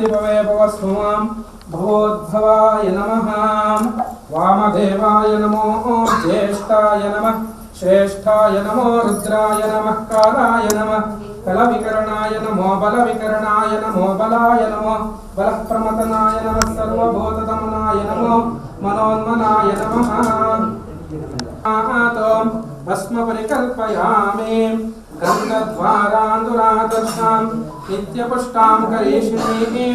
भवे भवस्वाम भवोद्भवाय नमः। वामदेवाय नमो ज्येष्ठाय नमः। श्रेष्ठाय नमो रुद्राय नमः। कालाय नमः। कलविकरणाय नमो बलविकरणाय नमो बलाय नमो बलप्रमतनाय नमः। सर्वभूतदमनाय नमो मनोन्मनाय नमः। भस्म परिकल्पयामि गन्धद्वारान्दुरादर्शां नित्यपुष्टां करिष्यामि।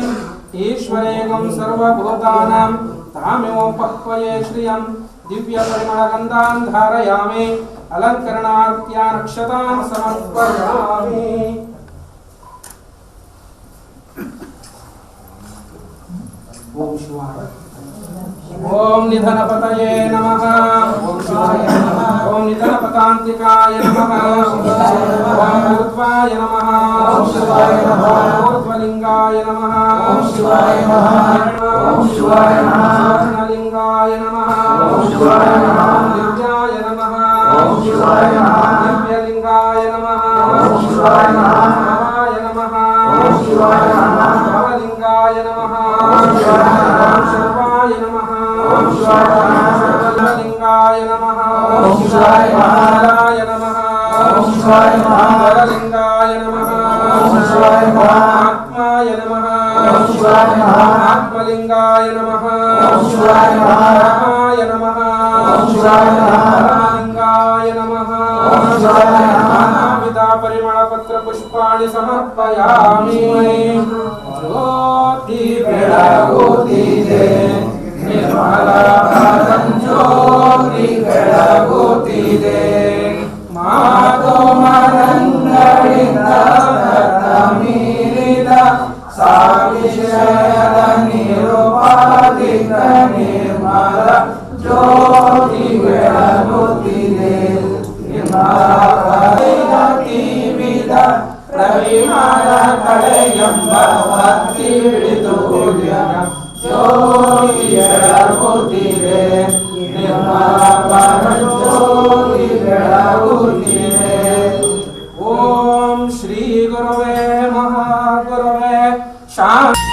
ईश्वरेगं सर्वभूतानां ताम्योपह्वये श्रियं दिव्यपरिमलगन्धान् धारयामि अलङ्करणार्थ्या नक्षतान् समर्पयामि। ओम शिवाय। ओम निधनपतये नमः। ओम निधनपतान्तिकाय नमः। ओम ऊर्ध्वाय नमः। ओम ऊर्ध्वलिंगाय नमः। ओम शिवाय नमः। लिंगाय नमः। दिव्याय नमः। दिव्यलिंगाय नमः। भवाय नमः। भवलिंगाय नमः। सर्वाय नमः। सर्वलिंगाय नमः। शिवाय नमः। जललिंगाय नमः। आत्माय नमः। आत्मलिंगाय नमः। रामाय नमः। रामलिंगाय नमः। नानाविध परिमलपत्र पुष्पाणि समर्पयामि। ज्योति बेळगुತ್ತಿದೆ ನಿರ್ಮಲ ಜ್ಯೋತಿ ಬೆಳಗುತ್ತಿದೆ ಮಾತು ಮರಂಗಳಿಂದ ಮೀರಿದ ಸಾವಿಷಯದ ನಿರುಪಾಧಿಕ ನಿರ್ಮಲ ಜ್ಯೋತಿ ಬೆಳಗುತ್ತಿದೆ ತೀವಿದ ಪ್ರವಿಮಾನ ಕಳೆಯಂಬ ಭಕ್ತಿ ಹಿಡಿದು ಜ್ಯೋತಿ ಬೆಳಗುತ್ತಿದೆ ನಿರ್ಮಲ ಜ್ಯೋತಿ ಬೆಳಗುತ್ತಿದೆ। ಓಂ ಶ್ರೀ ಗುರುವೇ ಮಹಾಗುರುವೇ ಶಾಂತಿ।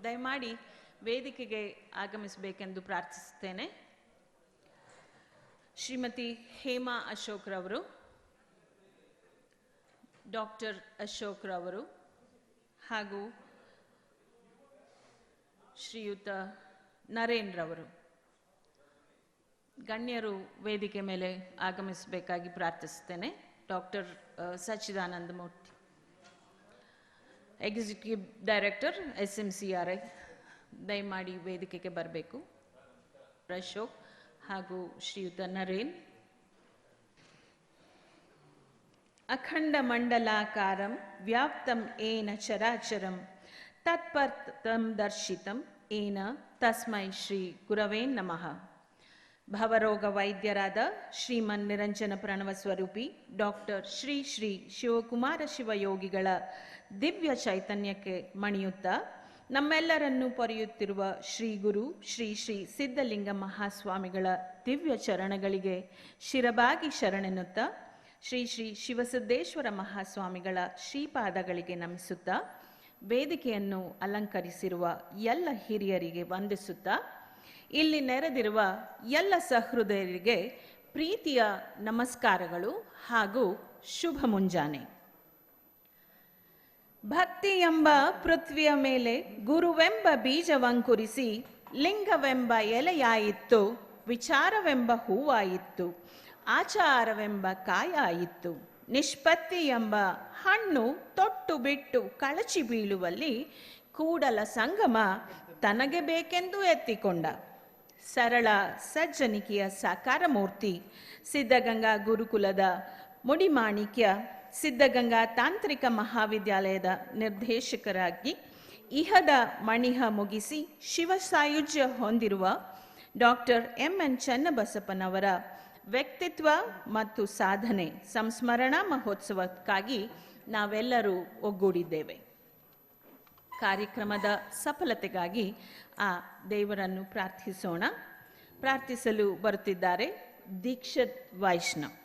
ದಯಮಾಡಿ ವೇದಿಕೆಗೆ ಆಗಮಿಸಬೇಕೆಂದು ಪ್ರಾರ್ಥಿಸುತ್ತೇನೆ. ಶ್ರೀಮತಿ ಹೇಮಾ ಅಶೋಕ್ ರವರು, ಡಾಕ್ಟರ್ ಅಶೋಕ್ ರವರು ಹಾಗೂ ಶ್ರೀಯುತ ನರೇನ್ ರವರು ಗಣ್ಯರು ವೇದಿಕೆ ಮೇಲೆ ಆಗಮಿಸಬೇಕಾಗಿ ಪ್ರಾರ್ಥಿಸುತ್ತೇನೆ. ಡಾಕ್ಟರ್ ಸಚ್ಚಿದಾನಂದ ಮೂರ್ತಿ, ಎಕ್ಸಿಕ್ಯೂಟಿವ್ ಡೈರೆಕ್ಟರ್ SMCRI, ದಯಮಾಡಿ ವೇದಿಕೆಗೆ ಬರಬೇಕು. ಅಶೋಕ್ ಹಾಗೂ ಶ್ರೀಯುತ ನರೇನ್. ಅಖಂಡ ಮಂಡಲಾಕಾರಂ ವ್ಯಾಪ್ತಂ ಏನ ಚರಾಚರಂ ತತ್ಪರ್ತಂ ದರ್ಶಿತಂ ಏನ ತಸ್ಮೈ ಶ್ರೀ ಗುರವೇ ನಮಃ. ಭವರೋಗ ವೈದ್ಯರಾದ ಶ್ರೀಮನ್ ನಿರಂಜನ ಪ್ರಣವ ಸ್ವರೂಪಿ ಡಾಕ್ಟರ್ ಶ್ರೀ ಶ್ರೀ ಶಿವಕುಮಾರ ಶಿವಯೋಗಿಗಳ ದಿವ್ಯ ಚೈತನ್ಯಕ್ಕೆ ಮಣಿಯುತ್ತಾ ನಮ್ಮೆಲ್ಲರನ್ನು ಪೊರೆಯುತ್ತಿರುವ ಶ್ರೀ ಗುರು ಶ್ರೀ ಶ್ರೀ ಸಿದ್ಧಲಿಂಗ ಮಹಾಸ್ವಾಮಿಗಳ ದಿವ್ಯ ಚರಣಗಳಿಗೆ ಶಿರಬಾಗಿ ಶರಣೆನ್ನುತ್ತಾ ಶ್ರೀ ಶ್ರೀ ಶಿವಸಿದ್ದೇಶ್ವರ ಮಹಾಸ್ವಾಮಿಗಳ ಶ್ರೀಪಾದಗಳಿಗೆ ನಮಿಸುತ್ತಾ ವೇದಿಕೆಯನ್ನು ಅಲಂಕರಿಸಿರುವ ಎಲ್ಲ ಹಿರಿಯರಿಗೆ ವಂದಿಸುತ್ತಾ ಇಲ್ಲಿ ನೆರೆದಿರುವ ಎಲ್ಲ ಸಹೃದಯರಿಗೆ ಪ್ರೀತಿಯ ನಮಸ್ಕಾರಗಳು ಹಾಗೂ ಶುಭ ಮುಂಜಾನೆ. ಭಕ್ತಿ ಎಂಬ ಪೃಥ್ವಿಯ ಮೇಲೆ ಗುರುವೆಂಬ ಬೀಜವಂಕುರಿಸಿ ಲಿಂಗವೆಂಬ ಎಲೆಯಾಯಿತ್ತು, ವಿಚಾರವೆಂಬ ಹೂವಾಯಿತ್ತು, ಆಚಾರವೆಂಬ ಕಾಯಾಯಿತ್ತು, ನಿಷ್ಪತ್ತಿ ಎಂಬ ಹಣ್ಣು ತೊಟ್ಟು ಬಿಟ್ಟು ಕಳಚಿ ಬೀಳುವಲ್ಲಿ ಕೂಡಲ ಸಂಗಮ ತನಗೆ ಬೇಕೆಂದು ಎತ್ತಿಕೊಂಡ ಸರಳ ಸಜ್ಜನಿಕೆಯ ಸಾಕಾರ ಮೂರ್ತಿ ಸಿದ್ಧಗಂಗಾ ಗುರುಕುಲದ ಮುಡಿಮಾಣಿಕ್ಯ ಸಿದ್ಧಗಂಗಾ ತಾಂತ್ರಿಕ ಮಹಾವಿದ್ಯಾಲಯದ ನಿರ್ದೇಶಕರಾಗಿ ಇಹದ ಮಣಿಹ ಮುಗಿಸಿ ಶಿವಸಾಯುಜ್ಯ ಹೊಂದಿರುವ ಡಾಕ್ಟರ್ MN ಚನ್ನಬಸಪ್ಪನವರ ವ್ಯಕ್ತಿತ್ವ ಮತ್ತು ಸಾಧನೆ ಸಂಸ್ಮರಣಾ ಮಹೋತ್ಸವಕ್ಕಾಗಿ ನಾವೆಲ್ಲರೂ ಒಗ್ಗೂಡಿದ್ದೇವೆ. ಕಾರ್ಯಕ್ರಮದ ಸಫಲತೆಗಾಗಿ ಆ ದೇವರನ್ನು ಪ್ರಾರ್ಥಿಸೋಣ. ಪ್ರಾರ್ಥಿಸಲು ಬರುತ್ತಿದ್ದಾರೆ ದೀಕ್ಷಿತ್ ವೈಷ್ಣವ್.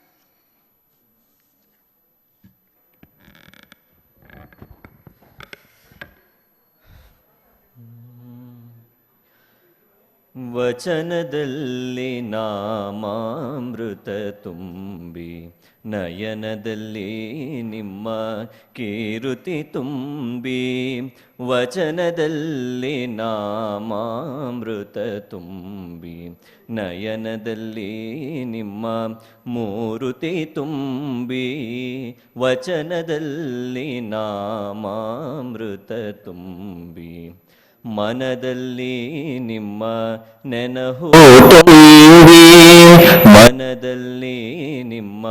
ವಚನದಲ್ಲಿ ನಾಮಾಮೃತ ತುಂಬಿ ನಯನದಲ್ಲಿ ನಿಮ್ಮ ಕೀರುತಿ ತುಂಬಿ, ವಚನದಲ್ಲಿ ನಾಮಾಮೃತ ತುಂಬಿ ನಯನದಲ್ಲಿ ನಿಮ್ಮ ಮೂರುತಿ ತುಂಬಿ, ವಚನದಲ್ಲಿ ನಾಮಾಮೃತ ತುಂಬಿ ಮನದಲ್ಲಿ ನಿಮ್ಮ ನೆನಹು ತುಂಬಿ, ಮನದಲ್ಲಿ ನಿಮ್ಮ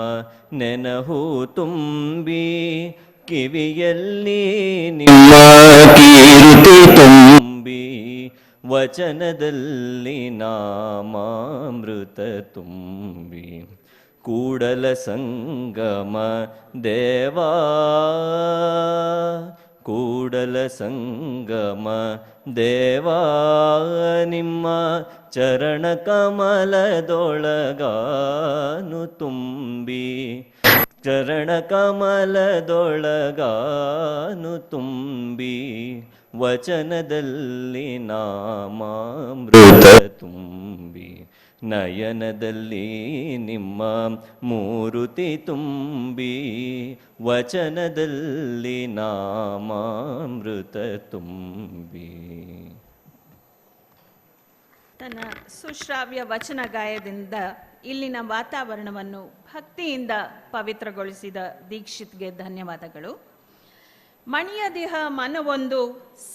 ನೆನಹು ತುಂಬಿ, ಕಿವಿಯಲ್ಲಿ ನಿಮ್ಮ ಕೀರ್ತಿ ತುಂಬಿ, ವಚನದಲ್ಲಿ ನಾಮಾಮೃತ ತುಂಬಿ, ಕೂಡಲ ಸಂಗಮ ದೇವಾ, ಕೂಡಲ ಸಂಗಮ ದೇವಾ ನಿಮ್ಮ ಚರಣ ಕಮಲದೊಳಗಾನು ತುಂಬಿ ಚರಣ ಕಮಲದೊಳಗಾನು ತುಂಬಿ ವಚನದಲ್ಲಿ ನಾಮಾಮೃತ ತುಂಬಿ ನಯನದಲ್ಲಿ ನಿಮ್ಮ ಮೂರುತಿ ತುಂಬಿ ವಚನದಲ್ಲಿ ನಾಮಾಮೃತ ತುಂಬಿ. ತನ್ನ ಸುಶ್ರಾವ್ಯ ವಚನ ಗಾಯದಿಂದ ಇಲ್ಲಿನ ವಾತಾವರಣವನ್ನು ಭಕ್ತಿಯಿಂದ ಪವಿತ್ರಗೊಳಿಸಿದ ದೀಕ್ಷಿತ್ಗೆ ಧನ್ಯವಾದಗಳು. ಮಣಿಯ ದೇಹ ಮನವೊಂದು,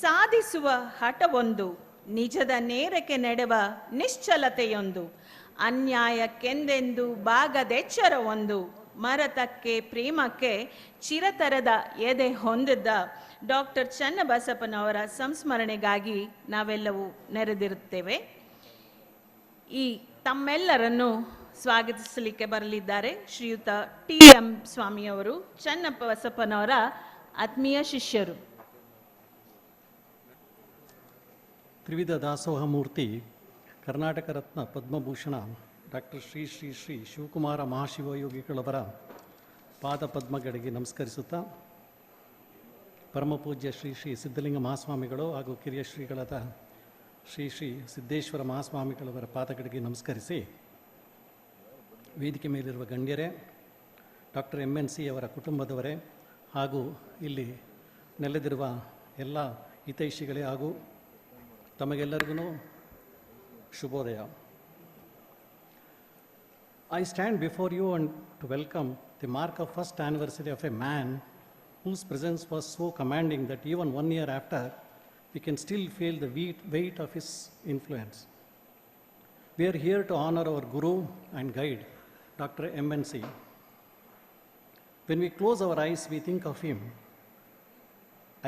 ಸಾಧಿಸುವ ಹಠವೊಂದು, ನಿಜದ ನೇರಕ್ಕೆ ನಡೆವ ನಿಶ್ಚಲತೆಯೊಂದು, ಅನ್ಯಾಯಕ್ಕೆಂದೆಂದು ಬಾಗದೆಚ್ಚರವೊಂದು, ಮರತಕ್ಕೆ ಪ್ರೇಮಕ್ಕೆ ಚಿರತರದ ಎದೆ ಹೊಂದಿದ್ದ ಡಾಕ್ಟರ್ ಚನ್ನಬಸಪ್ಪನವರ ಸಂಸ್ಮರಣೆಗಾಗಿ ನಾವೆಲ್ಲವೂ ನೆರೆದಿರುತ್ತೇವೆ. ಈ ತಮ್ಮೆಲ್ಲರನ್ನು ಸ್ವಾಗತಿಸಲಿಕ್ಕೆ ಬರಲಿದ್ದಾರೆ ಶ್ರೀಯುತ TM ಸ್ವಾಮಿಯವರು, ಚನ್ನಬಸಪ್ಪನವರ ಆತ್ಮೀಯ ಶಿಷ್ಯರು. ತ್ರಿವಿಧ ದಾಸೋಹ ಮೂರ್ತಿ ಕರ್ನಾಟಕ ರತ್ನ ಪದ್ಮಭೂಷಣ ಡಾಕ್ಟರ್ ಶ್ರೀ ಶ್ರೀ ಶ್ರೀ ಶಿವಕುಮಾರ ಮಹಾಶಿವಯೋಗಿಗಳವರ ಪಾದ ಪದ್ಮಗಳಿಗೆ ನಮಸ್ಕರಿಸುತ್ತಾ, ಪರಮಪೂಜ್ಯ ಶ್ರೀ ಶ್ರೀ ಸಿದ್ಧಲಿಂಗ ಮಹಾಸ್ವಾಮಿಗಳು ಹಾಗೂ ಕಿರಿಯ ಶ್ರೀಗಳಾದ ಶ್ರೀ ಶ್ರೀ ಸಿದ್ದೇಶ್ವರ ಮಹಾಸ್ವಾಮಿಗಳವರ ಪಾದಗಳಿಗೆ ನಮಸ್ಕರಿಸಿ, ವೇದಿಕೆ ಮೇಲಿರುವ ಗಣ್ಯರೇ, ಡಾಕ್ಟರ್ MNC ಅವರ ಕುಟುಂಬದವರೇ ಹಾಗೂ ಇಲ್ಲಿ ನೆಲೆದಿರುವ ಎಲ್ಲ ಹಿತೈಷಿಗಳೇ ಹಾಗೂ ತಮಗೆಲ್ಲರಿಗೂ ಶುಭೋದಯ. I stand before you and to welcome the mark of first anniversary of a man whose presence was so commanding that even 1 year after, we can still feel the weight of his influence. We are here to honor our Guru and guide, Dr. MNC. When we close our eyes, we think of him.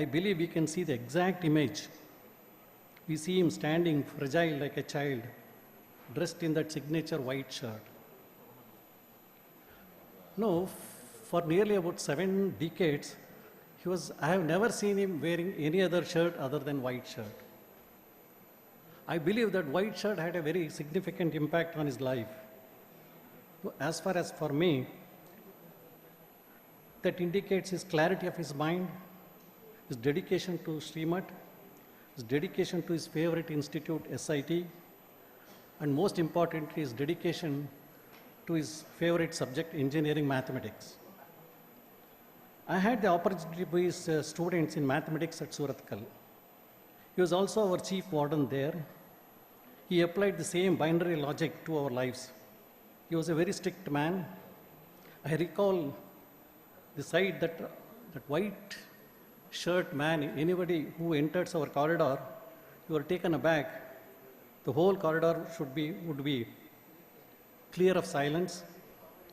I believe we can see the exact image. We see him standing fragile like a child, dressed in that signature white shirt. No, for nearly about 7 decades, I have never seen him wearing any other shirt other than white shirt. I believe that white shirt had a very significant impact on his life. As far as for me, that indicates his clarity of his mind, his dedication to Srimad, his dedication to his favorite institute, SIT, and most importantly, his dedication to his favorite subject, engineering mathematics. I had the opportunity to be his students in mathematics at Surathkal. He was also our chief warden there. He applied the same binary logic to our lives. He was a very strict man. I recall the sight that white shirt man, anybody who enters our corridor, you are taken aback. The whole corridor would be clear of silence,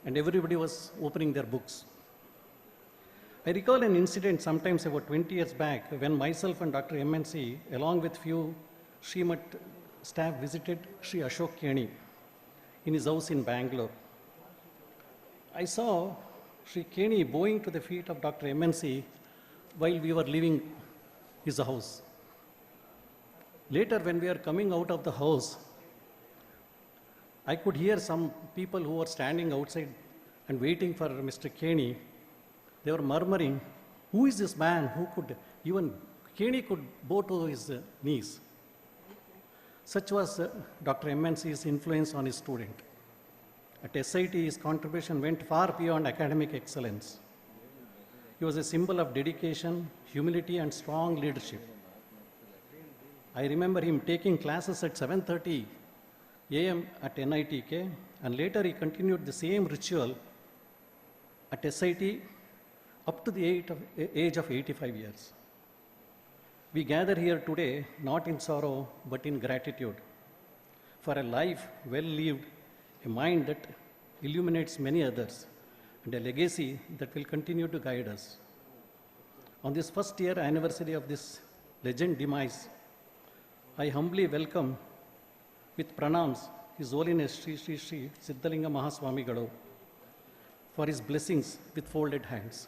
and everybody was opening their books. I recall an incident sometimes about 20 years back when myself and Dr. MNC, along with few Srimat staff, visited Sri Ashok Keni in his house in Bangalore. I saw Sri Keni bowing to the feet of Dr. MNC while we were leaving his house. Later, when we were coming out of the house, I could hear some people who were standing outside and waiting for Mr. Keni. They were murmuring, who is this man who could, even Keni could bow to his knees. Such was Dr. MNC's influence on his student. At SIT, his contribution went far beyond academic excellence. He was a symbol of dedication, humility, and strong leadership. I remember him taking classes at 7:30 a.m. at NITK, and later he continued the same ritual at SIT up to the age of 85 years. We gather here today not in sorrow but in gratitude for a life well lived, a mind that illuminates many others, and a legacy that will continue to guide us. On this first year anniversary of this legend demise, I humbly welcome with pranams His Holiness Sri Sri Sri Siddhalinga Mahaswamigalu for his blessings with folded hands.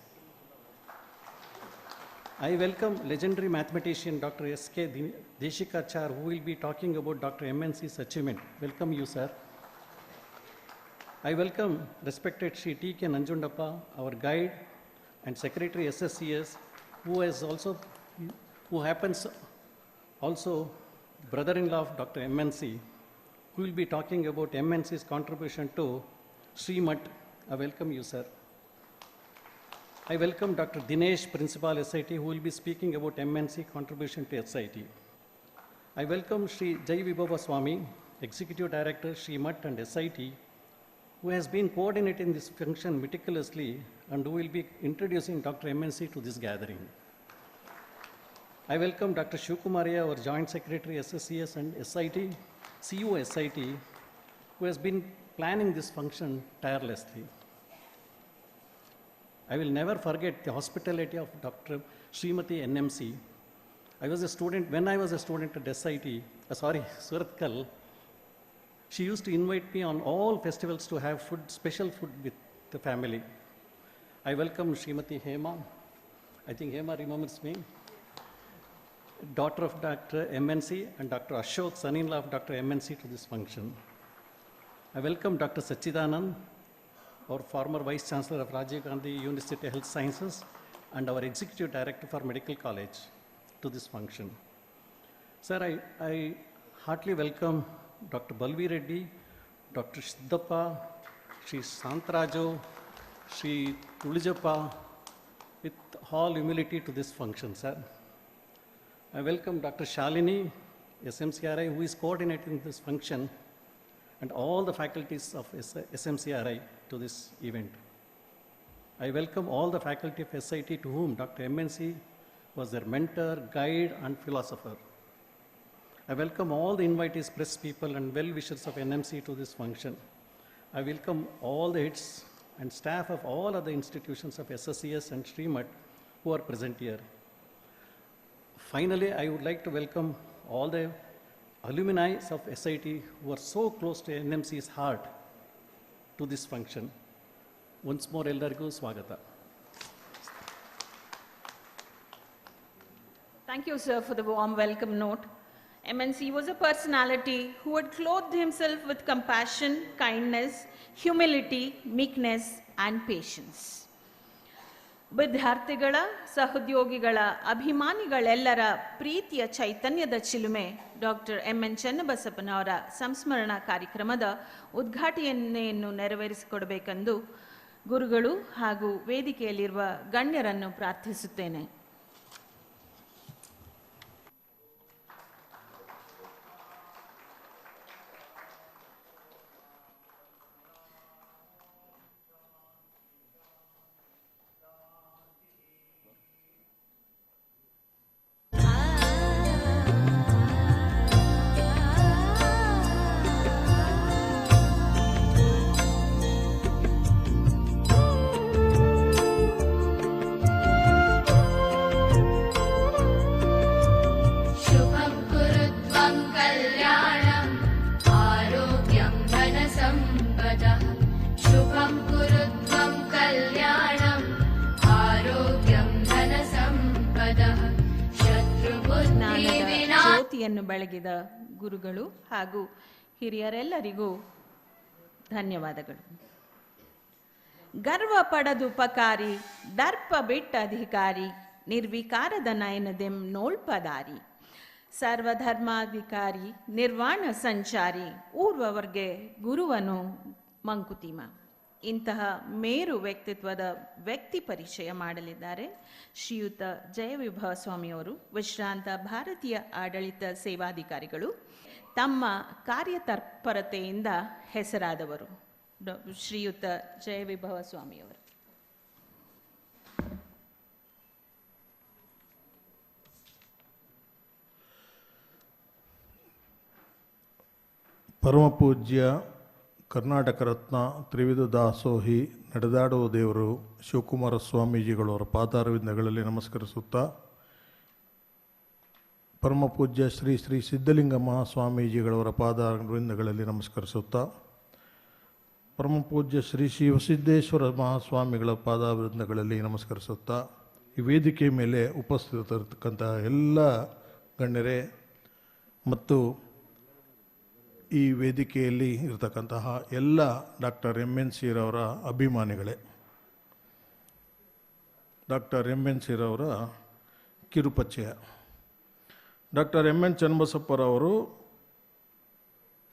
I welcome legendary mathematician Dr. S.K. Deshikachar, who will be talking about Dr. MNC's achievement. Welcome you, sir. I welcome respected Shri T.K. Nanjundappa, our guide and secretary SSCS, who happens also brother-in-law of Dr. MNC, who will be talking about MNC's contribution to Srimat. I welcome you, sir. I welcome Dr. Dinesh, Principal SIT, who will be speaking about MNC contribution to SIT. I welcome Sri Jai Vibhava Swami, Executive Director, Srimat and SIT, who has been coordinating this function meticulously and who will be introducing Dr. MNC to this gathering. I welcome Dr. Shivkumaria, our Joint Secretary, SSCS and SIT, CU SIT, who has been planning this function tirelessly. I will never forget the hospitality of Dr. Srimati NMC. When I was a student at SIT, Suratkal, she used to invite me on all festivals to have food, special food with the family. I welcome Srimati Hema. I think Hema remembers me. Daughter of Dr. MNC and Dr. Ashok, son-in-law of Dr. MNC, to this function. I welcome Dr. Sachidanand, our former Vice Chancellor of Rajiv Gandhi University Health Sciences and our Executive Director for Medical College, to this function. Sir, I heartily welcome Dr. Balvi Reddy, Dr. Siddhappa, Sri Santaraju, Sri Tulijappa, with all humility to this function, sir. I welcome Dr. Shalini, SMCRI, who is coordinating this function, and all the faculties of SMCRI to this event. I welcome all the faculty of SIT to whom Dr. MNC was their mentor, guide, and philosopher. I welcome all the invitees, press people, and well-wishers of NMC to this function. I welcome all the heads and staff of all other institutions of SSCS and Srimat who are present here. Finally, I would like to welcome all the alumni of SIT who are so close to NMC's heart to this function. Once more, ellarigu swagata. Thank you, sir, for the warm welcome note. MNC was a personality who had clothed himself with compassion, kindness, humility, meekness, and patience. ವಿದ್ಯಾರ್ಥಿಗಳ ಸಹೋದ್ಯೋಗಿಗಳ ಅಭಿಮಾನಿಗಳೆಲ್ಲರ ಪ್ರೀತಿಯ ಚೈತನ್ಯದ ಚಿಲುಮೆ doctor MN ಚನ್ನಬಸಪ್ಪನವರ ಸಂಸ್ಮರಣಾ ಕಾರ್ಯಕ್ರಮದ ಉದ್ಘಾಟನೆಯನ್ನು ನೆರವೇರಿಸಿಕೊಡಬೇಕೆಂದು ಗುರುಗಳು ಹಾಗೂ ವೇದಿಕೆಯಲ್ಲಿರುವ ಗಣ್ಯರನ್ನು ಪ್ರಾರ್ಥಿಸುತ್ತೇನೆ. ಬೆಳಗಿದ ಗುರುಗಳು ಹಾಗೂ ಹಿರಿಯರೆಲ್ಲರಿಗೂ ಧನ್ಯವಾದಗಳು. ಗರ್ವ ಪಡದುಪಕಾರಿ, ದರ್ಪ ಬಿಟ್ಟ ಅಧಿಕಾರಿ, ನಿರ್ವಿಕಾರದ ನಯನದೆಂ ನೋಳ್ಪದಾರಿ, ಸರ್ವಧರ್ಮಾಧಿಕಾರಿ, ನಿರ್ವಾಣ ಸಂಚಾರಿ, ಊರ್ವವರ್ಗೆ ಗುರುವನು ಮಂಕುತಿಮ್ಮ. ಇಂತಹ ಮೇರು ವ್ಯಕ್ತಿತ್ವದ ವ್ಯಕ್ತಿ ಪರಿಚಯ ಮಾಡಲಿದ್ದಾರೆ ಶ್ರೀಯುತ ಜಯವಿಭವ ಸ್ವಾಮಿಯವರು. ವಿಶ್ರಾಂತ ಭಾರತೀಯ ಆಡಳಿತ ಸೇವಾಧಿಕಾರಿಗಳು, ತಮ್ಮ ಕಾರ್ಯತತ್ಪರತೆಯಿಂದ ಹೆಸರಾದವರು. ಶ್ರೀಯುತ ಜಯವಿಭವ ಸ್ವಾಮಿಯವರು. ಪರಮಪೂಜ್ಯ ಕರ್ನಾಟಕ ರತ್ನ ತ್ರಿವಿಧ ದಾಸೋಹಿ ನಡೆದಾಡುವ ದೇವರು ಶಿವಕುಮಾರ ಸ್ವಾಮೀಜಿಗಳವರ ಪಾದಾರವಿಂದಗಳಲ್ಲಿ ನಮಸ್ಕರಿಸುತ್ತಾ, ಪರಮಪೂಜ್ಯ ಶ್ರೀ ಶ್ರೀ ಸಿದ್ಧಲಿಂಗ ಮಹಾಸ್ವಾಮೀಜಿಗಳವರ ಪಾದಾರವಿಂದಗಳಲ್ಲಿ ನಮಸ್ಕರಿಸುತ್ತಾ, ಪರಮಪೂಜ್ಯ ಶ್ರೀ ಶಿವಸಿದ್ದೇಶ್ವರ ಮಹಾಸ್ವಾಮಿಗಳ ಪಾದಾರವಿಂದಗಳಲ್ಲಿ ನಮಸ್ಕರಿಸುತ್ತಾ, ಈ ವೇದಿಕೆ ಮೇಲೆ ಉಪಸ್ಥಿತರಿರ್ತಕ್ಕಂಥ ಎಲ್ಲ ಗಣ್ಯರೇ ಮತ್ತು ಈ ವೇದಿಕೆಯಲ್ಲಿ ಇರತಕ್ಕಂತಹ ಎಲ್ಲ ಡಾಕ್ಟರ್ MNC ರವರ ಅಭಿಮಾನಿಗಳೇ, ಡಾಕ್ಟರ್ MNC ರವರ ಕಿರುಪರಿಚಯ. ಡಾಕ್ಟರ್ MN ಚನ್ನಬಸಪ್ಪರವರು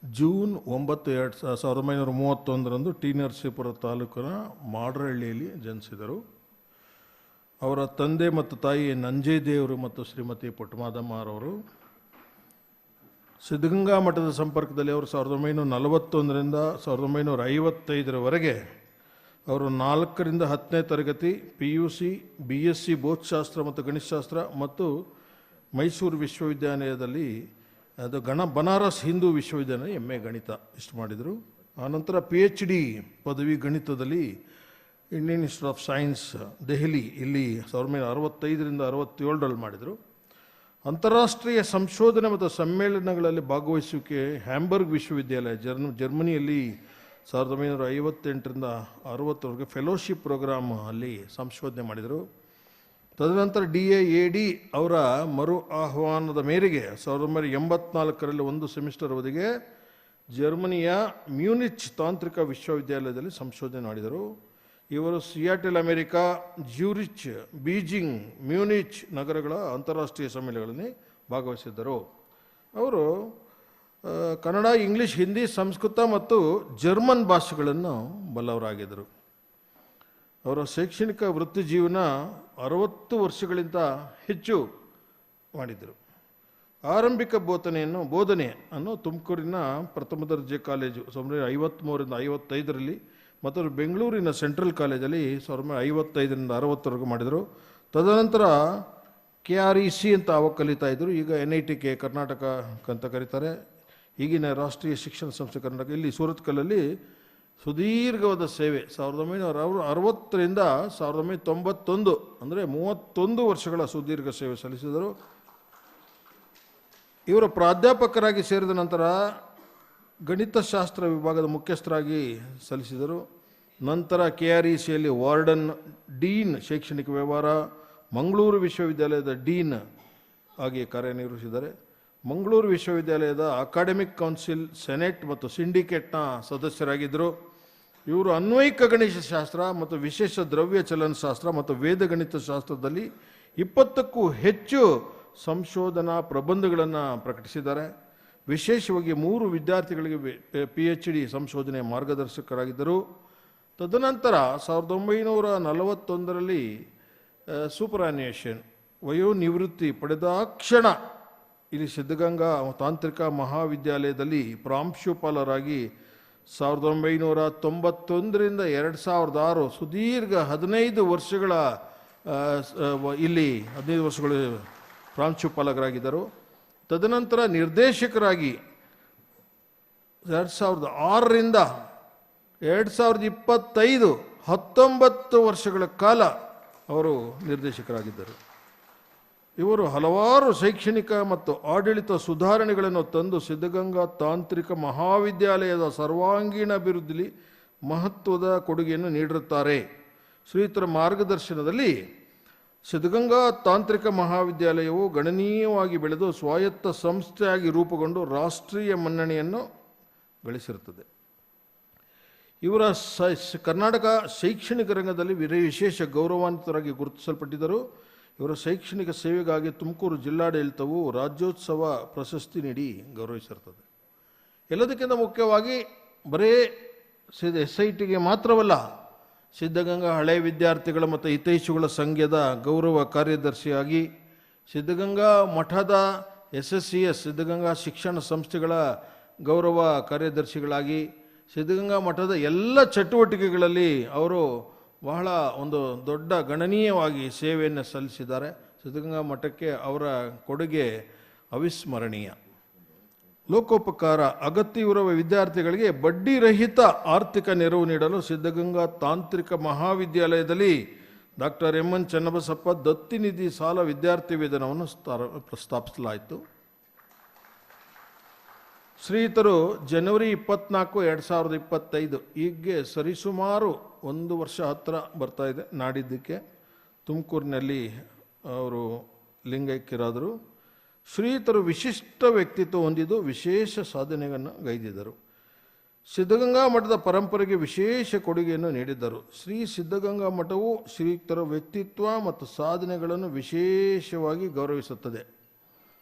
ಜೂನ್ 9, 1931 ಟಿ ನರಸೀಪುರ ತಾಲೂಕಿನ ಮಾಡರಹಳ್ಳಿಯಲ್ಲಿ ಜನಿಸಿದರು. ಅವರ ತಂದೆ ಮತ್ತು ತಾಯಿ ನಂಜೇದೇವರು ಮತ್ತು ಶ್ರೀಮತಿ ಪುಟ್ಟಮಾದಮ್ಮರವರು ಸಿದ್ಧಗಂಗಾ ಮಠದ ಸಂಪರ್ಕದಲ್ಲಿ ಅವರು 1941ರಿಂದ 1955ರವರೆಗೆ ಅವರು 4ರಿಂದ 10ನೇ ತರಗತಿ PUC, BSc ಭೌತಶಾಸ್ತ್ರ ಮತ್ತು ಗಣಿತಶಾಸ್ತ್ರ ಮತ್ತು ಮೈಸೂರು ವಿಶ್ವವಿದ್ಯಾನಿಲಯದಲ್ಲಿ ಅದು ಬನಾರಸ್ ಹಿಂದೂ ವಿಶ್ವವಿದ್ಯಾಲಯ MA ಗಣಿತ ಇಷ್ಟು ಮಾಡಿದರು. ಆನಂತರ PhD ಪದವಿ ಗಣಿತದಲ್ಲಿ Indian institute of science Delhi ಇಲ್ಲಿ 1965ರಿಂದ 67ರಲ್ಲಿ ಮಾಡಿದರು. ಅಂತಾರಾಷ್ಟ್ರೀಯ ಸಂಶೋಧನೆ ಮತ್ತು ಸಮ್ಮೇಳನಗಳಲ್ಲಿ ಭಾಗವಹಿಸುವಿಕೆ ಹ್ಯಾಂಬರ್ಗ್ ವಿಶ್ವವಿದ್ಯಾಲಯ ಜರ್ಮನಿಯಲ್ಲಿ 1958ರಿಂದ 60ರವರೆಗೆ ಫೆಲೋಶಿಪ್ ಪ್ರೋಗ್ರಾಮ್ ಅಲ್ಲಿ ಸಂಶೋಧನೆ ಮಾಡಿದರು. ತದನಂತರ DA/AD ಅವರ ಮರು ಆಹ್ವಾನದ ಮೇರೆಗೆ 1984ರಲ್ಲಿ 1 ಸೆಮಿಸ್ಟರ್ ಅವಧಿಗೆ ಜರ್ಮನಿಯ ಮ್ಯೂನಿಚ್ ತಾಂತ್ರಿಕ ವಿಶ್ವವಿದ್ಯಾಲಯದಲ್ಲಿ ಸಂಶೋಧನೆ ಮಾಡಿದರು. ಇವರು ಸಿಯಾಟೆಲ್ ಅಮೆರಿಕಾ, ಜ್ಯೂರಿಚ್, ಬೀಜಿಂಗ್, ಮ್ಯೂನಿಚ್ ನಗರಗಳ ಅಂತಾರಾಷ್ಟ್ರೀಯ ಸಮ್ಮೇಳನಗಳಲ್ಲಿ ಭಾಗವಹಿಸಿದ್ದರು. ಅವರು ಕನ್ನಡ, ಇಂಗ್ಲಿಷ್, ಹಿಂದಿ, ಸಂಸ್ಕೃತ ಮತ್ತು ಜರ್ಮನ್ ಭಾಷೆಗಳನ್ನು ಬಲ್ಲವರಾಗಿದ್ದರು. ಅವರ ಶೈಕ್ಷಣಿಕ ವೃತ್ತಿ ಜೀವನ 60 ವರ್ಷಗಳಿಂದ ಹೆಚ್ಚು ಮಾಡಿದರು. ಆರಂಭಿಕ ಬೋಧನೆಯನ್ನು ತುಮಕೂರಿನ ಪ್ರಥಮ ದರ್ಜೆ ಕಾಲೇಜು 1953ರಿಂದ 55ರಲ್ಲಿ ಮತ್ತು ಬೆಂಗಳೂರಿನ ಸೆಂಟ್ರಲ್ ಕಾಲೇಜಲ್ಲಿ 1955ರಿಂದ 60ರವರೆಗೂ ಮಾಡಿದರು. ತದನಂತರ KREC ಅಂತ ಅವಾಗ ಕಲಿತಾ ಇದ್ದರು. ಈಗ NITK ಕರ್ನಾಟಕ ಅಂತ ಕರೀತಾರೆ. ಈಗಿನ ರಾಷ್ಟ್ರೀಯ ಶಿಕ್ಷಣ ಸಂಸ್ಥೆ ಕರ್ನಾಟಕ ಇಲ್ಲಿ ಸೂರತ್ಕಲ್ಲಲ್ಲಿ ಸುದೀರ್ಘವಾದ ಸೇವೆ 1960ರಿಂದ 1991 ಅಂದರೆ 31 ವರ್ಷಗಳ ಸುದೀರ್ಘ ಸೇವೆ ಸಲ್ಲಿಸಿದರು. ಇವರು ಪ್ರಾಧ್ಯಾಪಕರಾಗಿ ಸೇರಿದ ನಂತರ ಗಣಿತಶಾಸ್ತ್ರ ವಿಭಾಗದ ಮುಖ್ಯಸ್ಥರಾಗಿ ಸಲ್ಲಿಸಿದರು. ನಂತರ KRECಯಲ್ಲಿ ವಾರ್ಡನ್, ಡೀನ್ ಶೈಕ್ಷಣಿಕ ವ್ಯವಹಾರ, ಮಂಗಳೂರು ವಿಶ್ವವಿದ್ಯಾಲಯದ ಡೀನ್ ಆಗಿ ಕಾರ್ಯನಿರ್ವಹಿಸಿದ್ದಾರೆ. ಮಂಗಳೂರು ವಿಶ್ವವಿದ್ಯಾಲಯದ ಅಕಾಡೆಮಿಕ್ ಕೌನ್ಸಿಲ್, ಸೆನೆಟ್ ಮತ್ತು ಸಿಂಡಿಕೇಟ್ನ ಸದಸ್ಯರಾಗಿದ್ದರು. ಇವರು ಅನ್ವಯಿಕ ಗಣಿತಶಾಸ್ತ್ರ ಮತ್ತು ವಿಶೇಷ ದ್ರವ್ಯ ಚಲನಶಾಸ್ತ್ರ ಮತ್ತು ವೇದಗಣಿತ ಶಾಸ್ತ್ರದಲ್ಲಿ 20ಕ್ಕೂ ಹೆಚ್ಚು ಸಂಶೋಧನಾ ಪ್ರಬಂಧಗಳನ್ನು ಪ್ರಕಟಿಸಿದ್ದಾರೆ. ವಿಶೇಷವಾಗಿ 3 ವಿದ್ಯಾರ್ಥಿಗಳಿಗೆ PhD ಸಂಶೋಧನೆ ಮಾರ್ಗದರ್ಶಕರಾಗಿದ್ದರು. ತದನಂತರ 1941ರಲ್ಲಿ ಸೂಪರಾನ್ಯೂಯೇಷನ್ ವಯೋನಿವೃತ್ತಿ ಪಡೆದ ಕ್ಷಣ ಇಲ್ಲಿ ಸಿದ್ಧಗಂಗಾ ತಾಂತ್ರಿಕ ಮಹಾವಿದ್ಯಾಲಯದಲ್ಲಿ ಪ್ರಾಂಶುಪಾಲರಾಗಿ 1991ರಿಂದ 2006 ಸುದೀರ್ಘ 15 ವರ್ಷಗಳ ಇಲ್ಲಿ 15 ವರ್ಷಗಳು ಪ್ರಾಂಶುಪಾಲಕರಾಗಿದ್ದರು. ತದನಂತರ ನಿರ್ದೇಶಕರಾಗಿ 2006ರಿಂದ 2025 19 ವರ್ಷಗಳ ಕಾಲ ಅವರು ನಿರ್ದೇಶಕರಾಗಿದ್ದರು. ಇವರು ಹಲವಾರು ಶೈಕ್ಷಣಿಕ ಮತ್ತು ಆಡಳಿತ ಸುಧಾರಣೆಗಳನ್ನು ತಂದು ಸಿದ್ಧಗಂಗಾ ತಾಂತ್ರಿಕ ಮಹಾವಿದ್ಯಾಲಯದ ಸರ್ವಾಂಗೀಣ ಅಭಿವೃದ್ಧಿಯಲ್ಲಿ ಮಹತ್ವದ ಕೊಡುಗೆಯನ್ನು ನೀಡಿರುತ್ತಾರೆ. ಶ್ರೀಯುತರ ಮಾರ್ಗದರ್ಶನದಲ್ಲಿ ಸಿದ್ಧಗಂಗಾ ತಾಂತ್ರಿಕ ಮಹಾವಿದ್ಯಾಲಯವು ಗಣನೀಯವಾಗಿ ಬೆಳೆದು ಸ್ವಾಯತ್ತ ಸಂಸ್ಥೆಯಾಗಿ ರೂಪುಗೊಂಡು ರಾಷ್ಟ್ರೀಯ ಮನ್ನಣೆಯನ್ನು ಗಳಿಸಿರುತ್ತದೆ. ಇವರ ಕರ್ನಾಟಕ ಶೈಕ್ಷಣಿಕ ರಂಗದಲ್ಲಿ ವಿಶೇಷ ಗೌರವಾನ್ವಿತರಾಗಿ ಗುರುತಿಸಲ್ಪಟ್ಟಿದ್ದರು. ಇವರ ಶೈಕ್ಷಣಿಕ ಸೇವೆಗಾಗಿ ತುಮಕೂರು ಜಿಲ್ಲಾಡಳಿತವು ರಾಜ್ಯೋತ್ಸವ ಪ್ರಶಸ್ತಿ ನೀಡಿ ಗೌರವಿಸಿರುತ್ತದೆ. ಎಲ್ಲದಕ್ಕಿಂತ ಮುಖ್ಯವಾಗಿ ಬರೇ SITಗೆ ಮಾತ್ರವಲ್ಲ, ಸಿದ್ಧಗಂಗಾ ಹಳೆಯ ವಿದ್ಯಾರ್ಥಿಗಳ ಮತ್ತು ಹಿತೈಷಿಗಳ ಸಂಘದ ಗೌರವ ಕಾರ್ಯದರ್ಶಿಯಾಗಿ, ಸಿದ್ಧಗಂಗಾ ಮಠದ SSCS ಸಿದ್ಧಗಂಗಾ ಶಿಕ್ಷಣ ಸಂಸ್ಥೆಗಳ ಗೌರವ ಕಾರ್ಯದರ್ಶಿಗಳಾಗಿ, ಸಿದ್ಧಗಂಗಾ ಮಠದ ಎಲ್ಲ ಚಟುವಟಿಕೆಗಳಲ್ಲಿ ಅವರು ಬಹಳ ಒಂದು ದೊಡ್ಡ ಗಣನೀಯವಾಗಿ ಸೇವೆಯನ್ನು ಸಲ್ಲಿಸಿದ್ದಾರೆ. ಸಿದ್ಧಗಂಗಾ ಮಠಕ್ಕೆ ಅವರ ಕೊಡುಗೆ ಅವಿಸ್ಮರಣೀಯ. ಲೋಕೋಪಕಾರ ಅಗತ್ಯವಿರುವ ವಿದ್ಯಾರ್ಥಿಗಳಿಗೆ ಬಡ್ಡಿರಹಿತ ಆರ್ಥಿಕ ನೆರವು ನೀಡಲು ಸಿದ್ಧಗಂಗಾ ತಾಂತ್ರಿಕ ಮಹಾವಿದ್ಯಾಲಯದಲ್ಲಿ ಡಾಕ್ಟರ್ MN ಚನ್ನಬಸಪ್ಪ ದತ್ತಿನಿಧಿ ಸಾಲ ವಿದ್ಯಾರ್ಥಿ ವೇತನವನ್ನು ಸ್ಥಾಪಿಸಲಾಯಿತು. ಶ್ರೀಯುತರು ಜನವರಿ 24, 2025 ಹೀಗೆ ಸರಿಸುಮಾರು 1 ವರ್ಷ ಹತ್ತಿರ ಬರ್ತಾ ಇದೆ ನಾಡಿದ್ದಕ್ಕೆ. ತುಮಕೂರಿನಲ್ಲಿ ಅವರು ಲಿಂಗೈಕ್ಯರಾದರು. ಶ್ರೀಯುತರು ವಿಶಿಷ್ಟ ವ್ಯಕ್ತಿತ್ವ ಹೊಂದಿದ್ದು ವಿಶೇಷ ಸಾಧನೆಯನ್ನು ಗೈದಿದ್ದರು. ಸಿದ್ಧಗಂಗಾ ಮಠದ ಪರಂಪರೆಗೆ ವಿಶೇಷ ಕೊಡುಗೆಯನ್ನು ನೀಡಿದ್ದರು. ಶ್ರೀ ಸಿದ್ಧಗಂಗಾ ಮಠವು ಶ್ರೀಯುತರ ವ್ಯಕ್ತಿತ್ವ ಮತ್ತು ಸಾಧನೆಗಳನ್ನು ವಿಶೇಷವಾಗಿ ಗೌರವಿಸುತ್ತದೆ.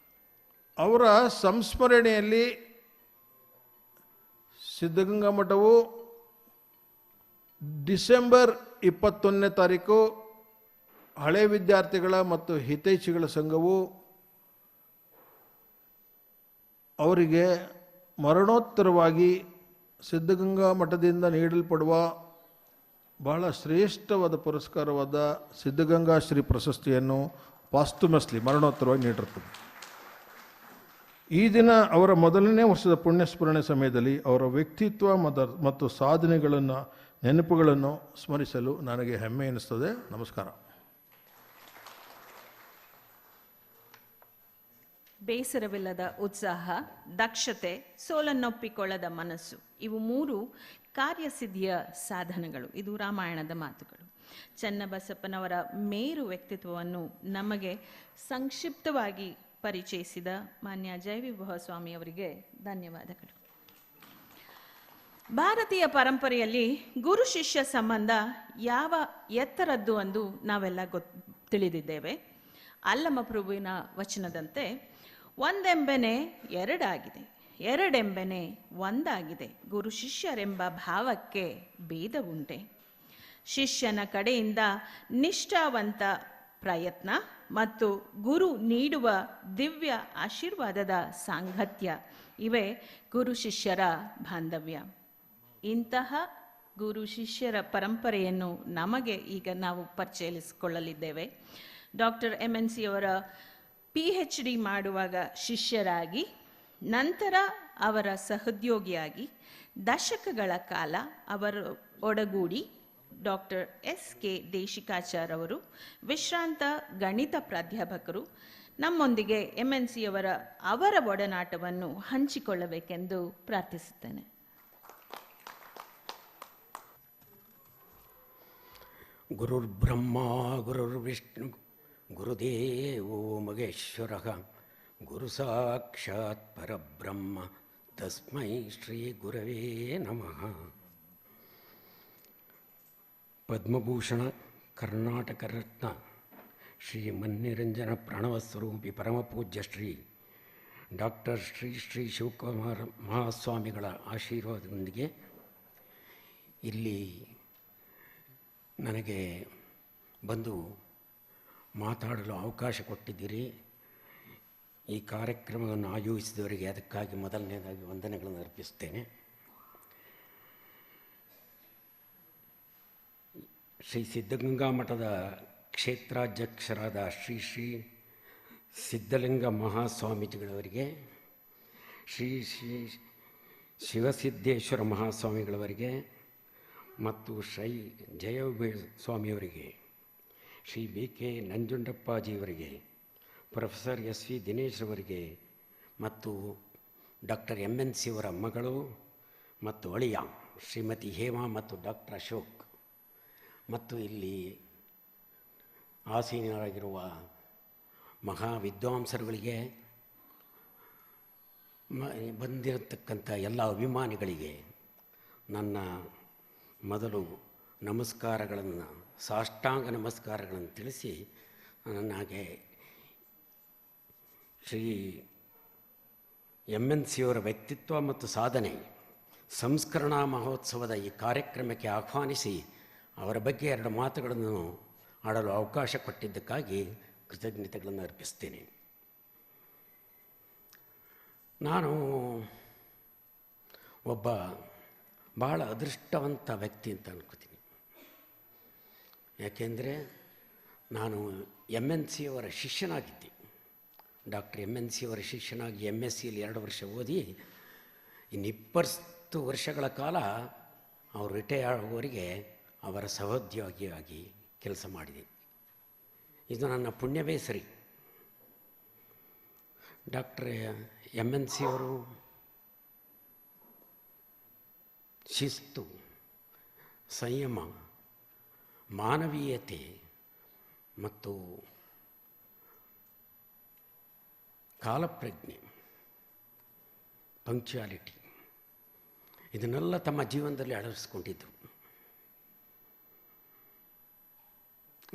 ಅವರ ಸಂಸ್ಮರಣೆಯಲ್ಲಿ ಸಿದ್ಧಗಂಗಾ ಮಠವು ಡಿಸೆಂಬರ್ 21ನೇ ತಾರೀಕು ಹಳೆ ವಿದ್ಯಾರ್ಥಿಗಳ ಮತ್ತು ಹಿತೈಷಿಗಳ ಸಂಘವು ಅವರಿಗೆ ಮರಣೋತ್ತರವಾಗಿ ಸಿದ್ಧಗಂಗಾ ಮಠದಿಂದ ನೀಡಲ್ಪಡುವ ಬಹಳ ಶ್ರೇಷ್ಠವಾದ ಪುರಸ್ಕಾರವಾದ ಸಿದ್ಧಗಂಗಾ ಶ್ರೀ ಪ್ರಶಸ್ತಿಯನ್ನು ಪಾಸ್ಟುಮಸ್ಲಿ ಮರಣೋತ್ತರವಾಗಿ ನೀಡಿರುತ್ತದೆ. ಈ ದಿನ ಅವರ ಮೊದಲನೇ ವರ್ಷದ ಪುಣ್ಯಸ್ಮರಣೆ ಸಮಯದಲ್ಲಿ ಅವರ ವ್ಯಕ್ತಿತ್ವ ಮತ್ತು ಸಾಧನೆಗಳನ್ನು ನೆನಪುಗಳನ್ನು ಸ್ಮರಿಸಲು ನನಗೆ ಹೆಮ್ಮೆ ಎನಿಸ್ತದೆ. ನಮಸ್ಕಾರ. ಬೇಸರವಿಲ್ಲದ ಉತ್ಸಾಹ, ದಕ್ಷತೆ, ಸೋಲನ್ನೊಪ್ಪಿಕೊಳ್ಳದ ಮನಸ್ಸು, ಇವು 3 ಕಾರ್ಯಸಿದ್ಧಿಯ ಸಾಧನಗಳು. ಇದು ರಾಮಾಯಣದ ಮಾತುಗಳು. ಚನ್ನಬಸಪ್ಪನವರ ಮೇರು ವ್ಯಕ್ತಿತ್ವವನ್ನು ನಮಗೆ ಸಂಕ್ಷಿಪ್ತವಾಗಿ ಪರಿಚಯಿಸಿದ ಮಾನ್ಯ ಜಯವಿಭವ ಸ್ವಾಮಿಯವರಿಗೆ ಧನ್ಯವಾದಗಳು. ಭಾರತೀಯ ಪರಂಪರೆಯಲ್ಲಿ ಗುರು ಶಿಷ್ಯ ಸಂಬಂಧ ಯಾವ ಎತ್ತರದ್ದು ಎಂದು ನಾವೆಲ್ಲ ತಿಳಿದಿದ್ದೇವೆ. ಅಲ್ಲಮ ಪ್ರಭುವಿನ ವಚನದಂತೆ ಒಂದೆಂಬೆನೆ ಎರಡಾಗಿದೆ, ಎರಡೆಂಬೆನೆ ಒಂದಾಗಿದೆ, ಗುರು ಶಿಷ್ಯರೆಂಬ ಭಾವಕ್ಕೆ ಭೇದವುಂಟೆ. ಶಿಷ್ಯನ ಕಡೆಯಿಂದ ನಿಷ್ಠಾವಂತ ಪ್ರಯತ್ನ ಮತ್ತು ಗುರು ನೀಡುವ ದಿವ್ಯ ಆಶೀರ್ವಾದದ ಸಾಂಗತ್ಯ ಇವೇ ಗುರು ಶಿಷ್ಯರ ಬಾಂಧವ್ಯ. ಇಂತಹ ಗುರು ಶಿಷ್ಯರ ಪರಂಪರೆಯನ್ನು ನಮಗೆ ಈಗ ನಾವು ಪರಿಚಯಿಸಿಕೊಳ್ಳಲಿದ್ದೇವೆ. ಡಾಕ್ಟರ್ MNC ಅವರ PhD ಮಾಡುವಾಗ ಶಿಷ್ಯರಾಗಿ, ನಂತರ ಅವರ ಸಹೋದ್ಯೋಗಿಯಾಗಿ ದಶಕಗಳ ಕಾಲ ಅವರು ಒಡಗೂಡಿ ಡಾಕ್ಟರ್ SK ದೇಶಿಕಾಚಾರ್ ಅವರು ವಿಶ್ರಾಂತ ಗಣಿತ ಪ್ರಾಧ್ಯಾಪಕರು ನಮ್ಮೊಂದಿಗೆ MNC ಅವರ ಒಡನಾಟವನ್ನು ಹಂಚಿಕೊಳ್ಳಬೇಕೆಂದು ಪ್ರಾರ್ಥಿಸುತ್ತೇನೆ. ಗುರುರ್ಬ್ರಹ್ಮ ಗುರುರ್ವಿಷ್ಣು ಗುರುದೇವೋ ಮಹೇಶ್ವರಃ ಗುರು ಸಾಕ್ಷಾತ್ ಪರಬ್ರಹ್ಮ ತಸ್ಮೈ ಶ್ರೀ ಗುರವೇ ನಮಃ. ಪದ್ಮಭೂಷಣ ಕರ್ನಾಟಕ ರತ್ನ ಶ್ರೀ ಮನ್ನಿರಂಜನ ಪ್ರಣವಸ್ವರೂಪಿ ಪರಮಪೂಜ್ಯ ಶ್ರೀ ಡಾಕ್ಟರ್ ಶ್ರೀ ಶ್ರೀ ಶಿವಕುಮಾರ ಮಹಾಸ್ವಾಮಿಗಳ ಆಶೀರ್ವಾದದೊಂದಿಗೆ ಇಲ್ಲಿ ನನಗೆ ಬಂದು ಮಾತಾಡಲು ಅವಕಾಶ ಕೊಟ್ಟಿದ್ದೀರಿ. ಈ ಕಾರ್ಯಕ್ರಮವನ್ನು ಆಯೋಜಿಸಿದವರಿಗೆ ಅದಕ್ಕಾಗಿ ಮೊದಲನೇದಾಗಿ ವಂದನೆಗಳನ್ನು ಅರ್ಪಿಸುತ್ತೇನೆ. ಶ್ರೀ ಸಿದ್ಧಗಂಗಾ ಮಠದ ಕ್ಷೇತ್ರಾಧ್ಯಕ್ಷರಾದ ಶ್ರೀ ಶ್ರೀ ಸಿದ್ಧಲಿಂಗ ಮಹಾಸ್ವಾಮೀಜಿಗಳವರಿಗೆ, ಶ್ರೀ ಶ್ರೀ ಶಿವಸಿದ್ದೇಶ್ವರ ಮಹಾಸ್ವಾಮಿಗಳವರಿಗೆ ಮತ್ತು ಶ್ರೀ ಜಯವಿಭವ ಸ್ವಾಮಿಯವರಿಗೆ, ಶ್ರೀ BK ನಂಜುಂಡಪ್ಪಾಜಿಯವರಿಗೆ, ಪ್ರೊಫೆಸರ್ SV ದಿನೇಶ್ ಅವರಿಗೆ ಮತ್ತು ಡಾಕ್ಟರ್ MNC ಅವರ ಮಗಳು ಮತ್ತು ಅಳಿಯ ಶ್ರೀಮತಿ ಹೇಮಾ ಮತ್ತು ಡಾಕ್ಟರ್ ಅಶೋಕ್ ಮತ್ತು ಇಲ್ಲಿ ಆಸೀನರಾಗಿರುವ ಮಹಾ ವಿದ್ವಾಂಸರುಗಳಿಗೆ, ಬಂದಿರತಕ್ಕಂಥ ಎಲ್ಲ ಅಭಿಮಾನಿಗಳಿಗೆ ನನ್ನ ಮೊದಲು ನಮಸ್ಕಾರಗಳನ್ನು, ಸಾಷ್ಟಾಂಗ ನಮಸ್ಕಾರಗಳನ್ನು ತಿಳಿಸಿ, ನನಗೆ ಶ್ರೀ MNC ಅವರ ವ್ಯಕ್ತಿತ್ವ ಮತ್ತು ಸಾಧನೆ ಸಂಸ್ಕರಣಾ ಮಹೋತ್ಸವದ ಈ ಕಾರ್ಯಕ್ರಮಕ್ಕೆ ಆಹ್ವಾನಿಸಿ ಅವರ ಬಗ್ಗೆ 2 ಮಾತುಗಳನ್ನು ಆಡಲು ಅವಕಾಶ ಕೊಟ್ಟಿದ್ದಕ್ಕಾಗಿ ಕೃತಜ್ಞತೆಗಳನ್ನು ಅರ್ಪಿಸ್ತೇನೆ. ನಾನು ಒಬ್ಬ ಭಾಳ ಅದೃಷ್ಟವಂತ ವ್ಯಕ್ತಿ ಅಂತ ಅನ್ಕೋತೀನಿ. ಯಾಕೆಂದರೆ ನಾನು MNC ಅವರ ಶಿಷ್ಯನಾಗಿದ್ದೆ. ಡಾಕ್ಟರ್ MNC ಅವರ ಶಿಷ್ಯನಾಗಿ MScಯಲ್ಲಿ 2 ವರ್ಷ ಓದಿ ಇನ್ನು 20 ವರ್ಷಗಳ ಕಾಲ ಅವರು ರಿಟೈರ್ ಆಗುವವರೆಗೆ ಅವರ ಸಹೋದ್ಯೋಗಿಯಾಗಿ ಕೆಲಸ ಮಾಡಿದೆ. ಇದು ನನ್ನ ಪುಣ್ಯವೇ ಸರಿ. ಡಾಕ್ಟರ್ MNC ಅವರು ಶಿಸ್ತು, ಸಂಯಮ, ಮಾನವೀಯತೆ ಮತ್ತು ಕಾಲಪ್ರಜ್ಞೆ, ಪಂಕ್ಚುಯಾಲಿಟಿ ಇದನ್ನೆಲ್ಲ ತಮ್ಮ ಜೀವನದಲ್ಲಿ ಅಳವಡಿಸ್ಕೊಂಡಿದ್ದರು.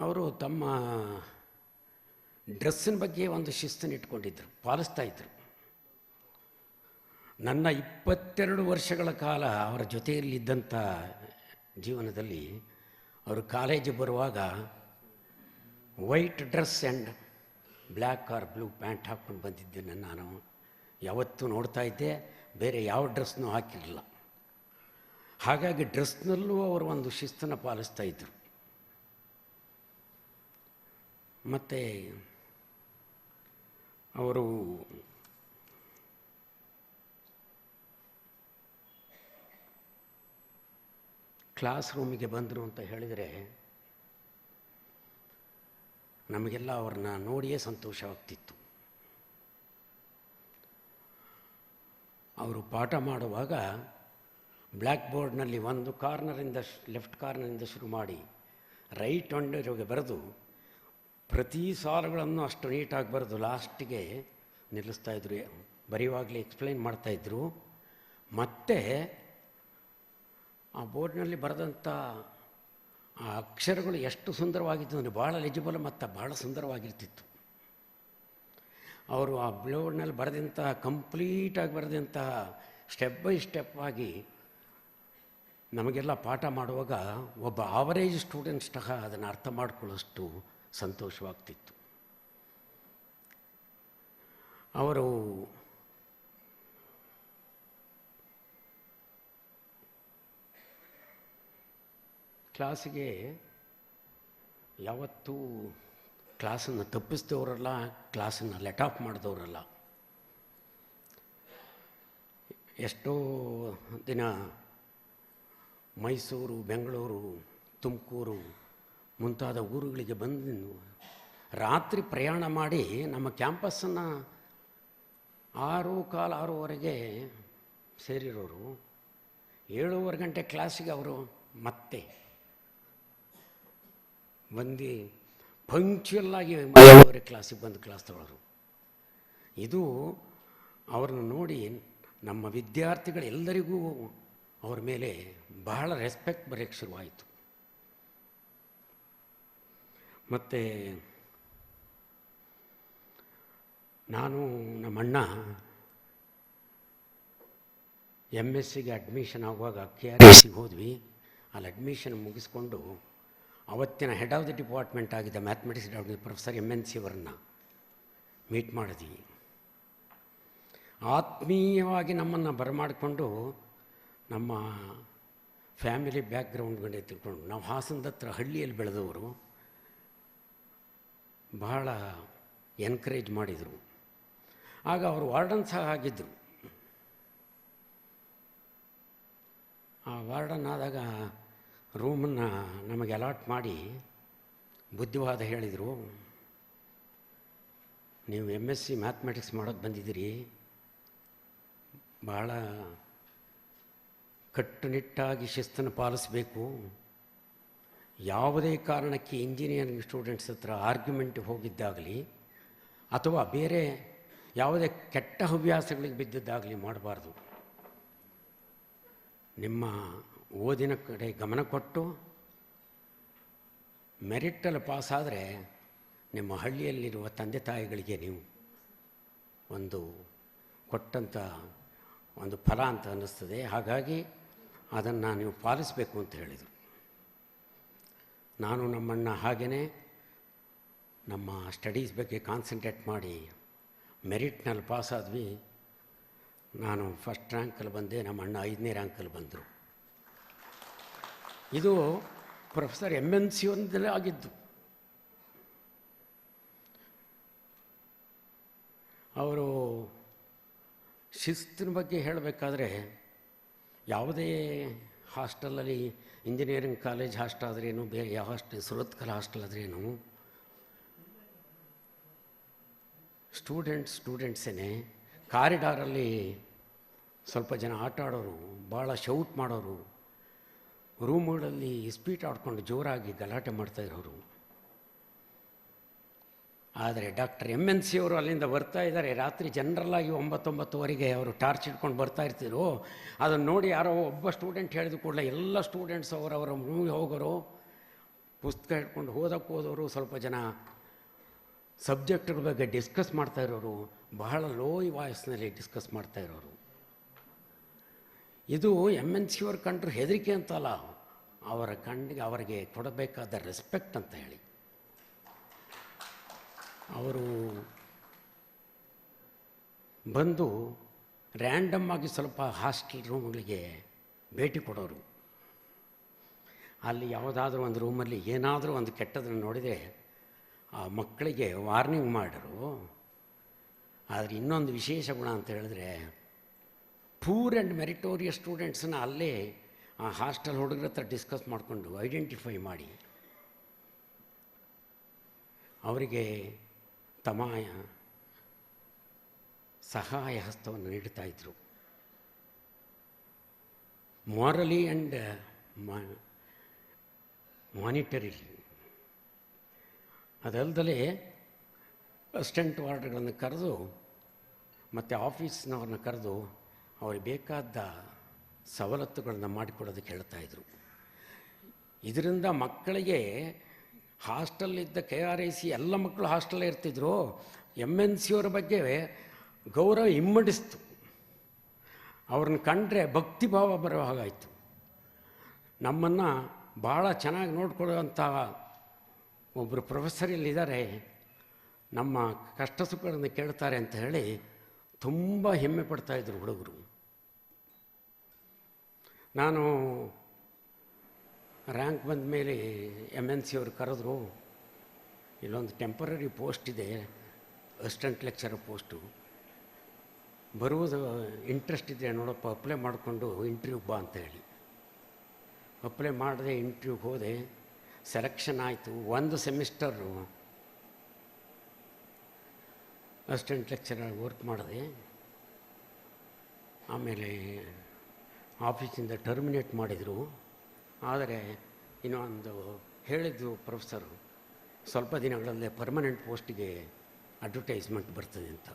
ಅವರು ತಮ್ಮ ಡ್ರೆಸ್ಸಿನ ಬಗ್ಗೆ ಒಂದು ಶಿಸ್ತನ್ನು ಇಟ್ಕೊಂಡಿದ್ದರು, ಪಾಲಿಸ್ತಾ ಇದ್ದರು. ನನ್ನ 22 ವರ್ಷಗಳ ಕಾಲ ಅವರ ಜೊತೆಯಲ್ಲಿದ್ದಂಥ ಜೀವನದಲ್ಲಿ ಅವರು ಕಾಲೇಜಿಗೆ ಬರುವಾಗ white dress and black or blue pant ಹಾಕ್ಕೊಂಡು ಬಂದಿದ್ದನ್ನು ನಾನು ಯಾವತ್ತೂ ನೋಡ್ತಾ ಇದ್ದೆ. ಬೇರೆ ಯಾವ ಡ್ರೆಸ್ನೂ ಹಾಕಿರಲಿಲ್ಲ. ಹಾಗಾಗಿ ಡ್ರೆಸ್ನಲ್ಲೂ ಅವರು ಒಂದು ಶಿಸ್ತನ್ನು ಪಾಲಿಸ್ತಾ ಇದ್ದರು. ಮತ್ತು ಅವರು ಕ್ಲಾಸ್ ರೂಮಿಗೆ ಬಂದರು ಅಂತ ಹೇಳಿದರೆ ನಮಗೆಲ್ಲ ಅವ್ರನ್ನ ನೋಡಿಯೇ ಸಂತೋಷವಾಗ್ತಿತ್ತು. ಅವರು ಪಾಠ ಮಾಡುವಾಗ ಬ್ಲ್ಯಾಕ್ ಬೋರ್ಡ್ನಲ್ಲಿ ಒಂದು ಕಾರ್ನರಿಂದ ಲೆಫ್ಟ್ ಕಾರ್ನರಿಂದ ಶುರು ಮಾಡಿ ರೈಟ್ ಹ್ಯಾಂಡರಿಗೆ ಬರೆದು ಪ್ರತಿ ಸಾಲುಗಳನ್ನು ಅಷ್ಟು ನೀಟಾಗಿ ಬರೆದು ಲಾಸ್ಟಿಗೆ ನಿಲ್ಲಿಸ್ತಾಯಿದ್ರು. ಬರೆಯುವಾಗಲೇ ಎಕ್ಸ್ಪ್ಲೈನ್ ಮಾಡ್ತಾಯಿದ್ರು. ಮತ್ತು ಆ ಬೋರ್ಡ್ನಲ್ಲಿ ಬರೆದಂಥ ಆ ಅಕ್ಷರಗಳು ಎಷ್ಟು ಸುಂದರವಾಗಿದ್ದು ಅಂದರೆ ಭಾಳ ಲೆಜಿಬಲ್ ಮತ್ತು ಭಾಳ ಸುಂದರವಾಗಿರ್ತಿತ್ತು. ಅವರು ಆ ಬೋರ್ಡ್ನಲ್ಲಿ ಬರೆದಂಥ ಕಂಪ್ಲೀಟಾಗಿ ಬರೆದಂತಹ ಸ್ಟೆಪ್ ಬೈ ಸ್ಟೆಪ್ ಆಗಿ ನಮಗೆಲ್ಲ ಪಾಠ ಮಾಡುವಾಗ ಒಬ್ಬ ಆವರೇಜ್ ಸ್ಟೂಡೆಂಟ್ಸ್ ಸಹ ಅದನ್ನು ಅರ್ಥ ಮಾಡಿಕೊಳ್ಳೋಷ್ಟು ಸಂತೋಷವಾಗ್ತಿತ್ತು. ಅವರು ಕ್ಲಾಸಿಗೆ ಯಾವತ್ತೂ ಕ್ಲಾಸನ್ನು ತಪ್ಪಿಸಿದವರಲ್ಲ, ಕ್ಲಾಸನ್ನು ಲೆಟ್ ಆಫ್ ಮಾಡಿದವರಲ್ಲ. ಎಷ್ಟೋ ದಿನ ಮೈಸೂರು, ಬೆಂಗಳೂರು, ತುಮಕೂರು ಮುಂತಾದ ಊರುಗಳಿಗೆ ಬಂದು ರಾತ್ರಿ ಪ್ರಯಾಣ ಮಾಡಿ ನಮ್ಮ ಕ್ಯಾಂಪಸ್ಸನ್ನು 6:15-6:30 ಸೇರಿರೋರು 7:15 ಗಂಟೆ ಕ್ಲಾಸಿಗೆ ಅವರು ಮತ್ತೆ ಬಂದು ಪಂಕ್ಚುಯಲ್ಲಾಗಿ 7:30 ಕ್ಲಾಸಿಗೆ ಬಂದು ಕ್ಲಾಸ್ ತಗೊಳ್ಳೋರು. ಇದು ಅವ್ರನ್ನ ನೋಡಿ ನಮ್ಮ ವಿದ್ಯಾರ್ಥಿಗಳೆಲ್ಲರಿಗೂ ಅವ್ರ ಮೇಲೆ ಬಹಳ ರೆಸ್ಪೆಕ್ಟ್ ಬರೋಕ್ಕೆ ಶುರುವಾಯಿತು. ಮತ್ತು ನಾನು ನಮ್ಮಣ್ಣ MScಗೆ ಅಡ್ಮಿಷನ್ ಆಗುವಾಗ KRSಗೆ ಹೋದ್ವಿ. ಅಲ್ಲಿ ಅಡ್ಮಿಷನ್ ಮುಗಿಸ್ಕೊಂಡು ಅವತ್ತಿನ ಹೆಡ್ ಆಫ್ ದಿ ಡಿಪಾರ್ಟ್ಮೆಂಟ್ ಆಗಿದ್ದ ಮ್ಯಾಥಮೆಟಿಕ್ಸ್ ಡಿಪಾರ್ಟ್ಮೆಂಟ್ ಪ್ರೊಫೆಸರ್ MNC ಅವರನ್ನು ಮೀಟ್ ಮಾಡಿದ್ವಿ. ಆತ್ಮೀಯವಾಗಿ ನಮ್ಮನ್ನು ಬರಮಾಡಿಕೊಂಡು ನಮ್ಮ ಫ್ಯಾಮಿಲಿ ಬ್ಯಾಕ್ಗ್ರೌಂಡ್ಗಳೇ ತಿಳ್ಕೊಂಡು, ನಾವು ಹಾಸನದ ಹತ್ರ ಹಳ್ಳಿಯಲ್ಲಿ ಬೆಳೆದವರು, ಬಹಳ ಎನ್ಕರೇಜ್ ಮಾಡಿದರು. ಆಗ ಅವರು ವಾರ್ಡನ್ ಸಹ ಆಗಿದ್ದರು. ಆ ವಾರ್ಡನ್ ಆದಾಗ ರೂಮನ್ನು ನಮಗೆ ಅಲಾಟ್ ಮಾಡಿ ಬುದ್ಧಿವಾದ ಹೇಳಿದರು. ನೀವು MSc ಮ್ಯಾಥಮೆಟಿಕ್ಸ್ ಮಾಡೋಕ್ಕೆ ಬಂದಿದ್ದೀರಿ, ಭಾಳ ಕಟ್ಟುನಿಟ್ಟಾಗಿ ಶಿಸ್ತನ್ನು ಪಾಲಿಸಬೇಕು. ಯಾವುದೇ ಕಾರಣಕ್ಕೆ ಇಂಜಿನಿಯರಿಂಗ್ ಸ್ಟೂಡೆಂಟ್ಸ್ ಹತ್ರ ಆರ್ಗ್ಯುಮೆಂಟ್ ಹೋಗಿದ್ದಾಗಲಿ ಅಥವಾ ಬೇರೆ ಯಾವುದೇ ಕೆಟ್ಟ ಹವ್ಯಾಸಗಳಿಗೆ ಬಿದ್ದಿದ್ದಾಗಲಿ ಮಾಡಬಾರ್ದು. ನಿಮ್ಮ ಓದಿನ ಕಡೆ ಗಮನ ಕೊಟ್ಟು ಮೆರಿಟಲ್ಲಿ ಪಾಸಾದರೆ ನಿಮ್ಮ ಹಳ್ಳಿಯಲ್ಲಿರುವ ತಂದೆ ತಾಯಿಗಳಿಗೆ ನೀವು ಒಂದು ಕೊಟ್ಟಂಥ ಒಂದು ಫಲ ಅಂತ ಅನ್ನಿಸ್ತದೆ. ಹಾಗಾಗಿ ಅದನ್ನು ನೀವು ಪಾಲಿಸಬೇಕು ಅಂತ ಹೇಳಿದರು. ನಾನು ನಮ್ಮಣ್ಣ ಹಾಗೆಯೇ ನಮ್ಮ ಸ್ಟಡೀಸ್ ಬಗ್ಗೆ ಕಾನ್ಸಂಟ್ರೇಟ್ ಮಾಡಿ ಮೆರಿಟ್ನಲ್ಲಿ ಪಾಸಾದ್ವಿ. ನಾನು ಫಸ್ಟ್ ರ್ಯಾಂಕಲ್ಲಿ ಬಂದೆ, ನಮ್ಮ ಅಣ್ಣ 5ನೇ ರ್ಯಾಂಕಲ್ಲಿ ಬಂದರು. ಇದು ಪ್ರೊಫೆಸರ್ MNC ಒಂದಲ್ಲೇ ಆಗಿದ್ದು. ಅವರು ಶಿಸ್ತಿನ ಬಗ್ಗೆ ಹೇಳಬೇಕಾದ್ರೆ ಯಾವುದೇ ಹಾಸ್ಟೆಲಲ್ಲಿ ಇಂಜಿನಿಯರಿಂಗ್ ಕಾಲೇಜ್ ಹಾಸ್ಟೆಲ್ ಆದ್ರೇನು, ಬೇರೆ ಯಾವ ಹಾಸ್ಟೆಲ್, ಸುರತ್ಕಲ್ ಹಾಸ್ಟೆಲ್ ಆದ್ರೇನು, ಸ್ಟೂಡೆಂಟ್ಸೇ ಕಾರಿಡಾರಲ್ಲಿ ಸ್ವಲ್ಪ ಜನ ಆಟ ಆಡೋರು, ಭಾಳ ಶೌಟ್ ಮಾಡೋರು, ರೂಮ್ಗಳಲ್ಲಿ ಸ್ಪೀಟ್ ಆಡ್ಕೊಂಡು ಜೋರಾಗಿ ಗಲಾಟೆ ಮಾಡ್ತಾಯಿರೋರು. ಆದರೆ ಡಾಕ್ಟರ್ MNC ಅವರು ಅಲ್ಲಿಂದ ಬರ್ತಾ ಇದ್ದಾರೆ. ರಾತ್ರಿ ಜನರಲ್ಲಾಗಿ 9-9:30ವರೆಗೆ ಅವರು ಟಾರ್ಚ್ ಇಟ್ಕೊಂಡು ಬರ್ತಾ ಇರ್ತಿದ್ರು. ಅದನ್ನು ನೋಡಿ ಯಾರೋ ಒಬ್ಬ ಸ್ಟೂಡೆಂಟ್ ಹೇಳಿದ ಕೂಡಲೇ ಎಲ್ಲ ಸ್ಟೂಡೆಂಟ್ಸ್ ಅವರವರ ರೂಮಿಗೆ ಹೋಗೋರು, ಪುಸ್ತಕ ಹಿಡ್ಕೊಂಡು ಹೋದವರು, ಸ್ವಲ್ಪ ಜನ ಸಬ್ಜೆಕ್ಟ್ಗಳ ಬಗ್ಗೆ ಡಿಸ್ಕಸ್ ಮಾಡ್ತಾ ಇರೋರು, ಬಹಳ ಲೋ ವಾಯ್ಸ್ನಲ್ಲಿ ಡಿಸ್ಕಸ್ ಮಾಡ್ತಾ ಇರೋರು. ಇದು MNC ಅವ್ರ ಕಂಡ್ರೆ ಹೆದರಿಕೆ ಅಂತಲ್ಲ, ಅವರ ಕಣ್ಣಿಗೆ ಅವರಿಗೆ ಕೊಡಬೇಕಾದ ರೆಸ್ಪೆಕ್ಟ್ ಅಂತ ಹೇಳಿ. ಅವರು ಬಂದು ರ್ಯಾಂಡಮ್ ಆಗಿ ಸ್ವಲ್ಪ ಹಾಸ್ಟೆಲ್ ರೂಮ್ಗಳಿಗೆ ಭೇಟಿ ಕೊಡೋರು. ಅಲ್ಲಿ ಯಾವುದಾದ್ರೂ ಒಂದು ರೂಮಲ್ಲಿ ಏನಾದರೂ ಒಂದು ಕೆಟ್ಟದನ್ನು ನೋಡಿದರೆ ಆ ಮಕ್ಕಳಿಗೆ ವಾರ್ನಿಂಗ್ ಮಾಡೋರು. ಆದರೆ ಇನ್ನೊಂದು ವಿಶೇಷ ಗುಣ ಅಂತ ಹೇಳಿದ್ರೆ, ಪೂರ್ ಆ್ಯಂಡ್ ಮೆರಿಟೋರಿಯಸ್ ಸ್ಟೂಡೆಂಟ್ಸನ್ನ ಅಲ್ಲೇ ಆ ಹಾಸ್ಟೆಲ್ ಹುಡುಗರ ಹತ್ರ ಡಿಸ್ಕಸ್ ಮಾಡಿಕೊಂಡು ಐಡೆಂಟಿಫೈ ಮಾಡಿ ಅವರಿಗೆ ಸಹಾಯ ಹಸ್ತವನ್ನು ನೀಡುತ್ತಾಯಿದ್ರು. Morally and ಮಾನಿಟರಿಲಿ. ಅದಲ್ಲದೆ ಅಸಿಸ್ಟೆಂಟ್ ವಾರ್ಡ್ಗಳನ್ನು ಕರೆದು ಮತ್ತು ಆಫೀಸ್ನವ್ರನ್ನ ಕರೆದು ಅವ್ರಿಗೆ ಬೇಕಾದ ಸವಲತ್ತುಗಳನ್ನು ಮಾಡಿಕೊಡೋದಕ್ಕೆ ಹೇಳ್ತಾಯಿದ್ರು. ಇದರಿಂದ ಮಕ್ಕಳಿಗೆ ಹಾಸ್ಟೆಲ್ಲಿದ್ದ KRIC ಎಲ್ಲ ಮಕ್ಕಳು ಹಾಸ್ಟೆಲ್ಲೇ ಇರ್ತಿದ್ರು. MNC ಅವರ ಬಗ್ಗೆ ಗೌರವ ಇಮ್ಮಡಿಸ್ತು. ಅವ್ರನ್ನ ಕಂಡ್ರೆ ಭಕ್ತಿಭಾವ ಬರೋ ಹಾಗಾಯಿತು. ನಮ್ಮನ್ನು ಭಾಳ ಚೆನ್ನಾಗಿ ನೋಡ್ಕೊಳ್ಳುವಂಥ ಒಬ್ಬರು ಪ್ರೊಫೆಸರ್ ಇಲ್ಲಿದ್ದಾರೆ, ನಮ್ಮ ಕಷ್ಟ ಸುಖಗಳನ್ನು ಕೇಳ್ತಾರೆ ಅಂತ ಹೇಳಿ ತುಂಬ ಹೆಮ್ಮೆ ಪಡ್ತಾಯಿದ್ರು ಹುಡುಗರು. ನಾನು ರ್ಯಾಂಕ್ ಬಂದ ಮೇಲೆ MNC ಅವರು ಕರೆದ್ರು, ಇಲ್ಲೊಂದು ಟೆಂಪರರಿ ಪೋಸ್ಟ್ ಇದೆ, ಅಸಿಸ್ಟೆಂಟ್ ಲೆಕ್ಚರರ್ ಪೋಸ್ಟು, ಬರುವುದು ಇಂಟ್ರೆಸ್ಟ್ ಇದೆ ನೋಡಪ್ಪ, ಅಪ್ಲೈ ಮಾಡಿಕೊಂಡು ಇಂಟರ್ವ್ಯೂಗೆ ಬಾ ಅಂತ ಹೇಳಿ. ಅಪ್ಲೈ ಮಾಡಿದೆ, ಇಂಟರ್ವ್ಯೂಗೆ ಹೋದೆ, ಸೆಲೆಕ್ಷನ್ ಆಯಿತು. 1 ಸೆಮಿಸ್ಟರು ಅಸಿಸ್ಟೆಂಟ್ ಲೆಕ್ಚರರ್ ವರ್ಕ್ ಮಾಡಿದೆ. ಆಮೇಲೆ ಆಫೀಸಿಂದ ಟರ್ಮಿನೇಟ್ ಮಾಡಿದರು. ಆದರೆ ಇನ್ನೊಂದು ಹೇಳಿದ್ದು ಪ್ರೊಫೆಸರು, ಸ್ವಲ್ಪ ದಿನಗಳಲ್ಲೇ ಪರ್ಮನೆಂಟ್ ಪೋಸ್ಟಿಗೆ ಅಡ್ವರ್ಟೈಸ್ಮೆಂಟ್ ಬರ್ತದೆ ಅಂತ.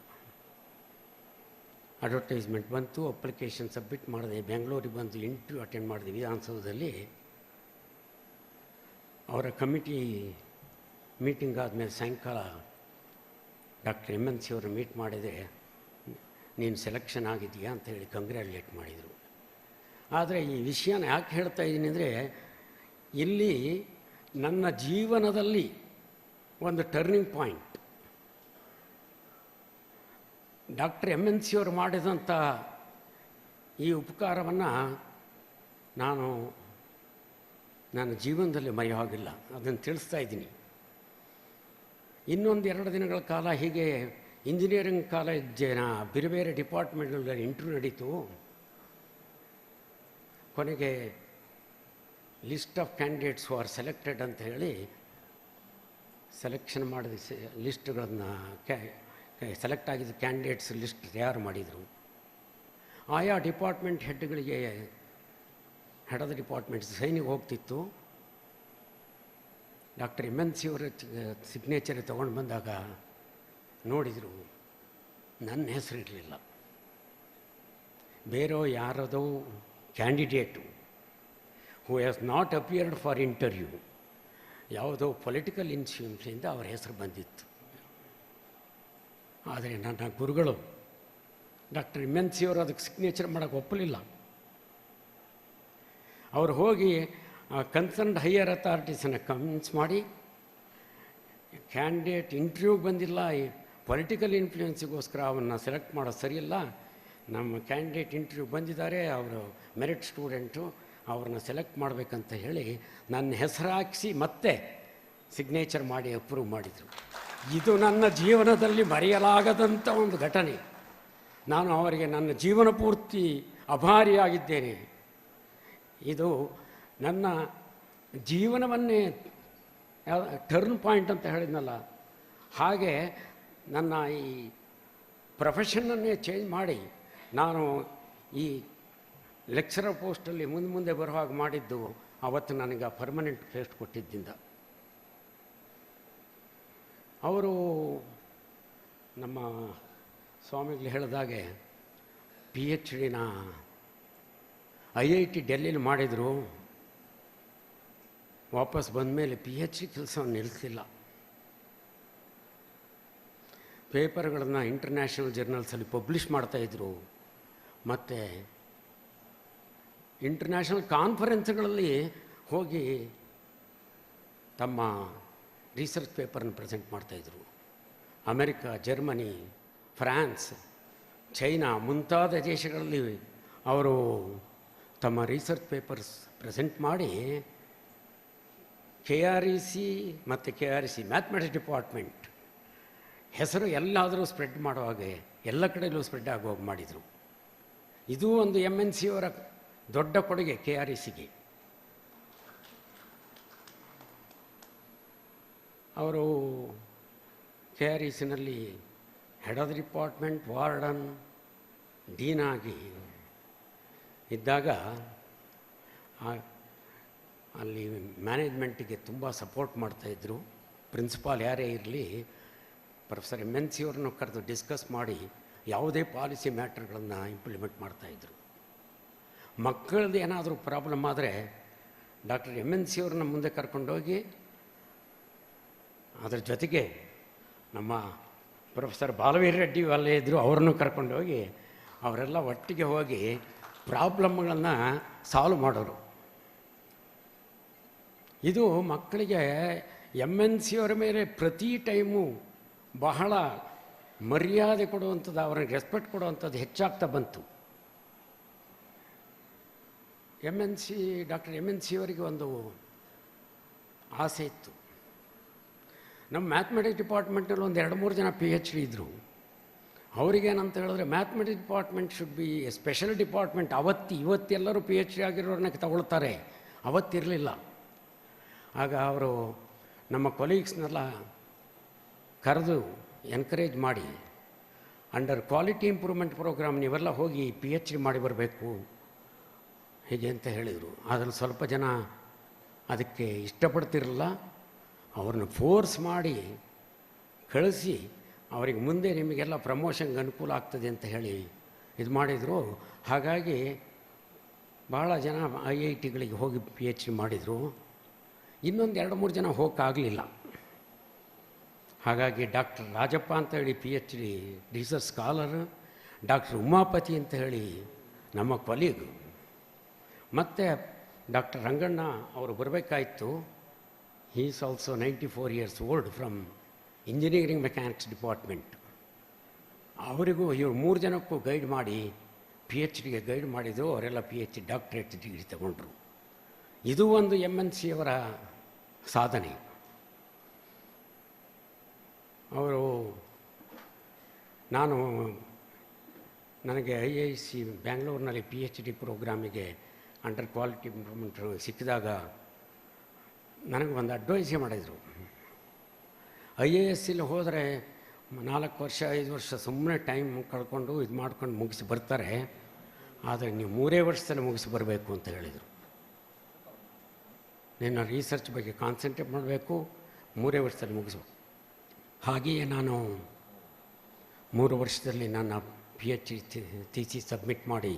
ಅಡ್ವರ್ಟೈಸ್ಮೆಂಟ್ ಬಂತು, ಅಪ್ಲಿಕೇಶನ್ ಸಬ್ಮಿಟ್ ಮಾಡಿದೆ. ಬೆಂಗಳೂರಿಗೆ ಬಂದು ಇಂಟರ್ವ್ಯೂ ಅಟೆಂಡ್ ಮಾಡಿದೆ ವಿಧಾನಸೌಧದಲ್ಲಿ. ಅವರ ಕಮಿಟಿ ಮೀಟಿಂಗ್ ಆದಮೇಲೆ ಸಾಯಂಕಾಲ ಡಾಕ್ಟರ್ MNC ಅವರು ಮೀಟ್ ಮಾಡಿದೆ. ನೀನು ಸೆಲೆಕ್ಷನ್ ಆಗಿದೆಯಾ ಅಂತ ಹೇಳಿ ಕಂಗ್ರ್ಯಾಚುಲೇಟ್ ಮಾಡಿದರು. ಆದರೆ ಈ ವಿಷಯನ ಯಾಕೆ ಹೇಳ್ತಾ ಇದ್ದೀನಿ ಅಂದರೆ, ಇಲ್ಲಿ ನನ್ನ ಜೀವನದಲ್ಲಿ ಒಂದು ಟರ್ನಿಂಗ್ ಪಾಯಿಂಟ್. ಡಾಕ್ಟರ್ MNC ಅವರು ಮಾಡಿದಂಥ ಈ ಉಪಕಾರವನ್ನು ನಾನು ನನ್ನ ಜೀವನದಲ್ಲಿ ಮರೆಯೋಗಿಲ್ಲ, ಅದನ್ನು ತಿಳಿಸ್ತಾ ಇದ್ದೀನಿ. ಇನ್ನೊಂದು 2 ದಿನಗಳ ಕಾಲ ಹೀಗೆ ಇಂಜಿನಿಯರಿಂಗ್ ಕಾಲೇಜಿನ ಬೇರೆ ಬೇರೆ ಡಿಪಾರ್ಟ್ಮೆಂಟ್ಗಳಲ್ಲಿ ಇಂಟರ್ವ್ಯೂ ನಡೀತು. ಕೊನೆಗೆ list of candidates who are selected ಅಂತ ಹೇಳಿ ಸೆಲೆಕ್ಷನ್ ಮಾಡಿದ ಲಿಸ್ಟ್ಗಳನ್ನು ಸೆಲೆಕ್ಟ್ ಆಗಿದ್ದ ಕ್ಯಾಂಡಿಡೇಟ್ಸ್ ಲಿಸ್ಟ್ ತಯಾರು ಮಾಡಿದರು. ಆಯಾ ಡಿಪಾರ್ಟ್ಮೆಂಟ್ ಹೆಡ್ಗಳಿಗೆ, ಹೆಡ್ ಆಫ್ ದ ಡಿಪಾರ್ಟ್ಮೆಂಟ್ಸ್ ಸೈನಿಗೆ ಹೋಗ್ತಿತ್ತು. ಡಾಕ್ಟರ್ MNC ಅವರ ಸಿಗ್ನೇಚರ್ ತೊಗೊಂಡು ಬಂದಾಗ ನೋಡಿದರು, ನನ್ನ ಹೆಸರು ಇರಲಿಲ್ಲ. ಬೇರೆ ಯಾರದೋ candidate who has not appeared for interview, ಯಾವುದೋ ಪೊಲಿಟಿಕಲ್ ಇನ್ಫ್ಲೂಯೆನ್ಸಿಂದ ಅವರ ಹೆಸರು ಬಂದಿತ್ತು. ಆದರೆ ನನ್ನ ಗುರುಗಳು ಡಾಕ್ಟರ್ MNC ಅವರು ಅದಕ್ಕೆ ಸಿಗ್ನೇಚರ್ ಮಾಡೋಕ್ಕೆ ಒಪ್ಪಲಿಲ್ಲ. ಅವರು ಹೋಗಿ ಕನ್ಸರ್ನ್ಡ್ ಹೈಯರ್ ಅಥಾರಿಟೀಸನ್ನು ಕನ್ವಿನ್ಸ್ ಮಾಡಿ, ಕ್ಯಾಂಡಿಡೇಟ್ ಇಂಟರ್ವ್ಯೂಗೆ ಬಂದಿಲ್ಲ, ಈ ಪೊಲಿಟಿಕಲ್ ಇನ್ಫ್ಲೂಯೆನ್ಸಿಗೋಸ್ಕರ ಅವನ್ನ ಸೆಲೆಕ್ಟ್ ಮಾಡೋದು ಸರಿಯಿಲ್ಲ, ನಮ್ಮ ಕ್ಯಾಂಡಿಡೇಟ್ ಇಂಟರ್ವ್ಯೂ ಬಂದಿದ್ದಾರೆ, ಅವರು ಮೆರಿಟ್ ಸ್ಟೂಡೆಂಟು, ಅವ್ರನ್ನ ಸೆಲೆಕ್ಟ್ ಮಾಡಬೇಕಂತ ಹೇಳಿ ನನ್ನ ಹೆಸರು ಹಾಕಿಸಿ ಮತ್ತೆ ಸಿಗ್ನೇಚರ್ ಮಾಡಿ ಅಪ್ರೂವ್ ಮಾಡಿದರು. ಇದು ನನ್ನ ಜೀವನದಲ್ಲಿ ಮರೆಯಲಾಗದಂಥ ಒಂದು ಘಟನೆ. ನಾನು ಅವರಿಗೆ ನನ್ನ ಜೀವನ ಪೂರ್ತಿ ಅಭಾರಿಯಾಗಿದ್ದೇನೆ. ಇದು ನನ್ನ ಜೀವನವನ್ನೇ ಟರ್ನ್ ಪಾಯಿಂಟ್ ಅಂತ ಹೇಳಿದ್ನಲ್ಲ, ಹಾಗೆ ನನ್ನ ಈ ಪ್ರೊಫೆಷನ್ನನ್ನೇ ಚೇಂಜ್ ಮಾಡಿ ನಾನು ಈ ಲೆಕ್ಚರರ್ ಪೋಸ್ಟಲ್ಲಿ ಮುಂದೆ ಬರೋ ಹಾಗೆ ಮಾಡಿದ್ದು ಅವತ್ತು ನನಗೆ ಪರ್ಮನೆಂಟ್ ಪೋಸ್ಟ್ ಕೊಟ್ಟಿದ್ದರಿಂದ. ಅವರು ನಮ್ಮ ಸ್ವಾಮಿಗಳು ಹೇಳಿದಾಗೆ PhD-ನ IIT ಡೆಲ್ಲಿಲಿ ಮಾಡಿದರು. ವಾಪಸ್ ಬಂದ ಮೇಲೆ PhD ಕೆಲಸವನ್ನು ನಿಲ್ಲಿಸಲಿಲ್ಲ. ಪೇಪರ್ಗಳನ್ನು ಇಂಟರ್ನ್ಯಾಷನಲ್ ಜರ್ನಲ್ಸಲ್ಲಿ ಪಬ್ಲಿಷ್ ಮಾಡ್ತಾಯಿದ್ರು. ಮತ್ತು ಇಂಟರ್ನ್ಯಾಷನಲ್ ಕಾನ್ಫರೆನ್ಸ್ಗಳಲ್ಲಿ ಹೋಗಿ ತಮ್ಮ ರಿಸರ್ಚ್ ಪೇಪರ್ನ ಪ್ರೆಸೆಂಟ್ ಮಾಡ್ತಾಯಿದ್ರು. ಅಮೆರಿಕ, ಜರ್ಮನಿ, ಫ್ರಾನ್ಸ್, ಚೈನಾ ಮುಂತಾದ ದೇಶಗಳಲ್ಲಿ ಅವರು ತಮ್ಮ ರಿಸರ್ಚ್ ಪೇಪರ್ಸ್ ಪ್ರೆಸೆಂಟ್ ಮಾಡಿ KREC ಮತ್ತು KREC ಮ್ಯಾಥಮೆಟಿಕ್ಸ್ ಡಿಪಾರ್ಟ್ಮೆಂಟ್ ಹೆಸರು ಎಲ್ಲಾದರೂ ಸ್ಪ್ರೆಡ್ ಮಾಡೋ ಹಾಗೆ ಎಲ್ಲ ಕಡೆಯಲ್ಲೂ ಸ್ಪ್ರೆಡ್ ಆಗುವಾಗ ಮಾಡಿದರು. ಇದು ಒಂದು MNC ಅವರ ದೊಡ್ಡ ಕೊಡುಗೆ KRECಗೆ. ಅವರು KRECನಲ್ಲಿ head of the department, warden, dean ಆಗಿ ಇದ್ದಾಗ ಅಲ್ಲಿ ಮ್ಯಾನೇಜ್ಮೆಂಟಿಗೆ ತುಂಬ ಸಪೋರ್ಟ್ ಮಾಡ್ತಾಯಿದ್ರು. ಪ್ರಿನ್ಸಿಪಾಲ್ ಯಾರೇ ಇರಲಿ ಪ್ರೊಫೆಸರ್ MNC ಅವ್ರನ್ನು ಕರೆದು ಡಿಸ್ಕಸ್ ಮಾಡಿ ಯಾವುದೇ ಪಾಲಿಸಿ ಮ್ಯಾಟ್ರ್ಗಳನ್ನು ಇಂಪ್ಲಿಮೆಂಟ್ ಮಾಡ್ತಾಯಿದ್ರು. ಮಕ್ಕಳದ್ದು ಏನಾದರೂ ಪ್ರಾಬ್ಲಮ್ ಆದರೆ ಡಾಕ್ಟರ್ MNC ಅವ್ರನ್ನ ಮುಂದೆ ಕರ್ಕೊಂಡೋಗಿ ಅದರ ಜೊತೆಗೆ ನಮ್ಮ ಪ್ರೊಫೆಸರ್ ಬಾಲವೀರ್ ರೆಡ್ಡಿ ಅಲ್ಲೇ ಇದ್ದರು, ಅವ್ರನ್ನೂ ಕರ್ಕೊಂಡೋಗಿ ಅವರೆಲ್ಲ ಒಟ್ಟಿಗೆ ಹೋಗಿ ಪ್ರಾಬ್ಲಮ್ಗಳನ್ನು ಸಾಲ್ವ್ ಮಾಡೋರು. ಇದು ಮಕ್ಕಳಿಗೆ MNC ಅವರ ಮೇಲೆ ಪ್ರತಿ ಟೈಮು ಬಹಳ ಮರ್ಯಾದೆ ಕೊಡುವಂಥದ್ದು, ಅವ್ರಿಗೆ ರೆಸ್ಪೆಕ್ಟ್ ಕೊಡುವಂಥದ್ದು ಹೆಚ್ಚಾಗ್ತಾ ಬಂತು. ಡಾಕ್ಟರ್ MNC ಅವರಿಗೆ ಒಂದು ಆಸೆ ಇತ್ತು. ನಮ್ಮ ಮ್ಯಾಥಮೆಟಿಕ್ಸ್ ಡಿಪಾರ್ಟ್ಮೆಂಟಲ್ಲಿ ಒಂದು 2-3 ಜನ PhD ಇದ್ದರು. ಅವರಿಗೇನಂತ ಹೇಳಿದ್ರೆ mathematics department should be a special department. ಇವತ್ತೆಲ್ಲರೂ PhD ಆಗಿರೋರನ್ನ ತಗೊಳ್ತಾರೆ, ಅವತ್ತಿರಲಿಲ್ಲ. ಆಗ ಅವರು ನಮ್ಮ ಕೊಲೀಗ್ಸ್ನೆಲ್ಲ ಕರೆದು ಎನ್ಕರೇಜ್ ಮಾಡಿ ಅಂಡರ್ ಕ್ವಾಲಿಟಿ ಇಂಪ್ರೂವ್ಮೆಂಟ್ ಪ್ರೋಗ್ರಾಮ್ ನೀವೆಲ್ಲ ಹೋಗಿ PhD ಮಾಡಿ ಬರಬೇಕು ಹೀಗೆ ಅಂತ ಹೇಳಿದರು. ಅದರಲ್ಲಿ ಸ್ವಲ್ಪ ಜನ ಅದಕ್ಕೆ ಇಷ್ಟಪಡ್ತಿರಲಿಲ್ಲ. ಅವ್ರನ್ನ ಫೋರ್ಸ್ ಮಾಡಿ ಕಳಿಸಿ ಅವರಿಗೆ ಮುಂದೆ ನಿಮಗೆಲ್ಲ ಪ್ರಮೋಷನ್ಗೆ ಅನುಕೂಲ ಆಗ್ತದೆ ಅಂತ ಹೇಳಿ ಇದು ಮಾಡಿದರು. ಹಾಗಾಗಿ ಭಾಳ ಜನ IITಗಳಿಗೆ ಹೋಗಿ PhD ಮಾಡಿದರು. ಇನ್ನೊಂದು 2-3 ಜನ ಹೋಗೋಕ್ಕಾಗಲಿಲ್ಲ. ಹಾಗಾಗಿ ಡಾಕ್ಟರ್ ರಾಜಪ್ಪ ಅಂತ ಹೇಳಿ PhD research scholar, doctor Umapathi ಅಂತ ಹೇಳಿ ನಮ್ಮ ಕೊಲೀಗ್, ಮತ್ತು ಡಾಕ್ಟರ್ ರಂಗಣ್ಣ ಅವರು ಬರಬೇಕಾಯಿತು. He is also 94 years old from engineering mechanics department. ಅವರಿಗೂ ಇವರು 3 ಜನಕ್ಕೂ ಗೈಡ್ ಮಾಡಿ PhDಗೆ ಗೈಡ್ ಮಾಡಿದರು. ಅವರೆಲ್ಲ PhD ಡಾಕ್ಟರೇಟ್ ಡಿಗ್ರಿ ತಗೊಂಡ್ರು. ಇದು ಒಂದು MNC ಅವರ ಸಾಧನೆ. ಅವರು ನನಗೆ IIC ಬ್ಯಾಂಗ್ಳೂರಿನಲ್ಲಿ PhD ಪ್ರೋಗ್ರಾಮಿಗೆ ಅಂಡರ್ ಕ್ವಾಲಿಟಿ ಇಂಪ್ರೂವ್ಮೆಂಟ್ ಸಿಕ್ಕಿದಾಗ ನನಗೆ ಒಂದು ಅಡ್ವೈಸೇ ಮಾಡಿದರು. IASಲಿ ಹೋದರೆ 4 ವರ್ಷ 5 ವರ್ಷ ಸುಮ್ಮನೆ ಟೈಮ್ ಕಳ್ಕೊಂಡು ಇದು ಮಾಡ್ಕೊಂಡು ಮುಗಿಸಿ ಬರ್ತಾರೆ, ಆದರೆ ನೀವು 3 ವರ್ಷದಲ್ಲಿ ಮುಗಿಸಿ ಬರಬೇಕು ಅಂತ ಹೇಳಿದರು. ನಿನ್ನ ರಿಸರ್ಚ್ ಬಗ್ಗೆ ಕಾನ್ಸಂಟ್ರೇಟ್ ಮಾಡಬೇಕು, 3 ವರ್ಷದಲ್ಲಿ ಮುಗಿಸ್ಬೇಕು. ಹಾಗೆಯೇ ನಾನು 3 ವರ್ಷದಲ್ಲಿ ನನ್ನ PhD ಥೀಸಿಸ್ ಸಬ್ಮಿಟ್ ಮಾಡಿ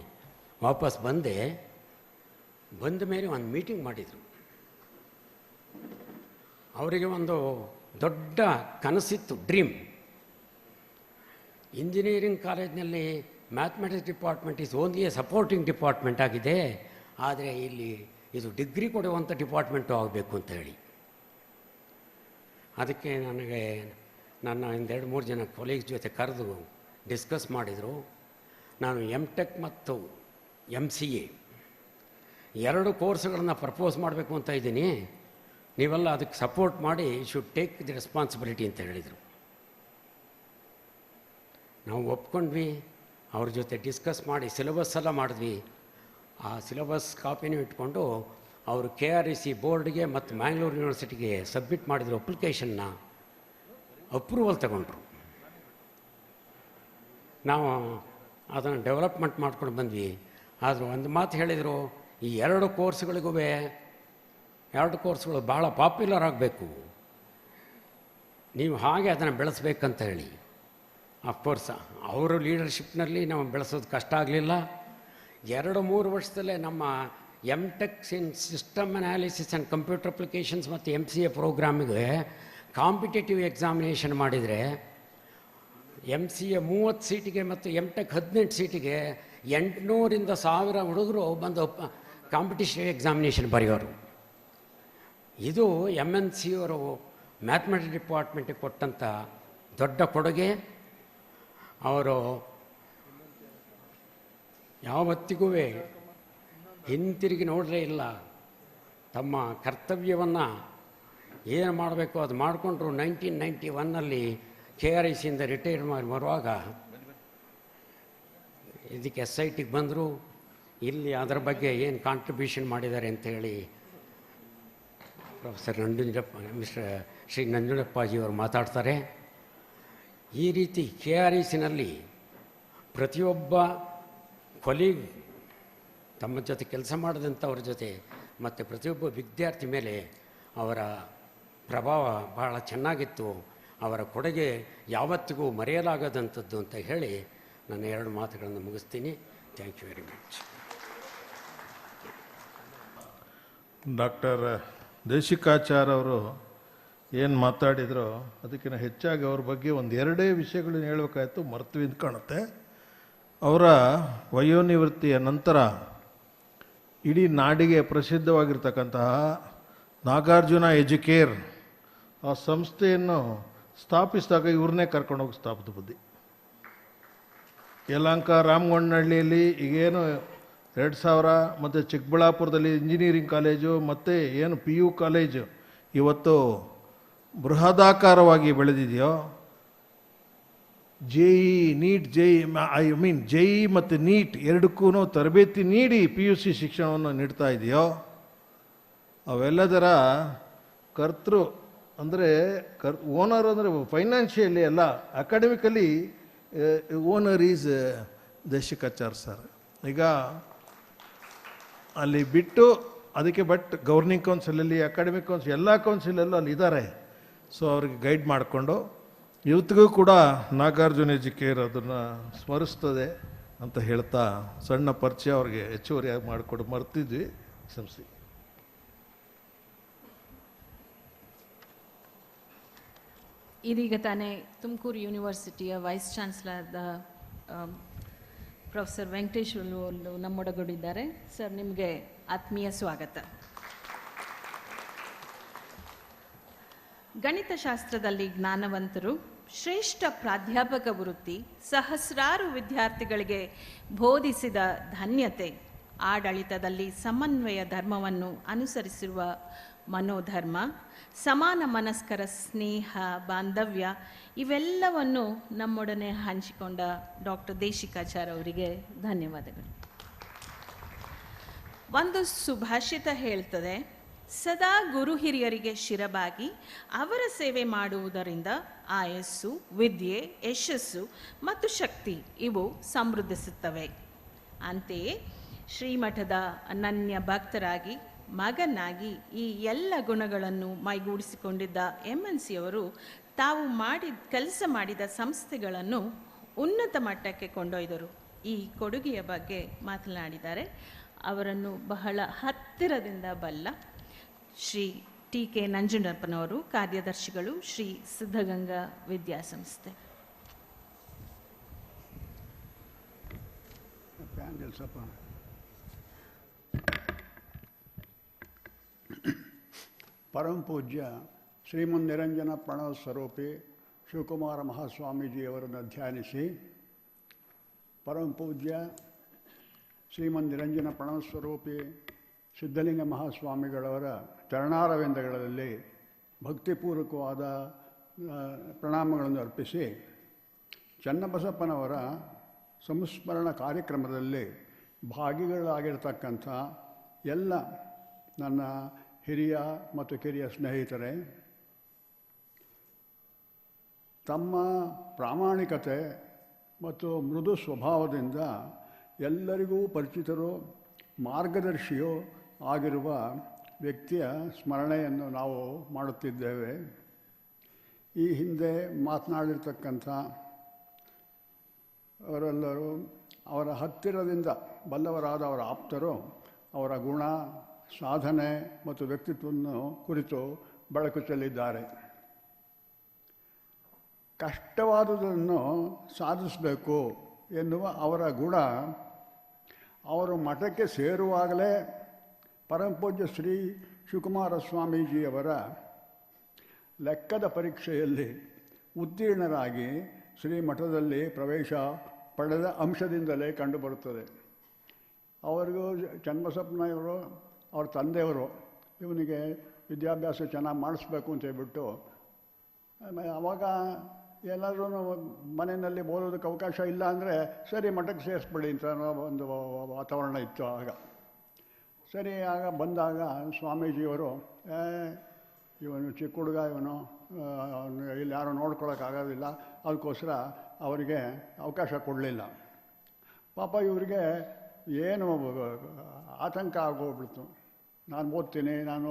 ವಾಪಸ್ ಬಂದೆ. ಬಂದ ಮೇಲೆ ಒಂದು ಮೀಟಿಂಗ್ ಮಾಡಿದರು. ಅವರಿಗೆ ಒಂದು ದೊಡ್ಡ ಕನಸಿತ್ತು, ಡ್ರೀಮ್. ಇಂಜಿನಿಯರಿಂಗ್ ಕಾಲೇಜ್ನಲ್ಲಿ mathematics department is only A supporting department ಆಗಿದೆ, ಆದರೆ ಇಲ್ಲಿ ಇದು ಡಿಗ್ರಿ ಕೊಡುವಂಥ ಡಿಪಾರ್ಟ್ಮೆಂಟು ಆಗಬೇಕು ಅಂತ ಹೇಳಿ. ಅದಕ್ಕೆ ನನಗೆ ನನ್ನ 2-3 ಜನ ಕೊಲೀಗ್ಸ್ ಜೊತೆ ಕರೆದು ಡಿಸ್ಕಸ್ ಮಾಡಿದರು. ನಾನು MTech ಮತ್ತು MCA 2 ಕೋರ್ಸ್ಗಳನ್ನು ಪ್ರಪೋಸ್ ಮಾಡಬೇಕು ಅಂತ ಇದ್ದೀನಿ, ನೀವೆಲ್ಲ ಅದಕ್ಕೆ ಸಪೋರ್ಟ್ ಮಾಡಿ ಶುಡ್ ಟೇಕ್ ದಿ ರೆಸ್ಪಾನ್ಸಿಬಿಲಿಟಿ ಅಂತ ಹೇಳಿದರು. ನಾವು ಒಪ್ಕೊಂಡ್ವಿ. ಅವ್ರ ಜೊತೆ ಡಿಸ್ಕಸ್ ಮಾಡಿ ಸಿಲೆಬಸ್ ಎಲ್ಲ ಮಾಡಿದ್ವಿ. ಆ ಸಿಲೆಬಸ್ ಕಾಪಿನೂ ಇಟ್ಕೊಂಡು ಅವರು KREC ಬೋರ್ಡ್ಗೆ ಮತ್ತು ಮ್ಯಾಂಗ್ಳೂರು ಯೂನಿವರ್ಸಿಟಿಗೆ ಸಬ್ಮಿಟ್ ಮಾಡಿದ್ರು. ಅಪ್ಲಿಕೇಶನ್ನ ಅಪ್ರೂವಲ್ ತಗೊಂಡ್ರು. ನಾವು ಅದನ್ನು ಡೆವಲಪ್ಮೆಂಟ್ ಮಾಡ್ಕೊಂಡು ಬಂದ್ವಿ. ಆದರೆ ಒಂದು ಮಾತು ಹೇಳಿದರು, ಈ 2 ಕೋರ್ಸ್ಗಳಿಗೂ 2 ಕೋರ್ಸ್ಗಳು ಭಾಳ ಪಾಪ್ಯುಲರ್ ಆಗಬೇಕು. ನೀವು ಹಾಗೆ ಅದನ್ನು ಬೆಳೆಸ್ಬೇಕಂತ ಹೇಳಿ. ಅಫ್ಕೋರ್ಸ್ ಅವರ ಲೀಡರ್ಶಿಪ್ನಲ್ಲಿ ನಾವು ಬೆಳೆಸೋದು ಕಷ್ಟ ಆಗಲಿಲ್ಲ. 2-3 ವರ್ಷದಲ್ಲೇ ನಮ್ಮ MTech in system analysis and computer applications ಮತ್ತು MCA ಪ್ರೋಗ್ರಾಮಿಗೆ ಕಾಂಪಿಟೇಟಿವ್ ಎಕ್ಸಾಮಿನೇಷನ್ ಮಾಡಿದರೆ MCA 30 ಸೀಟಿಗೆ ಮತ್ತು MTech 18 ಸೀಟಿಗೆ 800ರಿಂದ 1000 ಹುಡುಗರು ಬಂದು ಕಾಂಪಿಟೇಟಿವ್ ಎಕ್ಸಾಮಿನೇಷನ್ ಬರೆಯೋರು. ಇದು MNC ಅವರು ಮ್ಯಾಥಮೆಟಿಕ್ಸ್ ಡಿಪಾರ್ಟ್ಮೆಂಟಿಗೆ ಕೊಟ್ಟಂಥ ದೊಡ್ಡ ಕೊಡುಗೆ. ಅವರು ಯಾವತ್ತಿಗೂ ಹಿಂತಿರುಗಿ ನೋಡಲೇ ಇಲ್ಲ. ತಮ್ಮ ಕರ್ತವ್ಯವನ್ನು ಏನು ಮಾಡಬೇಕು ಅದು ಮಾಡಿಕೊಂಡ್ರು. 1991ನಲ್ಲಿ KRICಯಿಂದ ರಿಟೈರ್ ಮಾಡಿ ಬರುವಾಗ ಇದಕ್ಕೆ SITಗೆ ಬಂದರು. ಇಲ್ಲಿ ಅದರ ಬಗ್ಗೆ ಏನು ಕಾಂಟ್ರಿಬ್ಯೂಷನ್ ಮಾಡಿದ್ದಾರೆ ಅಂಥೇಳಿ ಪ್ರೊಫೆಸರ್ ಶ್ರೀ ನಂಜುಂಡಪ್ಪಾಜಿಯವರು ಮಾತಾಡ್ತಾರೆ. ಈ ರೀತಿ KRICನಲ್ಲಿ ಪ್ರತಿಯೊಬ್ಬ ಕೊಲೀಗ್ ತಮ್ಮ ಜೊತೆ ಕೆಲಸ ಮಾಡಿದಂಥವ್ರ ಜೊತೆ ಮತ್ತು ಪ್ರತಿಯೊಬ್ಬ ವಿದ್ಯಾರ್ಥಿ ಮೇಲೆ ಅವರ ಪ್ರಭಾವ ಬಹಳ ಚೆನ್ನಾಗಿತ್ತು. ಅವರ ಕೊಡುಗೆ ಯಾವತ್ತಿಗೂ ಮರೆಯಲಾಗದಂಥದ್ದು ಅಂತ ಹೇಳಿ ನನ್ನ 2 ಮಾತುಗಳನ್ನು ಮುಗಿಸ್ತೀನಿ. Thank you very much. Doctor Deshikachar ಅವರು ಏನು ಮಾತಾಡಿದ್ರು ಅದಕ್ಕಿಂತ ಹೆಚ್ಚಾಗಿ ಅವ್ರ ಬಗ್ಗೆ 1-2 ವಿಷಯಗಳನ್ನ ಹೇಳಬೇಕಾಯ್ತು, ಮರೆತು ಅಂತ ಕಾಣುತ್ತೆ. ಅವರ ವಯೋನಿವೃತ್ತಿಯ ನಂತರ ಇಡೀ ನಾಡಿಗೆ ಪ್ರಸಿದ್ಧವಾಗಿರ್ತಕ್ಕಂತಹ ನಾಗಾರ್ಜುನ ಎಜುಕೇರ್ ಆ ಸಂಸ್ಥೆಯನ್ನು ಸ್ಥಾಪಿಸಿದಾಗ ಇವ್ರನ್ನೇ ಕರ್ಕೊಂಡೋಗಿ ಸ್ಥಾಪಿತ ಬುದ್ಧಿ. ಯಲಹಂಕ ರಾಮಗೊಂಡನಹಳ್ಳಿಯಲ್ಲಿ ಈಗೇನು 2000 ಮತ್ತು ಚಿಕ್ಕಬಳ್ಳಾಪುರದಲ್ಲಿ ಇಂಜಿನಿಯರಿಂಗ್ ಕಾಲೇಜು ಮತ್ತು ಏನು PU ಕಾಲೇಜು ಇವತ್ತು ಬೃಹದಾಕಾರವಾಗಿ ಬೆಳೆದಿದೆಯೋ, JEE ಮತ್ತು NEET ಎರಡಕ್ಕೂ ತರಬೇತಿ ನೀಡಿ PUC ಶಿಕ್ಷಣವನ್ನು ನೀಡ್ತಾ ಇದೆಯೋ, ಅವೆಲ್ಲದರ ಕರ್ತೃ ಅಂದರೆ ಓನರ್ ಅಂದರೆ ಫೈನಾನ್ಷಿಯಲಿ ಅಲ್ಲ, academically owner is Deshikachar sir. ಈಗ ಅಲ್ಲಿ ಬಿಟ್ಟು ಅದಕ್ಕೆ ಗವರ್ನಿಂಗ್ ಕೌನ್ಸಿಲಲ್ಲಿ, ಅಕಾಡೆಮಿಕ್ ಕೌನ್ಸಿಲ್, ಎಲ್ಲ ಕೌನ್ಸಿಲಲ್ಲೂ ಅಲ್ಲಿ ಇದ್ದಾರೆ. ಸೊ ಅವ್ರಿಗೆ ಗೈಡ್ ಮಾಡಿಕೊಂಡು ಇವತ್ತಿಗೂ ಕೂಡ ನಾಗಾರ್ಜುನ ಎಜುಕೇರ್ ಅದನ್ನು ಸ್ಮರಿಸ್ತದೆ ಅಂತ ಹೇಳ್ತಾ ಸಣ್ಣ ಪರಿಚಯ ಅವ್ರಿಗೆ ಹೆಚ್ಚುವರಿಯಾಗಿ ಮಾಡಿಕೊಡು ಮರ್ತಿದ್ವಿ. ಸಂಸ್ಥೆ ಇದೀಗ ತಾನೇ ತುಮಕೂರು ಯೂನಿವರ್ಸಿಟಿಯ ವೈಸ್ ಚಾನ್ಸಲರ್ ಪ್ರೊಫೆಸರ್ ವೆಂಕಟೇಶ್ ಅವರು ನಮ್ಮೊಡಗೂಡಿದ್ದಾರೆ. ಸರ್, ನಿಮಗೆ ಆತ್ಮೀಯ ಸ್ವಾಗತ. ಗಣಿತಶಾಸ್ತ್ರದಲ್ಲಿ ಜ್ಞಾನವಂತರು, ಶ್ರೇಷ್ಠ ಪ್ರಾಧ್ಯಾಪಕ ವೃತ್ತಿ, ಸಹಸ್ರಾರು ವಿದ್ಯಾರ್ಥಿಗಳಿಗೆ ಬೋಧಿಸಿದ ಧನ್ಯತೆ, ಆಡಳಿತದಲ್ಲಿ ಸಮನ್ವಯ ಧರ್ಮವನ್ನು ಅನುಸರಿಸಿರುವ ಮನೋಧರ್ಮ, ಸಮಾನ ಮನಸ್ಕರ ಸ್ನೇಹ ಬಾಂಧವ್ಯ, ಇವೆಲ್ಲವನ್ನು ನಮ್ಮೊಡನೆ ಹಂಚಿಕೊಂಡ ಡಾಕ್ಟರ್ ದೇಶಿಕಾಚಾರ್ ಅವರಿಗೆ ಧನ್ಯವಾದಗಳು. ಒಂದು ಸುಭಾಷಿತ ಹೇಳ್ತದೆ, ಸದಾ ಗುರು ಹಿರಿಯರಿಗೆ ಶಿರಬಾಗಿ ಅವರ ಸೇವೆ ಮಾಡುವುದರಿಂದ ಆಯಸ್ಸು, ವಿದ್ಯೆ, ಯಶಸ್ಸು ಮತ್ತು ಶಕ್ತಿ ಇವು ಸಮೃದ್ಧಿಸುತ್ತವೆ. ಅಂತೆಯೇ ಶ್ರೀಮಠದ ಅನನ್ಯ ಭಕ್ತರಾಗಿ, ಮಗನಾಗಿ ಈ ಎಲ್ಲ ಗುಣಗಳನ್ನು ಮೈಗೂಡಿಸಿಕೊಂಡಿದ್ದ MNC ಅವರು ತಾವು ಕೆಲಸ ಮಾಡಿದ ಸಂಸ್ಥೆಗಳನ್ನು ಉನ್ನತ ಮಟ್ಟಕ್ಕೆ ಕೊಂಡೊಯ್ದರು. ಈ ಕೊಡುಗೆಯ ಬಗ್ಗೆ ಮಾತನಾಡಿದ್ದಾರೆ. ಅವರನ್ನು ಬಹಳ ಹತ್ತಿರದಿಂದ ಬಲ್ಲ ಶ್ರೀ TK ನಂಜುಂಡಪ್ಪನವರು, ಕಾರ್ಯದರ್ಶಿಗಳು, ಶ್ರೀ ಸಿದ್ಧಗಂಗಾ ವಿದ್ಯಾಸಂಸ್ಥೆ. ಪರಮ ಪೂಜ್ಯ ಶ್ರೀಮನ್ ನಿರಂಜನ ಪ್ರಣವ ಸ್ವರೂಪಿ ಶಿವಕುಮಾರ ಮಹಾಸ್ವಾಮೀಜಿಯವರನ್ನು ಧ್ಯಾನಿಸಿ, ಪರಮ ಪೂಜ್ಯ ಶ್ರೀಮನ್ ನಿರಂಜನ ಪ್ರಣವ ಸ್ವರೂಪಿ ಸಿದ್ಧಲಿಂಗ ಮಹಾಸ್ವಾಮಿಗಳವರ ಚರಣಾರವಿಂದಗಳಲ್ಲಿ ಭಕ್ತಿಪೂರ್ವಕವಾದ ಪ್ರಣಾಮಗಳನ್ನು ಅರ್ಪಿಸಿ, ಚನ್ನಬಸಪ್ಪನವರ ಸಂಸ್ಮರಣ ಕಾರ್ಯಕ್ರಮದಲ್ಲಿ ಭಾಗಿಗಳಾಗಿರ್ತಕ್ಕಂಥ ಎಲ್ಲ ನನ್ನ ಹಿರಿಯ ಮತ್ತು ಕಿರಿಯ ಸ್ನೇಹಿತರೆ, ತಮ್ಮ ಪ್ರಾಮಾಣಿಕತೆ ಮತ್ತು ಮೃದು ಸ್ವಭಾವದಿಂದ ಎಲ್ಲರಿಗೂ ಪರಿಚಿತರು, ಮಾರ್ಗದರ್ಶಿಯೂ ಆಗಿರುವ ವ್ಯಕ್ತಿಯ ಸ್ಮರಣೆಯನ್ನು ನಾವು ಮಾಡುತ್ತಿದ್ದೇವೆ. ಈ ಹಿಂದೆ ಮಾತನಾಡಿರ್ತಕ್ಕಂಥ ಅವರೆಲ್ಲರೂ ಅವರ ಹತ್ತಿರದಿಂದ ಬಲ್ಲವರಾದ ಅವರ ಆಪ್ತರು ಅವರ ಗುಣ, ಸಾಧನೆ ಮತ್ತು ವ್ಯಕ್ತಿತ್ವವನ್ನು ಕುರಿತು ಬೆಳಕು ಚೆಲ್ಲಿದ್ದಾರೆ. ಕಷ್ಟವಾದುದನ್ನು ಸಾಧಿಸಬೇಕು ಎನ್ನುವ ಅವರ ಗುಣ ಅವರು ಮಠಕ್ಕೆ ಸೇರುವಾಗಲೇ ಪರಮಪೂಜ್ಯ ಶ್ರೀ ಶಿವಕುಮಾರ ಸ್ವಾಮೀಜಿಯವರ ಲೆಕ್ಕದ ಪರೀಕ್ಷೆಯಲ್ಲಿ ಉತ್ತೀರ್ಣರಾಗಿ ಶ್ರೀಮಠದಲ್ಲಿ ಪ್ರವೇಶ ಪಡೆದ ಅಂಶದಿಂದಲೇ ಕಂಡುಬರುತ್ತದೆ. ಅವರಿಗೂ ಚನ್ನಬಸಪ್ಪನವರು ಅವ್ರ ತಂದೆಯವರು ಇವನಿಗೆ ವಿದ್ಯಾಭ್ಯಾಸ ಚೆನ್ನಾಗಿ ಮಾಡಿಸ್ಬೇಕು ಅಂತ ಹೇಳ್ಬಿಟ್ಟು ಅವಾಗ ಎಲ್ಲರೂ ಮನೆಯಲ್ಲಿ ಓದೋದಕ್ಕೆ ಅವಕಾಶ ಇಲ್ಲ ಅಂದರೆ ಸರಿ ಮಠಕ್ಕೆ ಸೇರಿಸ್ಬಿಡಿ ಅಂತ ಒಂದು ವಾತಾವರಣ ಇತ್ತು ಆಗ. ಸರಿ ಆಗ ಬಂದಾಗ ಸ್ವಾಮೀಜಿಯವರು ಇವನು ಚಿಕ್ಕ ಹುಡುಗ, ಇವನು ಇಲ್ಲಿ ಯಾರೂ ನೋಡ್ಕೊಳ್ಳೋಕ್ಕಾಗೋದಿಲ್ಲ, ಅದಕ್ಕೋಸ್ಕರ ಅವರಿಗೆ ಅವಕಾಶ ಕೊಡಲಿಲ್ಲ. ಪಾಪ ಇವರಿಗೆ ಏನು ಆತಂಕ ಆಗೋಗ್ಬಿಡ್ತು. ನಾನು ಓದ್ತೀನಿ, ನಾನು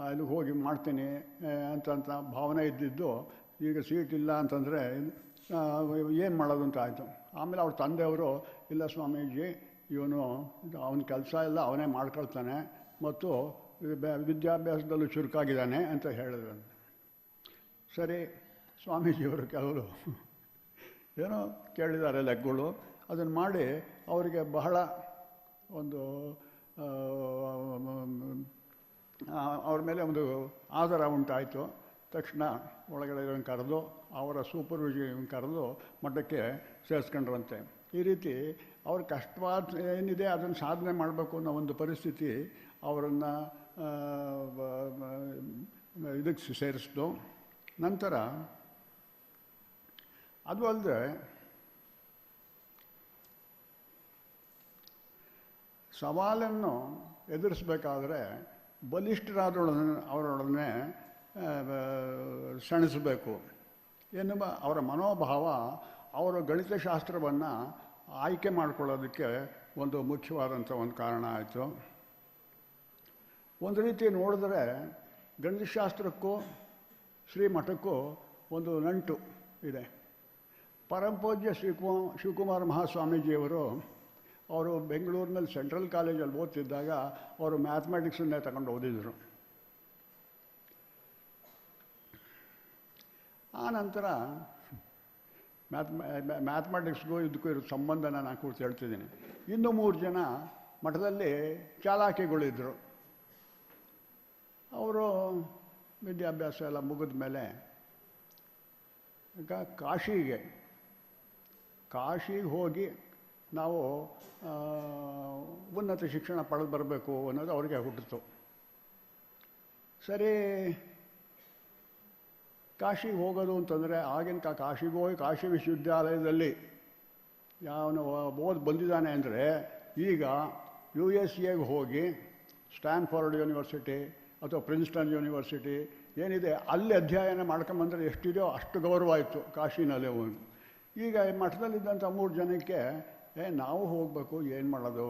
ಅಲ್ಲಿಗೆ ಹೋಗಿ ಮಾಡ್ತೀನಿ ಅಂತ ಭಾವನೆ ಇದ್ದಿದ್ದು ಈಗ ಸೀಟ್ ಇಲ್ಲ ಅಂತಂದರೆ ಏನು ಮಾಡೋದು ಅಂತ ಆಯಿತು. ಆಮೇಲೆ ಅವ್ರ ತಂದೆಯವರು, ಇಲ್ಲ ಸ್ವಾಮೀಜಿ, ಇವನು ಅವನ ಕೆಲಸ ಎಲ್ಲ ಅವನೇ ಮಾಡ್ಕೊಳ್ತಾನೆ ಮತ್ತು ವಿದ್ಯಾಭ್ಯಾಸದಲ್ಲೂ ಚುರುಕಾಗಿದ್ದಾನೆ ಅಂತ ಹೇಳಿದ್ರು. ಸರಿ, ಸ್ವಾಮೀಜಿಯವರು ಕೆಲವರು ಏನೋ ಕೇಳಿದ್ದಾರೆ ಲೆಕ್ಕಗಳು, ಅದನ್ನು ಮಾಡಿ ಅವರಿಗೆ ಬಹಳ ಒಂದು ಅವ್ರ ಮೇಲೆ ಒಂದು ಆದರ ಉಂಟಾಯಿತು. ತಕ್ಷಣ ಒಳಗಡೆ ಕರೆದು ಅವರ ಸೂಪರ್ವಿಷನ್ ಕರೆದು ಮಠಕ್ಕೆ ಸೇರಿಸ್ಕೊಂಡ್ರಂತೆ. ಈ ರೀತಿ ಅವ್ರ ಕಷ್ಟವಾದ ಏನಿದೆ ಅದನ್ನು ಸಾಧನೆ ಮಾಡಬೇಕು ಅನ್ನೋ ಒಂದು ಪರಿಸ್ಥಿತಿ ಅವರನ್ನು ಇದಕ್ಕೆ ಸೇರಿಸ್ತು. ನಂತರ ಅದು ಅಲ್ಲದೆ ಸವಾಲನ್ನು ಎದುರಿಸಬೇಕಾದ್ರೆ ಅವರೊಡನೆ ಸೆಣಸಬೇಕು ಎನ್ನುವ ಅವರ ಮನೋಭಾವ ಅವರ ಗಣಿತಶಾಸ್ತ್ರವನ್ನು ಆಯ್ಕೆ ಮಾಡಿಕೊಳ್ಳೋದಕ್ಕೆ ಒಂದು ಮುಖ್ಯವಾದಂಥ ಒಂದು ಕಾರಣ ಆಯಿತು. ಒಂದು ರೀತಿ ನೋಡಿದ್ರೆ ಗಣಿತಶಾಸ್ತ್ರಕ್ಕೂ ಶ್ರೀಮಠಕ್ಕೂ ಒಂದು ನಂಟು ಇದೆ. ಪರಮಪೂಜ್ಯ ಶಿವಕುಮಾರ ಮಹಾಸ್ವಾಮೀಜಿಯವರು ಅವರು ಬೆಂಗಳೂರಿನಲ್ಲಿ ಸೆಂಟ್ರಲ್ ಕಾಲೇಜಲ್ಲಿ ಓದ್ತಿದ್ದಾಗ ಅವರು ಮ್ಯಾಥಮೆಟಿಕ್ಸನ್ನೇ ತಗೊಂಡು ಓದಿದರು. ಆ ನಂತರ ಮ್ಯಾಥಮೆಟಿಕ್ಸ್ಗೂ ಇದಕ್ಕೂ ಇರೋ ಸಂಬಂಧನ ನಾನು ಕೂರ್ತು ಹೇಳ್ತಿದ್ದೀನಿ. ಇನ್ನೂ 3 ಜನ ಮಠದಲ್ಲಿ ಚಾಲಾಕಿಗಳಿದ್ದರು. ಅವರು ವಿದ್ಯಾಭ್ಯಾಸ ಎಲ್ಲ ಮುಗಿದ ಮೇಲೆ ಈಗ ಕಾಶಿಗೆ ಹೋಗಿ ನಾವು ಉನ್ನತ ಶಿಕ್ಷಣ ಪಡೆದು ಬರಬೇಕು ಅನ್ನೋದು ಅವರಿಗೆ ಹುಟ್ಟಿತು. ಸರಿ, ಕಾಶಿಗೆ ಹೋಗೋದು ಅಂತಂದರೆ ಆಗಿನ ಕಾಶಿಗೆ ಹೋಗಿ ಕಾಶಿ ವಿಶ್ವವಿದ್ಯಾಲಯದಲ್ಲಿ ಯಾವನು ಓದಿ ಬಂದಿದ್ದಾನೆ ಅಂದರೆ ಈಗ USA ಹೋಗಿ ಸ್ಟ್ಯಾನ್ಫೋರ್ಡ್ ಯೂನಿವರ್ಸಿಟಿ ಅಥವಾ ಪ್ರಿನ್ಸ್ಟನ್ ಯೂನಿವರ್ಸಿಟಿ ಏನಿದೆ ಅಲ್ಲಿ ಅಧ್ಯಯನ ಮಾಡ್ಕೊಂಬಂದರೆ ಎಷ್ಟಿದೆಯೋ ಅಷ್ಟು ಗೌರವ ಆಯಿತು ಕಾಶಿನಲ್ಲಿ ಹೋಗಿ. ಈಗ ಮಠದಲ್ಲಿದ್ದಂಥ 3 ಜನಕ್ಕೆ ನಾವು ಹೋಗಬೇಕು, ಏನು ಮಾಡೋದು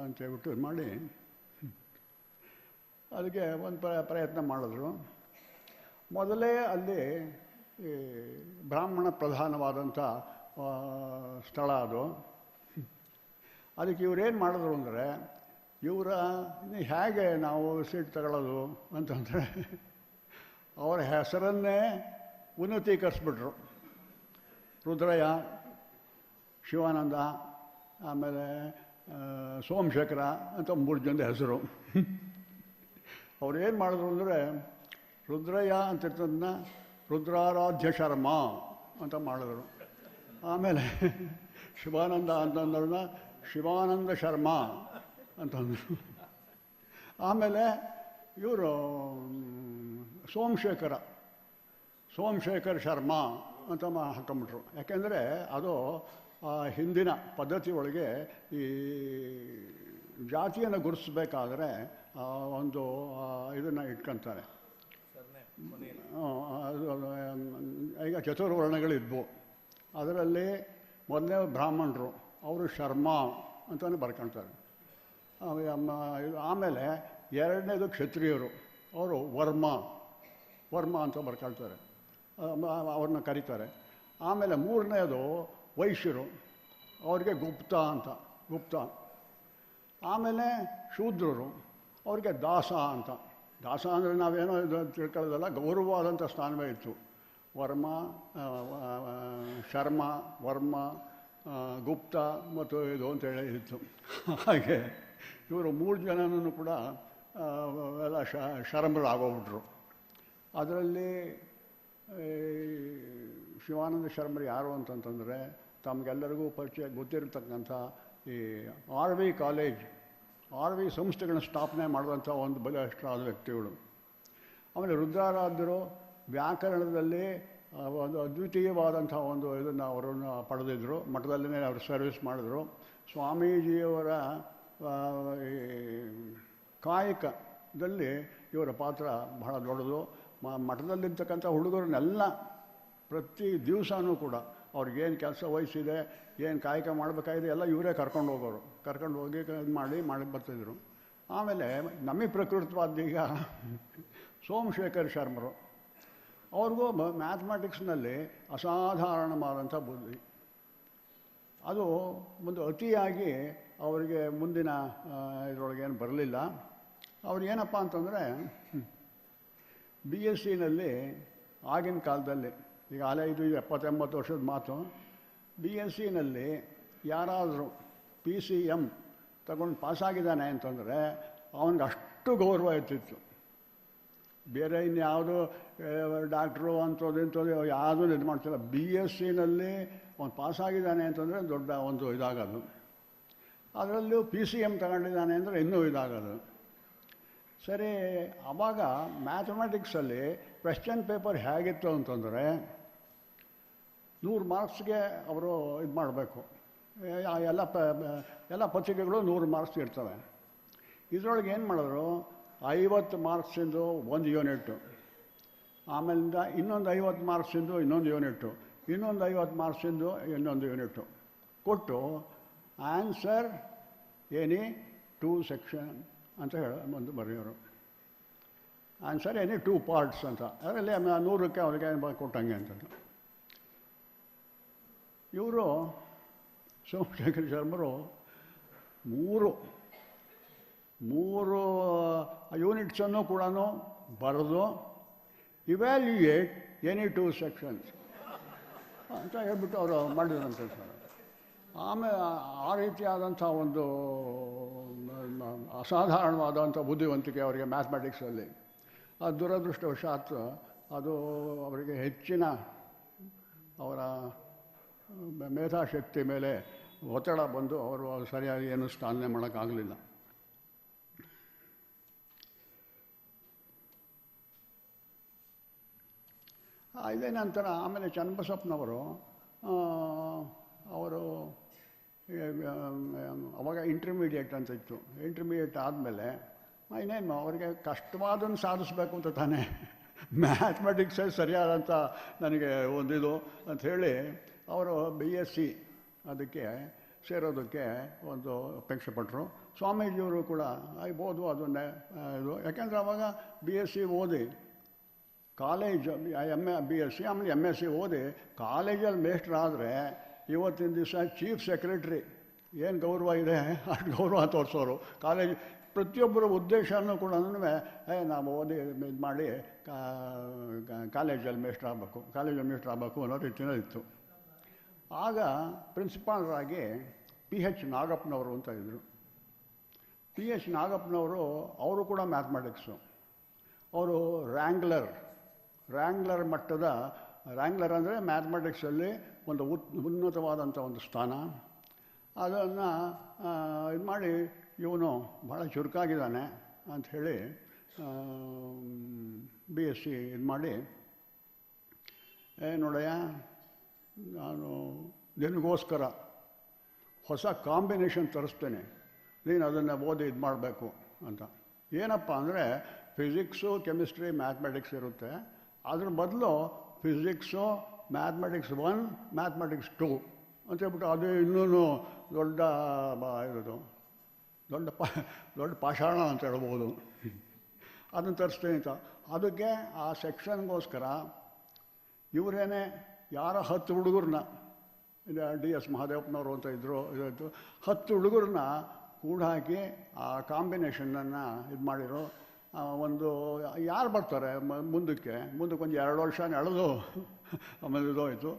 ಅಂತೇಳ್ಬಿಟ್ಟು ಮಾಡಿ ಅದಕ್ಕೆ ಒಂದು ಪ್ರಯತ್ನ ಮಾಡಿದ್ರು. ಮೊದಲೇ ಅಲ್ಲಿ ಬ್ರಾಹ್ಮಣ ಪ್ರಧಾನವಾದಂಥ ಸ್ಥಳ ಅದು. ಅದಕ್ಕೆ ಇವರೇನು ಮಾಡಿದ್ರು ಅಂದರೆ, ಹೇಗೆ ನಾವು ಸೀಟ್ ತಗೊಳ್ಳೋದು ಅಂತಂದರೆ ಅವರ ಹೆಸರನ್ನೇ ಉನ್ನತೀಕರಿಸ್ಬಿಟ್ರು. ರುದ್ರಯ್ಯ, ಶಿವಾನಂದ, ಆಮೇಲೆ ಸೋಮಶೇಖರ ಅಂತ 3 ಜನದ ಹೆಸರು. ಅವ್ರೇನು ಮಾಡಿದ್ರು ಅಂದರೆ, ರುದ್ರಯ್ಯ ಅಂತಿರ್ತದನ್ನ ರುದ್ರಾರಾಧ್ಯ ಶರ್ಮ ಅಂತ ಮಾಡಿದ್ರು. ಆಮೇಲೆ ಶಿವಾನಂದ ಅಂತಂದ್ರನ್ನ ಶಿವಾನಂದ ಶರ್ಮ ಅಂತಂದರು. ಆಮೇಲೆ ಇವರು ಸೋಮಶೇಖರ್ ಶರ್ಮಾ ಅಂತ ಹಾಕೊಂಬಿಟ್ರು. ಯಾಕೆಂದರೆ ಅದು ಹಿಂದಿನ ಪದ್ಧತಿ ಒಳಗೆ ಈ ಜಾತಿಯನ್ನು ಗುರುತಿಸ್ಬೇಕಾದ್ರೆ ಒಂದು ಇದನ್ನು ಇಟ್ಕೊತಾರೆ. ಈಗ ಚತುರ್ವರ್ಣಗಳಿದ್ವು, ಅದರಲ್ಲಿ ಮೊದಲನೇ ಬ್ರಾಹ್ಮಣರು ಅವರು ಶರ್ಮಾ ಅಂತಲೇ ಬರ್ಕೊಳ್ತಾರೆ. ಆಮೇಲೆ ಎರಡನೇದು ಕ್ಷತ್ರಿಯರು, ಅವರು ವರ್ಮ ಅಂತ ಬರ್ಕೊಳ್ತಾರೆ. ಅವ್ರನ್ನ ಕರೀತಾರೆ. ಆಮೇಲೆ ಮೂರನೇದು ವೈಶ್ಯರು, ಅವ್ರಿಗೆ ಗುಪ್ತ. ಆಮೇಲೆ ಶೂದ್ರರು, ಅವ್ರಿಗೆ ದಾಸ ಅಂತ. ದಾಸ ಅಂದರೆ ನಾವೇನೋ ಇದು ತಿಳ್ಕೊಳ್ಳೋದಲ್ಲ, ಗೌರವವಾದಂಥ ಸ್ಥಾನವೇ ಇತ್ತು. ವರ್ಮ, ಶರ್ಮ, ವರ್ಮ, ಗುಪ್ತ ಮತ್ತು ಇದು ಅಂತೇಳಿ ಇತ್ತು. ಹಾಗೆ ಇವರು 3 ಜನನೂ ಕೂಡ ಎಲ್ಲ ಶರ್ಮರಾಗೋಗ್ಬಿಟ್ರು. ಅದರಲ್ಲಿ ಶಿವಾನಂದ ಶರ್ಮರು ಯಾರು ಅಂತಂತಂದರೆ ತಮಗೆಲ್ಲರಿಗೂ ಪರಿಚಯ ಗೊತ್ತಿರತಕ್ಕಂಥ ಈ RV ಕಾಲೇಜ್, RV ಸಂಸ್ಥೆಗಳನ್ನ ಸ್ಥಾಪನೆ ಮಾಡಿದಂಥ ಒಂದು ಬಲಿಷ್ಠರಾದ ವ್ಯಕ್ತಿಗಳು. ಆಮೇಲೆ ರುದ್ರಾರಾಧ್ಯರು ವ್ಯಾಕರಣದಲ್ಲಿ ಒಂದು ಅದ್ವಿತೀಯವಾದಂಥ ಒಂದು ಇದನ್ನು ಅವರನ್ನು ಪಡೆದಿದ್ದರು. ಮಠದಲ್ಲೇ ಅವರು ಸರ್ವಿಸ್ ಮಾಡಿದ್ರು. ಸ್ವಾಮೀಜಿಯವರ ಕಾಯಕದಲ್ಲಿ ಇವರ ಪಾತ್ರ ಬಹಳ ದೊಡ್ಡದು. ಮಠದಲ್ಲಿರ್ತಕ್ಕಂಥ ಹುಡುಗರನ್ನೆಲ್ಲ ಪ್ರತಿ ದಿವಸನೂ ಕೂಡ ಅವ್ರಿಗೇನು ಕೆಲಸ ವಹಿಸಿದೆ, ಏನು ಕಾಯಕ ಮಾಡಬೇಕಾಗಿದೆ ಎಲ್ಲ ಇವರೇ ಕರ್ಕೊಂಡು ಹೋಗೋರು. ಕರ್ಕೊಂಡು ಹೋಗಿ ಇದು ಮಾಡಿ ಬರ್ತಿದ್ರು. ಆಮೇಲೆ ನಮಗೆ ಪ್ರಕೃತವಾದ ಈಗ ಸೋಮಶೇಖರ್ ಶರ್ಮರು, ಅವ್ರಿಗೂ ಮ್ಯಾಥಮೆಟಿಕ್ಸ್ನಲ್ಲಿ ಅಸಾಧಾರಣವಾದಂಥ ಬುದ್ಧಿ. ಅದು ಒಂದು ಅತಿಯಾಗಿ ಅವರಿಗೆ ಮುಂದಿನ ಇದರೊಳಗೇನು ಬರಲಿಲ್ಲ. ಅವ್ರಿಗೇನಪ್ಪ ಅಂತಂದರೆ BSc ಆಗಿನ ಕಾಲದಲ್ಲಿ, ಈಗ ಇದು 70-80 ವರ್ಷದ ಮಾತು, BScನಲ್ಲಿ ಯಾರಾದರೂ PCM ತಗೊಂಡು ಪಾಸಾಗಿದ್ದಾನೆ ಅಂತಂದರೆ ಅವನಿಗೆ ಅಷ್ಟು ಗೌರವ ಇರ್ತಿತ್ತು. ಬೇರೆ ಇನ್ಯಾವುದು ಡಾಕ್ಟ್ರು ಅಂಥದ್ದು ಯಾವುದೂ ಇದು ಮಾಡ್ತಿಲ್ಲ. BScನಲ್ಲಿ ಅವನು ಪಾಸಾಗಿದ್ದಾನೆ ಅಂತಂದರೆ ದೊಡ್ಡ ಒಂದು ಇದಾಗೋದು. ಅದರಲ್ಲೂ PCM ತಗೊಂಡಿದ್ದಾನೆ ಅಂದರೆ ಇನ್ನೂ ಇದಾಗೋದು. ಸರಿ, ಆವಾಗ ಮ್ಯಾಥಮೆಟಿಕ್ಸಲ್ಲಿ ಕ್ವೆಶ್ಚನ್ ಪೇಪರ್ ಹೇಗಿತ್ತು ಅಂತಂದರೆ 100 ಮಾರ್ಕ್ಸ್ಗೆ ಅವರು ಇದು ಮಾಡಬೇಕು. ಎಲ್ಲ ಪತ್ರಿಕೆಗಳು 100 ಮಾರ್ಕ್ಸ್ ಇರ್ತವೆ. ಇದರೊಳಗೆ ಏನು ಮಾಡಿದ್ರು, 50 ಮಾರ್ಕ್ಸಿಂದು ಒಂದು ಯೂನಿಟ್ಟು, ಆಮೇಲಿಂದ ಇನ್ನೊಂದು 50 ಮಾರ್ಕ್ಸಿಂದು ಇನ್ನೊಂದು ಯೂನಿಟ್ಟು, ಇನ್ನೊಂದು 50 ಮಾರ್ಕ್ಸಿಂದು ಇನ್ನೊಂದು ಯೂನಿಟ್ಟು ಕೊಟ್ಟು ಆನ್ಸರ್ ಎನಿ 2 ಸೆಕ್ಷನ್ ಅಂತ ಒಂದು ಬರೆಯೋರು. ಆನ್ಸರ್ ಎನಿ 2 ಪಾರ್ಟ್ಸ್ ಅಂತ. ಅದರಲ್ಲಿ 100ಕ್ಕೆ ಅವ್ರಿಗೆ ಕೊಟ್ಟಂಗೆ ಅಂತ. ಇವರು ಸೋಮಶೇಖರ್ ಶರ್ಮರು 3 ಯೂನಿಟ್ಸನ್ನು ಕೂಡ ಬರೆದು ಇವ್ಯಾಲ್ಯೂಯೇಟ್ ಎನಿ 2 ಸೆಕ್ಷನ್ಸ್ ಅಂತ ಹೇಳ್ಬಿಟ್ಟು ಅವರು ಮಾಡಿದ್ರಂತೆ ಸರ್. ಆಮೇಲೆ ಆ ರೀತಿಯಾದಂಥ ಒಂದು ಅಸಾಧಾರಣವಾದಂಥ ಬುದ್ಧಿವಂತಿಕೆ ಅವರಿಗೆ ಮ್ಯಾಥಮೆಟಿಕ್ಸಲ್ಲಿ. ಅದು ದುರದೃಷ್ಟವಶಾತ್ ಅದು ಅವರಿಗೆ ಹೆಚ್ಚಿನ ಅವರ ಮೇಧಾಶಕ್ತಿ ಮೇಲೆ ಒತ್ತಡ ಬಂದು ಅವರು ಸರಿಯಾಗಿ ಏನು ಸ್ಥಾಪನೆ ಮಾಡೋಕ್ಕಾಗಲಿಲ್ಲ. ಇದೇ ನಂತರ ಆಮೇಲೆ ಚನ್ನಬಸಪ್ಪನವರು ಅವರು ಅವಾಗ ಇಂಟರ್ಮೀಡಿಯೇಟ್ ಅಂತ ಇತ್ತು. ಇಂಟರ್ಮೀಡಿಯೇಟ್ ಆದಮೇಲೆ ಇನ್ನೇನು ಅವರಿಗೆ ಕಷ್ಟವಾದನ್ನು ಸಾಧಿಸಬೇಕು ಅಂತ ತಾನೇ ಮ್ಯಾಥಮೆಟಿಕ್ಸೇ ಸರಿಯಾದಂಥ ನನಗೆ ಒಂದಿದು ಅಂಥೇಳಿ ಅವರು BSc ಅದಕ್ಕೆ ಸೇರೋದಕ್ಕೆ ಒಂದು ಅಪೇಕ್ಷೆ ಪಟ್ಟರು. ಸ್ವಾಮೀಜಿಯವರು ಕೂಡ ಆಗ್ಬೋದು ಅದನ್ನೇ ಇದು, ಯಾಕೆಂದರೆ ಅವಾಗ BSc ಓದಿ ಕಾಲೇಜ್ BSc ಆಮೇಲೆ MSc ಓದಿ ಕಾಲೇಜಲ್ಲಿ ಮೇಸ್ಟ್ರಾದರೆ ಇವತ್ತಿನ ದಿವಸ ಚೀಫ್ ಸೆಕ್ರೆಟ್ರಿ ಏನು ಗೌರವ ಇದೆ ಅಷ್ಟು ಗೌರವ ತೋರಿಸೋರು. ಕಾಲೇಜ್ ಪ್ರತಿಯೊಬ್ಬರ ಉದ್ದೇಶನೂ ಕೂಡ ನಾವು ಓದಿ ಇದು ಮಾಡಿ ಕಾಲೇಜಲ್ಲಿ ಮೇಸ್ಟ್ರ್ ಆಗಬೇಕು ಅನ್ನೋ ರೀತಿಯಲ್ಲಿ ಇತ್ತು. ಆಗ ಪ್ರಿನ್ಸಿಪಾಲರಾಗಿ PH ನಾಗಪ್ಪನವರು ಅಂತ ಇದ್ದರು. PH ನಾಗಪ್ಪನವರು ಅವರು ಕೂಡ ಮ್ಯಾಥಮೆಟಿಕ್ಸು. ಅವರು ರ್ಯಾಂಗ್ಲರ್ ಮಟ್ಟದ, ರ್ಯಾಂಗ್ಲರ್ ಅಂದರೆ ಮ್ಯಾಥಮೆಟಿಕ್ಸಲ್ಲಿ ಒಂದು ಉನ್ನತವಾದಂಥ ಒಂದು ಸ್ಥಾನ. ಅದನ್ನು ಇದು ಮಾಡಿ ಇವನು ಭಾಳ ಚುರುಕಾಗಿದ್ದಾನೆ ಅಂಥೇಳಿ BSc ಇದು ಮಾಡಿ, ನೋಡಯ್ಯ ನಾನು ನಿನಗೋಸ್ಕರ ಹೊಸ ಕಾಂಬಿನೇಷನ್ ತರಿಸ್ತೇನೆ, ನೀನು ಅದನ್ನು ಓದಿ ಇದು ಮಾಡಬೇಕು ಅಂತ. ಏನಪ್ಪ ಅಂದರೆ ಫಿಸಿಕ್ಸು, ಕೆಮಿಸ್ಟ್ರಿ, ಮ್ಯಾಥಮೆಟಿಕ್ಸ್ ಇರುತ್ತೆ. ಅದ್ರ ಬದಲು ಫಿಸಿಕ್ಸು, ಮ್ಯಾಥಮೆಟಿಕ್ಸ್ 1, ಮ್ಯಾಥಮೆಟಿಕ್ಸ್ 2 ಅಂತ ಹೇಳ್ಬಿಟ್ಟು ಅದು ಇನ್ನೂ ದೊಡ್ಡ ಇರೋದು ದೊಡ್ಡ ಪಾಷಾಣ ಅಂತ ಹೇಳ್ಬೋದು. ಅದನ್ನು ತರಿಸ್ತೇನೆ ಅಂತ. ಅದಕ್ಕೆ ಆ ಸೆಕ್ಷನ್ಗೋಸ್ಕರ ಇವರೇನೆ ಯಾರ 10 ಹುಡುಗರನ್ನ, ಡಿ ಎಸ್ ಮಹಾದೇವಪ್ಪನವರು ಅಂತ ಇದ್ದರು, ಇದಾಯಿತು, 10 ಹುಡುಗರನ್ನ ಕೂಡ ಹಾಕಿ ಆ ಕಾಂಬಿನೇಷನನ್ನು ಇದು ಮಾಡಿರೋ ಒಂದು ಯಾರು ಬರ್ತಾರೆ ಮುಂದಕ್ಕೆ ಒಂದು 2 ವರ್ಷ ಎಳೆದು ಆಮೇಲೆ ಇದಾಯಿತು.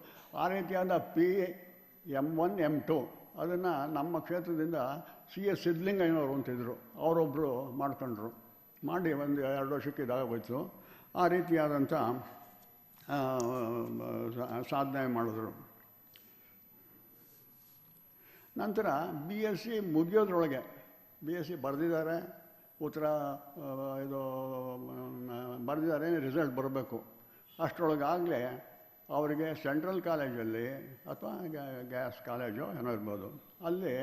ಆ ರೀತಿಯಾದ PM1 M2 ಅದನ್ನು ನಮ್ಮ ಕ್ಷೇತ್ರದಿಂದ CS ಸಿದ್ಧಲಿಂಗಯ್ಯನವರು ಅಂತಿದ್ರು, ಅವರೊಬ್ಬರು ಮಾಡ್ಕೊಂಡ್ರು. ಮಾಡಿ ಒಂದು 2 ವರ್ಷಕ್ಕೆ ಇದಾಗೋಯ್ತು. ಆ ರೀತಿಯಾದಂಥ ಸಾಧನೆ ಮಾಡಿದ್ರು. ನಂತರ BSc ಮುಗಿಯೋದ್ರೊಳಗೆ BSc ಬರೆದಿದ್ದಾರೆ, ಉತ್ತರ ಇದು ಬರೆದಿದ್ದಾರೆ, ರಿಸಲ್ಟ್ ಬರಬೇಕು. ಅಷ್ಟರೊಳಗಾಗಲೇ ಅವರಿಗೆ ಸೆಂಟ್ರಲ್ ಕಾಲೇಜಲ್ಲಿ ಅಥವಾ ಗ್ಯಾಸ್ ಕಾಲೇಜು ಏನೋ ಇರ್ಬೋದು, ಅಲ್ಲಿ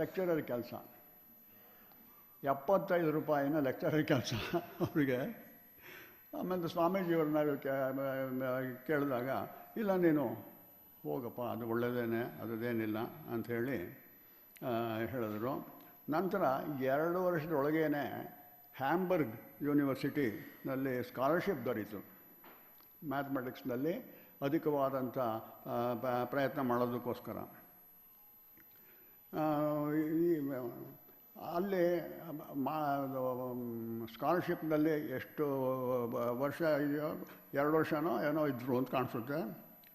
ಲೆಕ್ಚರರ್ ಕೆಲಸ, 75 ರೂಪಾಯಿನ ಲೆಕ್ಚರರ್ ಕೆಲಸ ಅವರಿಗೆ. ಆಮೇಲೆ ಸ್ವಾಮೀಜಿಯವ್ರನ್ನ ಕೇಳಿದಾಗ, ಇಲ್ಲ ನೀನು ಹೋಗಪ್ಪ, ಅದು ಒಳ್ಳೆಯದೇನೆ, ಅದೇನಿಲ್ಲ ಅಂಥೇಳಿ ಹೇಳಿದ್ರು. ನಂತರ 2 ವರ್ಷದೊಳಗೇ ಹ್ಯಾಂಬರ್ಗ್ ಯೂನಿವರ್ಸಿಟಿನಲ್ಲಿ ಸ್ಕಾಲರ್ಶಿಪ್ ದೊರೀತು. ಮ್ಯಾಥಮೆಟಿಕ್ಸ್ನಲ್ಲಿ ಅಧಿಕವಾದಂಥ ಪ್ರಯತ್ನ ಮಾಡೋದಕ್ಕೋಸ್ಕರ. ಅಲ್ಲಿ ಸ್ಕಾಲರ್ಶಿಪ್ನಲ್ಲಿ ಎಷ್ಟು ವರ್ಷ ಇದೆಯೋ, 2 ವರ್ಷನೋ ಏನೋ ಇದ್ದರು ಅಂತ ಕಾಣಿಸುತ್ತೆ.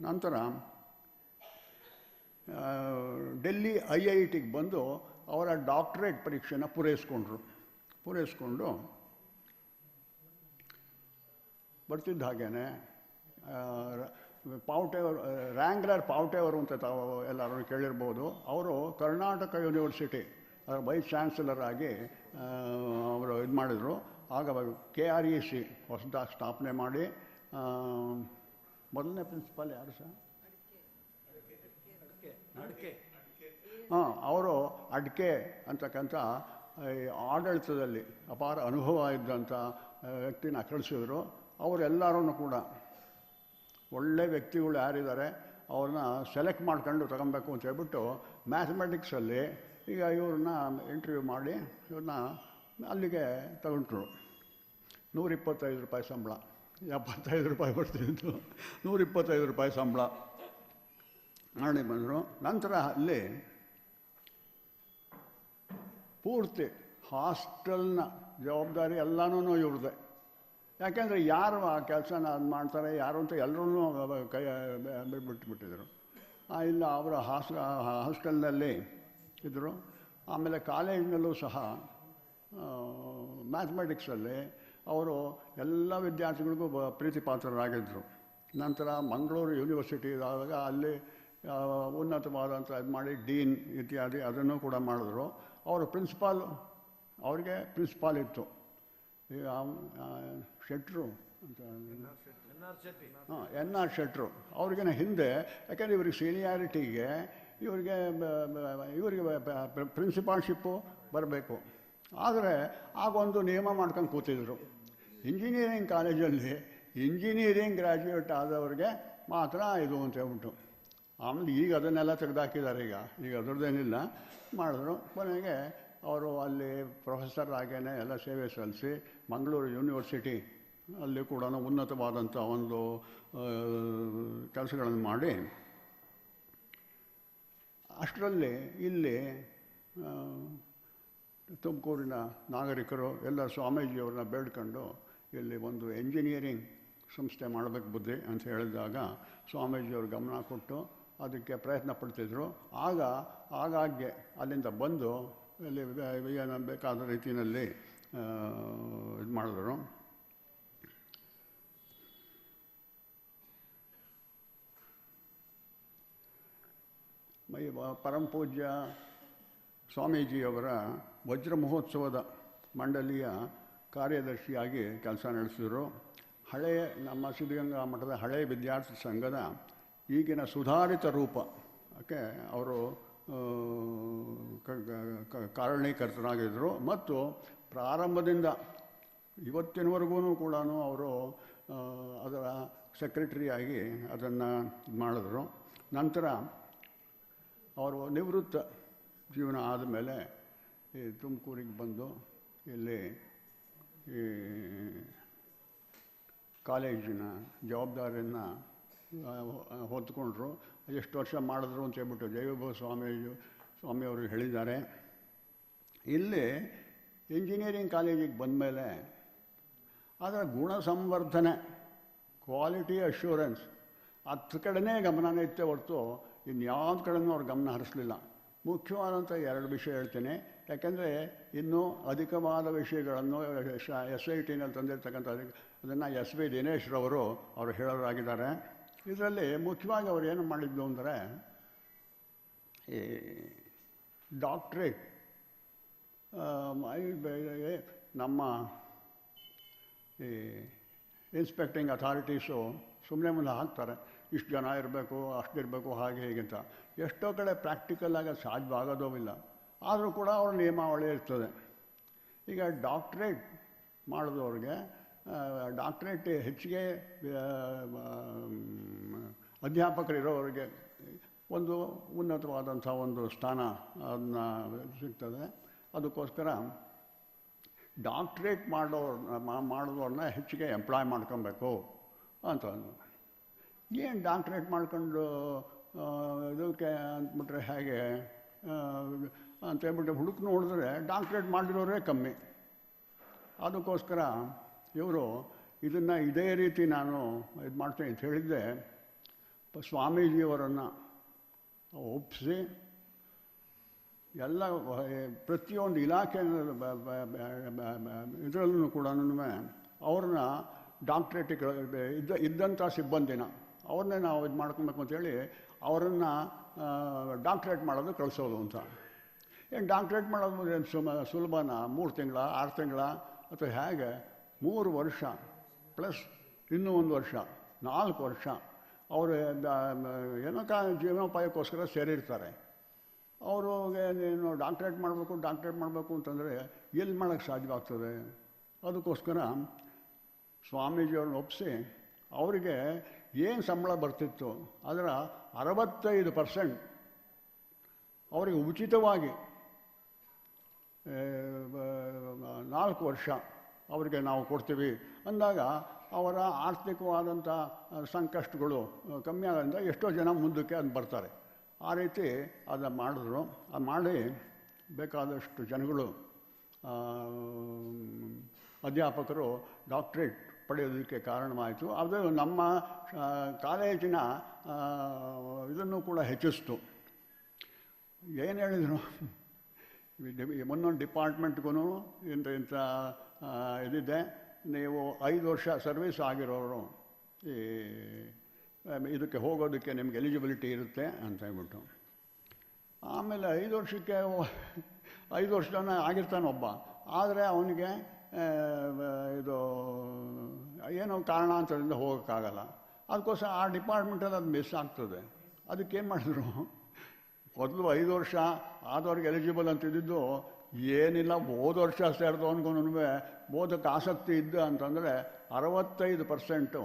ನಂತರ ಡೆಲ್ಲಿ IITಗೆ ಬಂದು ಅವರ ಡಾಕ್ಟ್ರೇಟ್ ಪರೀಕ್ಷೆನ ಪೂರೈಸ್ಕೊಂಡು ಬರ್ತಿದ್ದ ಹಾಗೇ ರ್ಯಾಂಗ್ಲರ್ ಪಾವಟೆಯವರು ಅಂತ ತಾವು ಎಲ್ಲರೂ ಕೇಳಿರ್ಬೋದು. ಅವರು ಕರ್ನಾಟಕ ಯೂನಿವರ್ಸಿಟಿ ಅದರ ವೈಸ್ ಚಾನ್ಸಲರ್ ಆಗಿ ಅವರು ಇದು ಮಾಡಿದರು. ಆಗ KREC ಹೊಸದಾಗಿ ಸ್ಥಾಪನೆ ಮಾಡಿ, ಮೊದಲನೇ ಪ್ರಿನ್ಸಿಪಾಲ್ ಯಾರು ಸರ್? ಅವರು ಅಡ್ಕೆ ಅಂತಕ್ಕಂಥ ಆಡಳಿತದಲ್ಲಿ ಅಪಾರ ಅನುಭವ ಇದ್ದಂಥ ವ್ಯಕ್ತಿನ ಕಳಿಸಿದ್ರು. ಅವರೆಲ್ಲರೂ ಕೂಡ ಒಳ್ಳೆ ವ್ಯಕ್ತಿಗಳು ಯಾರಿದ್ದಾರೆ ಅವ್ರನ್ನ ಸೆಲೆಕ್ಟ್ ಮಾಡ್ಕೊಂಡು ತಗೊಬೇಕು ಅಂತ ಹೇಳ್ಬಿಟ್ಟು ಮ್ಯಾಥಮೆಟಿಕ್ಸಲ್ಲಿ ಈಗ ಇವ್ರನ್ನ ಇಂಟರ್ವ್ಯೂ ಮಾಡಿ ಇವ್ರನ್ನ ಅಲ್ಲಿಗೆ ತಗೊಂಡ್ರು. 125 ರೂಪಾಯಿ ಸಂಬಳ, 75 ರೂಪಾಯಿ ಬರ್ತಿದ್ದು, 125 ರೂಪಾಯಿ ಸಂಬಳ ಮಾಡಿ ಬಂದರು. ನಂತರ ಅಲ್ಲಿ ಪೂರ್ತಿ ಹಾಸ್ಟೆಲ್ನ ಜವಾಬ್ದಾರಿ ಎಲ್ಲನೂ ಇವ್ರದ್ದೇ. ಯಾಕೆಂದರೆ ಯಾರು ಆ ಕೆಲಸನ ಅದು ಮಾಡ್ತಾರೆ ಯಾರು ಅಂತ ಎಲ್ಲರೂ ಕೈ ಬಿಟ್ಬಿಟ್ಟಿದ್ರು. ಇಲ್ಲ ಅವರ ಹಾಸ್ಟೆಲ್ನಲ್ಲಿ ಇದ್ದರು. ಆಮೇಲೆ ಕಾಲೇಜಿನಲ್ಲೂ ಸಹ ಮ್ಯಾಥಮೆಟಿಕ್ಸಲ್ಲಿ ಅವರು ಎಲ್ಲ ವಿದ್ಯಾರ್ಥಿಗಳಿಗೂ ಪ್ರೀತಿ ಪಾತ್ರರಾಗಿದ್ದರು. ನಂತರ ಮಂಗಳೂರು ಯೂನಿವರ್ಸಿಟಿ ಇದ್ದಾಗ ಅಲ್ಲಿ ಉನ್ನತವಾದಂಥ ಇದು ಮಾಡಿ ಡೀನ್ ಇತ್ಯಾದಿ ಅದನ್ನು ಕೂಡ ಮಾಡಿದ್ರು. ಅವರು ಅವ್ರಿಗೆ ಪ್ರಿನ್ಸಿಪಾಲ್ ಇತ್ತು, ಈಗ ಶೆಟ್ರು ಅಂತ NR ಶೆಟ್ರು. ಅವ್ರಿಗಿನ ಹಿಂದೆ, ಯಾಕೆಂದರೆ ಇವ್ರಿಗೆ ಸೀನಿಯಾರಿಟಿಗೆ ಇವರಿಗೆ ಪ್ರಿನ್ಸಿಪಾಲ್ಶಿಪ್ಪು ಬರಬೇಕು. ಆದರೆ ಆಗೊಂದು ನಿಯಮ ಮಾಡ್ಕೊಂಡು ಕೂತಿದ್ರು, ಇಂಜಿನಿಯರಿಂಗ್ ಕಾಲೇಜಲ್ಲಿ ಇಂಜಿನಿಯರಿಂಗ್ ಗ್ರ್ಯಾಜುಯೇಟ್ ಆದವ್ರಿಗೆ ಮಾತ್ರ ಇದು ಅಂತ ಹೇಳ್ಬಿಟ್ಟು. ಆಮೇಲೆ ಈಗ ಅದನ್ನೆಲ್ಲ ತೆಗೆದಾಕಿದ್ದಾರೆ. ಈಗ ಅದರದ್ದೇನಿಲ್ಲ ಮಾಡಿದ್ರು. ಕೊನೆಗೆ ಅವರು ಅಲ್ಲಿ ಪ್ರೊಫೆಸರ್ ಆಗೇನೆ ಎಲ್ಲ ಸೇವೆ ಸಲ್ಲಿಸಿ ಮಂಗಳೂರು ಯೂನಿವರ್ಸಿಟಿ ಅಲ್ಲಿ ಕೂಡ ಉನ್ನತವಾದಂಥ ಒಂದು ಕೆಲಸಗಳನ್ನು ಮಾಡಿ, ಅಷ್ಟರಲ್ಲಿ ಇಲ್ಲಿ ತುಮಕೂರಿನ ನಾಗರಿಕರು ಎಲ್ಲ ಸ್ವಾಮೀಜಿಯವ್ರನ್ನ ಬೇಡ್ಕೊಂಡು ಇಲ್ಲಿ ಒಂದು ಎಂಜಿನಿಯರಿಂಗ್ ಸಂಸ್ಥೆ ಮಾಡಬೇಕು ಬುದ್ಧಿ ಅಂತ ಹೇಳಿದಾಗ ಸ್ವಾಮೀಜಿಯವ್ರ ಗಮನ ಕೊಟ್ಟು ಅದಕ್ಕೆ ಪ್ರಯತ್ನ ಪಡ್ತಿದ್ರು. ಆಗಾಗ್ಗೆ ಅಲ್ಲಿಂದ ಬಂದು ಇಲ್ಲಿ ಏನು ಬೇಕಾದ ರೀತಿಯಲ್ಲಿ ಇದು ಮಾಡಿದ್ರು. ಪರಮಪೂಜ್ಯ ಸ್ವಾಮೀಜಿಯವರ ವಜ್ರ ಮಹೋತ್ಸವದ ಮಂಡಳಿಯ ಕಾರ್ಯದರ್ಶಿಯಾಗಿ ಕೆಲಸ ನಡೆಸಿದರು. ಹಳೆಯ ನಮ್ಮ ಸಿದ್ಧಗಂಗಾ ಮಠದ ಹಳೆಯ ವಿದ್ಯಾರ್ಥಿ ಸಂಘದ ಈಗಿನ ಸುಧಾರಿತ ರೂಪಕ್ಕೆ ಅವರು ಕಾರಣೀಕರ್ತರಾಗಿದ್ದರು. ಮತ್ತು ಪ್ರಾರಂಭದಿಂದ ಇವತ್ತಿನವರೆಗೂ ಕೂಡ ಅವರು ಅದರ ಸೆಕ್ರೆಟರಿಯಾಗಿ ಅದನ್ನು ಮಾಡಿದ್ರು. ನಂತರ ಅವರು ನಿವೃತ್ತ ಜೀವನ ಆದಮೇಲೆ ಈ ತುಮಕೂರಿಗೆ ಬಂದು ಇಲ್ಲಿ ಈ ಕಾಲೇಜಿನ ಜವಾಬ್ದಾರಿಯನ್ನು ಹೊತ್ಕೊಂಡ್ರು. ಎಷ್ಟು ವರ್ಷ ಮಾಡಿದ್ರು ಅಂತ ಹೇಳ್ಬಿಟ್ಟು ಜಯವಿಭವ ಸ್ವಾಮಿಯವರು ಹೇಳಿದ್ದಾರೆ. ಇಲ್ಲಿ ಇಂಜಿನಿಯರಿಂಗ್ ಕಾಲೇಜಿಗೆ ಬಂದಮೇಲೆ ಅದರ ಗುಣ ಸಂವರ್ಧನೆ, ಕ್ವಾಲಿಟಿ ಅಶ್ಯೂರೆನ್ಸ್ ಅದ್ರ ಕಡೆನೇ ಗಮನನೇ ಇತ್ತೆ ಹೊರತು ಇನ್ಯಾವ್ದು ಕಡೆನೂ ಅವ್ರು ಗಮನ ಹರಿಸಲಿಲ್ಲ. ಮುಖ್ಯವಾದಂಥ 2 ವಿಷಯ ಹೇಳ್ತೀನಿ, ಯಾಕೆಂದರೆ ಇನ್ನೂ ಅಧಿಕವಾದ ವಿಷಯಗಳನ್ನು SITನಲ್ಲಿ ತಂದಿರ್ತಕ್ಕಂಥ ಅದನ್ನು SV ದಿನೇಶ್ರವರು ಅವರು ಹೇಳೋರಾಗಿದ್ದಾರೆ. ಇದರಲ್ಲಿ ಮುಖ್ಯವಾಗಿ ಅವರು ಏನು ಮಾಡಿದ್ದು ಅಂದರೆ ಈ ಡಾಕ್ಟ್ರೇಟ್ ನಮ್ಮ ಈ ಇನ್ಸ್ಪೆಕ್ಟಿಂಗ್ ಅಥಾರಿಟೀಸು ಸುಮ್ಮನೆ ಮುಂದೆ ಹಾಕ್ತಾರೆ, ಇಷ್ಟು ಜನ ಇರಬೇಕು, ಅಷ್ಟಿರಬೇಕು, ಹಾಗೆ ಹೀಗೆ ಅಂತ. ಎಷ್ಟೋ ಕಡೆ ಪ್ರಾಕ್ಟಿಕಲಾಗಿ ಅದು ಸಾಧ್ಯವಾಗೋದೂ ಇಲ್ಲ. ಆದರೂ ಕೂಡ ಅವ್ರ ನಿಯಮಾವಳಿ ಇರ್ತದೆ. ಈಗ ಡಾಕ್ಟ್ರೇಟ್ ಮಾಡಿದವ್ರಿಗೆ ಡಾಕ್ಟ್ರೇಟ್ ಹೆಚ್ಚಿಗೆ ಅಧ್ಯಾಪಕರಿರೋರಿಗೆ ಒಂದು ಉನ್ನತವಾದಂಥ ಒಂದು ಸ್ಥಾನ ಅದನ್ನ ಸಿಗ್ತದೆ. ಅದಕ್ಕೋಸ್ಕರ ಡಾಕ್ಟ್ರೇಟ್ ಮಾಡಿದವ್ರನ್ನ ಹೆಚ್ಚಿಗೆ ಎಂಪ್ಲಾಯ್ ಮಾಡ್ಕೊಬೇಕು ಅಂತ. ಏನು ಡಾಕ್ಟ್ರೇಟ್ ಮಾಡ್ಕೊಂಡು ಇದಕ್ಕೆ ಅಂದ್ಬಿಟ್ರೆ ಹೇಗೆ ಅಂತೇಳ್ಬಿಟ್ಟು ಹುಡುಕ್ ನೋಡಿದ್ರೆ ಡಾಕ್ಟ್ರೇಟ್ ಮಾಡಿರೋರೇ ಕಮ್ಮಿ. ಅದಕ್ಕೋಸ್ಕರ ಇವರು ಇದನ್ನು ಇದೇ ರೀತಿ ನಾನು ಇದು ಮಾಡ್ತೀನಿ ಅಂತ ಹೇಳಿದ್ದೆ. ಸ್ವಾಮೀಜಿಯವರನ್ನು ಒಪ್ಪಿಸಿ ಎಲ್ಲ ಪ್ರತಿಯೊಂದು ಇಲಾಖೆ ಇದರಲ್ಲೂ ಕೂಡ ಅವ್ರನ್ನ ಡಾಕ್ಟ್ರೇಟಿಗೆ ಇದ್ದಂಥ ಸಿಬ್ಬಂದಿನ ಅವ್ರನ್ನೇ ನಾವು ಇದು ಮಾಡ್ಕೊಬೇಕು ಅಂತೇಳಿ ಅವರನ್ನು ಡಾಕ್ಟ್ರೇಟ್ ಮಾಡೋದು ಕಳಿಸೋದು ಅಂತ. ಏನು ಡಾಕ್ಟ್ರೇಟ್ ಮಾಡೋದು ಏನು ಸುಲಭನ? 3 ತಿಂಗಳ 6 ತಿಂಗಳ ಅಥವಾ ಹೇಗೆ? 3 ವರ್ಷ ಪ್ಲಸ್ ಇನ್ನೂ 1 ವರ್ಷ, 4 ವರ್ಷ ಅವರು ಏನೋ ಜೀವನೋಪಾಯಕ್ಕೋಸ್ಕರ ಸೇರಿರ್ತಾರೆ. ಅವ್ರಿಗೆ ನೀನು ಡಾಕ್ಟ್ರೇಟ್ ಮಾಡಬೇಕು ಅಂತಂದರೆ ಎಲ್ಲಿ ಮಾಡೋಕ್ಕೆ ಸಾಧ್ಯವಾಗ್ತದೆ? ಅದಕ್ಕೋಸ್ಕರ ಸ್ವಾಮೀಜಿಯವ್ರನ್ನ ಒಪ್ಪಿಸಿ ಅವರಿಗೆ ಏನು ಸಂಬಳ ಬರ್ತಿತ್ತು ಅದರ 65% ಅವರಿಗೆ ಉಚಿತವಾಗಿ 4 ವರ್ಷ ಅವರಿಗೆ ನಾವು ಕೊಡ್ತೀವಿ ಅಂದಾಗ ಅವರ ಆರ್ಥಿಕವಾದಂಥ ಸಂಕಷ್ಟಗಳು ಕಮ್ಮಿ ಆಗೋದ್ರಿಂದ ಎಷ್ಟೋ ಜನ ಮುಂದಕ್ಕೆ ಅದು ಬರ್ತಾರೆ. ಆ ರೀತಿ ಅದನ್ನು ಮಾಡಿದ್ರು. ಅದು ಮಾಡಿ ಬೇಕಾದಷ್ಟು ಜನಗಳು ಅಧ್ಯಾಪಕರು ಡಾಕ್ಟ್ರೇಟ್ ಪಡೆಯೋದಕ್ಕೆ ಕಾರಣವಾಯಿತು. ಅದು ನಮ್ಮ ಕಾಲೇಜಿನ ಇದನ್ನು ಕೂಡ ಹೆಚ್ಚಿಸ್ತು. ಏನು ಹೇಳಿದರು, ಒಂದೊಂದು ಡಿಪಾರ್ಟ್ಮೆಂಟ್ಗೂ ಇಂಥ ಇದಿದೆ, ನೀವು 5 ವರ್ಷ ಸರ್ವಿಸ್ ಆಗಿರೋರು ಈ ಇದಕ್ಕೆ ಹೋಗೋದಕ್ಕೆ ನಿಮ್ಗೆ ಎಲಿಜಿಬಿಲಿಟಿ ಇರುತ್ತೆ ಅಂತ ಹೇಳ್ಬಿಟ್ಟು. ಆಮೇಲೆ 5 ವರ್ಷಕ್ಕೆ 5 ವರ್ಷದವನ್ನ ಆಗಿರ್ತಾನೆ ಒಬ್ಬ, ಆದರೆ ಅವನಿಗೆ ಇದು ಏನೋ ಕಾರಣಾಂತರದಿಂದ ಹೋಗೋಕ್ಕಾಗಲ್ಲ. ಅದಕ್ಕೋಸ್ಕರ ಆ ಡಿಪಾರ್ಟ್ಮೆಂಟಲ್ಲಿ ಅದು ಮಿಸ್ ಆಗ್ತದೆ. ಅದಕ್ಕೇನು ಮಾಡಿದ್ರು, ಮೊದಲು 5 ವರ್ಷ ಆದವ್ರಿಗೆ ಎಲಿಜಿಬಲ್ ಅಂತಿದ್ದು ಏನಿಲ್ಲ, ಹೋದ ವರ್ಷ ಸೇರಿದವನಿಗೂ ಓದೋಕ್ಕೆ ಆಸಕ್ತಿ ಇದ್ದು ಅಂತಂದರೆ 65%